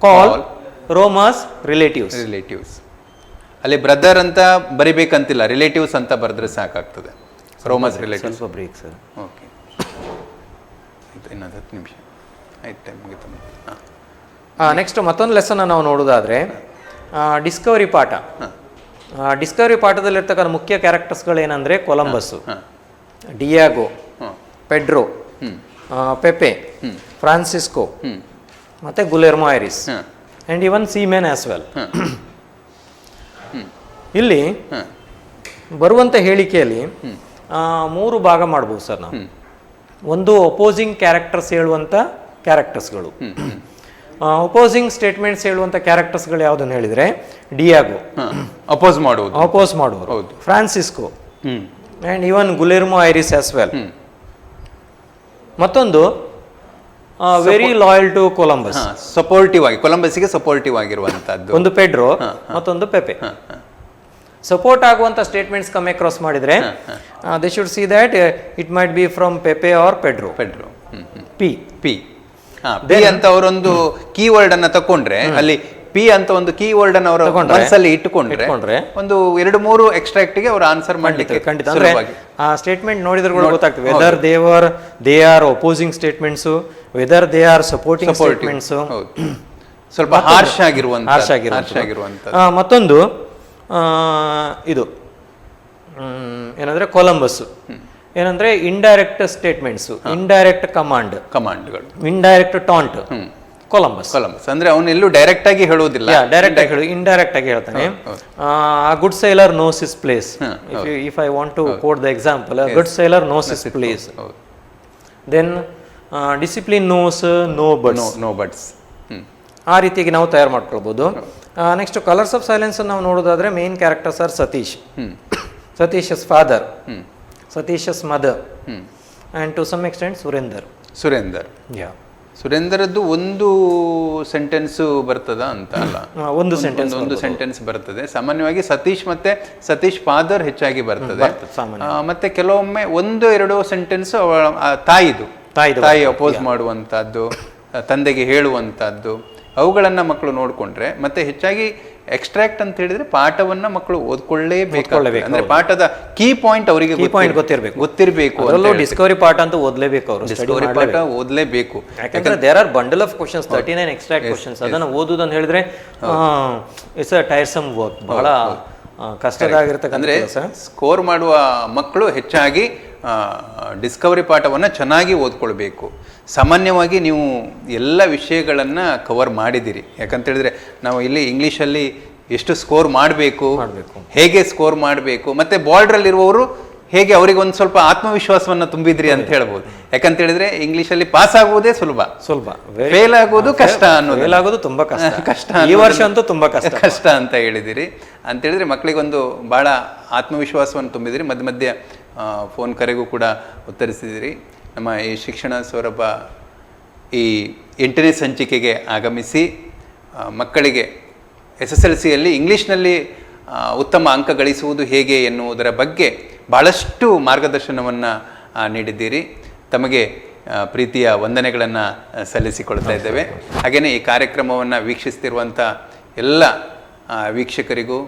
call Roma's relatives. ಅಲ್ಲಿ brother ಅಂತ ಬರಿಬೇಕಂತಿಲ್ಲ, relatives ಅಂತ ಬರೆದ್ರೆ ಸಾಕಾಗ್ತದೆ. ರೋಮಾಸ್ ರಿಲೇಟಿವ್ಸ್. ಸ್ವಲ್ಪ ಬ್ರೇಕ್ ಸರ್. ಓಕೆ, ಇನ್ನೊಂದು 10 ನಿಮಿಷ ಆಯ್ತು, ಟೈಮ್ ಮುಗಿತು. ನೆಕ್ಸ್ಟ್ ಮತ್ತೊಂದು ಲೆಸನ್ ನಾವು ನೋಡೋದಾದ್ರೆ ಡಿಸ್ಕವರಿ ಪಾಠ. ಡಿಸ್ಕವರಿ ಪಾಠದಲ್ಲಿರ್ತಕ್ಕಂಥ ಮುಖ್ಯ ಕ್ಯಾರೆಕ್ಟರ್ಸ್ಗಳು ಏನಂದ್ರೆ ಕೊಲಂಬಸ್ಸು, ಡಿಯಾಗೋ, ಪೆಡ್ರೋ, ಪೆಪೆ, ಫ್ರಾನ್ಸಿಸ್ಕೋ ಮತ್ತೆ ಗುಲೆರ್ಮೋ iris and even semen as well. ಇಲ್ಲಿ ಬರುವಂತ ಹೇಳಿಕೆಯಲ್ಲಿ 3 ಭಾಗ ಮಾಡ್ಬೋದು ಸರ್ ನಾವು. ಒಂದು ಅಪೋಸಿಂಗ್ ಕ್ಯಾರೆಕ್ಟರ್ಸ್ ಹೇಳುವಂತ ಕ್ಯಾರೆಕ್ಟರ್ಸ್ಗಳು, ಅಪೋಸಿಂಗ್ ಸ್ಟೇಟ್ಮೆಂಟ್ಸ್ ಹೇಳುವಂತ ಕ್ಯಾರೆಕ್ಟರ್ಸ್ಗಳು ಯಾವುದನ್ನು ಹೇಳಿದ್ರೆ ಡಿಯಾಗೋ ಅಪೋಸ್ ಮಾಡುವರು, Francisco and even Guillermo Iris as well. ಮತ್ತೊಂದು very loyal to Columbus, supportive ಆಗಿ ಕೊಲಂಬಸ್ಗೆ ಸಪೋರ್ಟಿವ್ ಆಗಿರುವಂತದ್ದು. ಒಂದು ಪೆಡ್ರೋ, ಮತ್ತೊಂದು ಪೆಪೆ. ಸಪೋರ್ಟ್ ಆಗುವಂತ ಸ್ಟೇಟ್ಮೆಂಟ್ಸ್ ಕಮ್ಮಿ ಕ್ರಾಸ್ ಮಾಡಿದ್ರೆ they should see that it might be from Pepe or Pedro. P ಅಂತ ಅವರೊಂದು ಕೀವರ್ಡ್ ಅನ್ನ ತಕೊಂಡ್ರೆ, ಅಲ್ಲಿ ಪಿ ಅಂತ ಒಂದು ಕೀವರ್ಡ್ ಅನ್ನ ಅವರ ಮನಸ್ಸಲ್ಲಿ ಇಟ್ಟುಕೊಂಡ್ರೆ ಒಂದು 2-3 ಎಕ್ಸ್ಟ್ರಾಕ್ಟ್ ಗೆ ಅವರು ಆನ್ಸರ್ ಮಾಡ್ಲಿಕ್ಕೆ ಖಂಡಿತ. ಅಂದ್ರೆ ಆ ಸ್ಟೇಟ್ಮೆಂಟ್ ನೋಡಿದ್ರೆ ಗೊತ್ತಾಗ್ತದೆ whether they are opposing statements, whether they are supporting statements. ಸ್ವಲ್ಪ ಹಾರ್ಶ್ ಆಗಿರುವಂತ. ಮತ್ತೊಂದು ಇದು ಏನಂದ್ರೆ ಕೊಲಂಬಸ್ ಏನಂದ್ರೆ ಇಂಡೈರೆಕ್ಟ್ ಸ್ಟೇಟ್ಮೆಂಟ್ಸ್, ಇಂಡೈರೆಕ್ಟ್ ಕಮಾಂಡ್ಗಳು, ಇಂಡೈರೆಕ್ಟ್ ಟಾಂಟ್. ಕೊಲಂಬಸ್ ಅಂದ್ರೆ ಅವನೆಲ್ಲೂ ಡೈರೆಕ್ಟ್ ಆಗಿ ಹೇಳುವುದಿಲ್ಲ, ಡೈರೆಕ್ಟ್ ಆಗಿ ಇಂಡೈರೆಕ್ಟ್ ಆಗಿ ಹೇಳ್ತಾನೆ. Good sailor knows his place. If I want to quote the example, good sailor knows his place. Then discipline knows no bounds. ಆ ರೀತಿಯಾಗಿ ನಾವು ತಯಾರು ಮಾಡ್ಕೊಳ್ಬಹುದು. ನೆಕ್ಸ್ಟ್ ಕಲರ್ಸ್ ಆಫ್ ಸೈಲೆನ್ಸ್ ನಾವು ನೋಡೋದಾದ್ರೆ main characters are Satish's father, Satish's mother and to some extent Surender. ಸುರೇಂದರದ್ದು ಒಂದು sentence ಬರ್ತದ ಅಂತ ಅಲ್ಲ, ಒಂದು ಸೆಂಟೆನ್ಸ್ ಬರ್ತದೆ. ಸಾಮಾನ್ಯವಾಗಿ ಸತೀಶ್ ಮತ್ತೆ ಸತೀಶ್ ಫಾದರ್ ಹೆಚ್ಚಾಗಿ ಬರ್ತದೆ. ಮತ್ತೆ ಕೆಲವೊಮ್ಮೆ 1-2 ಸೆಂಟೆನ್ಸ್ ತಾಯಿ ಅಪೋಸ್ ಮಾಡುವಂತಹದ್ದು, ತಂದೆಗೆ ಹೇಳುವಂತಹದ್ದು, ಅವುಗಳನ್ನ ಮಕ್ಕಳು ನೋಡ್ಕೊಂಡ್ರೆ, ಮತ್ತೆ ಹೆಚ್ಚಾಗಿ ಎಕ್ಸ್ಟ್ರಾಕ್ಟ್ ಅಂತ ಹೇಳಿದ್ರೆ ಪಾಠವನ್ನ ಮಕ್ಕಳು ಓದ್ಕೊಳ್ಳೇಬೇಕು. ಅಂದ್ರೆ ಪಾಠದ ಕೀ ಪಾಯಿಂಟ್ ಅವರಿಗೆ ಗೊತ್ತಿರಬೇಕು. ಡಿಸ್ಕವರಿ ಪಾಠ ಅಂತ ಓದಲೇಬೇಕು ಅವರು. ಡಿಸ್ಕವರಿ ಪಾಠ ಓದಲೇಬೇಕು. ಯಾಕಂದ್ರೆ there are bundle of questions, 39 extract questions. ಅದನ್ನ ಓದುದು ಅಂತ ಹೇಳಿದ್ರೆ ಇಟ್ಸ್ ಅ ಟೈರ್ಸಮ್ ವರ್ಕ್, ಬಹಳ ಕಷ್ಟದಾಗಿರ್ತಕ್ಕಂಥ. ಅಂದ್ರೆ ಸ್ಕೋರ್ ಮಾಡುವ ಮಕ್ಕಳು ಹೆಚ್ಚಾಗಿ ಡಿಸ್ಕವರಿ ಪಾಠವನ್ನು ಚೆನ್ನಾಗಿ ಓದ್ಕೊಳ್ಬೇಕು. ಸಾಮಾನ್ಯವಾಗಿ ನೀವು ಎಲ್ಲ ವಿಷಯಗಳನ್ನ ಕವರ್ ಮಾಡಿದ್ದೀರಿ. ಯಾಕಂತ ಹೇಳಿದ್ರೆ ನಾವು ಇಲ್ಲಿ ಇಂಗ್ಲೀಷಲ್ಲಿ ಎಷ್ಟು ಸ್ಕೋರ್ ಮಾಡಬೇಕು, ಹೇಗೆ ಸ್ಕೋರ್ ಮಾಡಬೇಕು, ಮತ್ತೆ ಬಾರ್ಡ್ರಲ್ಲಿ ಇರುವವರು ಹೇಗೆ ಅವರಿಗೆ ಒಂದು ಸ್ವಲ್ಪ ಆತ್ಮವಿಶ್ವಾಸವನ್ನ ತುಂಬಿದ್ರಿ ಅಂತ ಹೇಳ್ಬೋದು. ಯಾಕಂತ ಹೇಳಿದ್ರೆ ಇಂಗ್ಲಿಷಲ್ಲಿ ಪಾಸ್ ಆಗುವುದೇ ಸುಲಭ, ಫೇಲ್ ಆಗುವುದು ಕಷ್ಟ ಅನ್ನೋದು ತುಂಬಾ ಕಷ್ಟ. ಈ ವರ್ಷ ಅಂತೂ ತುಂಬಾ ಕಷ್ಟ ಅಂತ ಹೇಳಿದಿರಿ. ಅಂತ ಹೇಳಿದ್ರೆ ಮಕ್ಕಳಿಗೆ ಒಂದು ಬಹಳ ಆತ್ಮವಿಶ್ವಾಸವನ್ನು ತುಂಬಿದಿರಿ. ಮಧ್ಯ ಮಧ್ಯ ಫೋನ್ ಕರೆಗೂ ಕೂಡ ಉತ್ತರಿಸಿದಿರಿ. ನಮ್ಮ ಈ ಶಿಕ್ಷಣ ಸೌರಭ ಈ 8ನೇ ಸಂಚಿಕೆಗೆ ಆಗಮಿಸಿ ಮಕ್ಕಳಿಗೆ SSLCಯಲ್ಲಿ ಇಂಗ್ಲೀಷ್ನಲ್ಲಿ ಉತ್ತಮ ಅಂಕ ಗಳಿಸುವುದು ಹೇಗೆ ಎನ್ನುವುದರ ಬಗ್ಗೆ ಬಹಳಷ್ಟು ಮಾರ್ಗದರ್ಶನವನ್ನು ನೀಡಿದ್ದೀರಿ. ತಮಗೆ ಪ್ರೀತಿಯ ವಂದನೆಗಳನ್ನು ಸಲ್ಲಿಸಿಕೊಳ್ತಾ ಇದ್ದೇವೆ. ಹಾಗೆಯೇ ಈ ಕಾರ್ಯಕ್ರಮವನ್ನು ವೀಕ್ಷಿಸ್ತಿರುವಂಥ ಎಲ್ಲ ವೀಕ್ಷಕರಿಗೂ,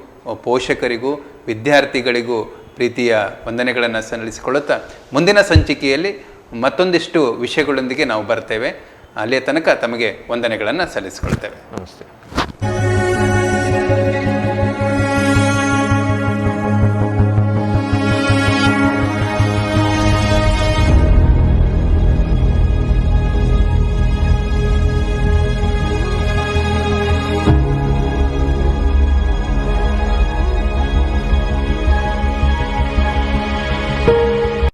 ಪೋಷಕರಿಗೂ, ವಿದ್ಯಾರ್ಥಿಗಳಿಗೂ ಪ್ರೀತಿಯ ವಂದನೆಗಳನ್ನು ಸಲ್ಲಿಸಿಕೊಳ್ಳುತ್ತಾ ಮುಂದಿನ ಸಂಚಿಕೆಯಲ್ಲಿ ಮತ್ತೊಂದಿಷ್ಟು ವಿಷಯಗಳೊಂದಿಗೆ ನಾವು ಬರ್ತೇವೆ. ಅಲ್ಲಿಯ ತನಕ ತಮಗೆ ವಂದನೆಗಳನ್ನು ಸಲ್ಲಿಸಿಕೊಳ್ತೇವೆ. ನಮಸ್ತೆ.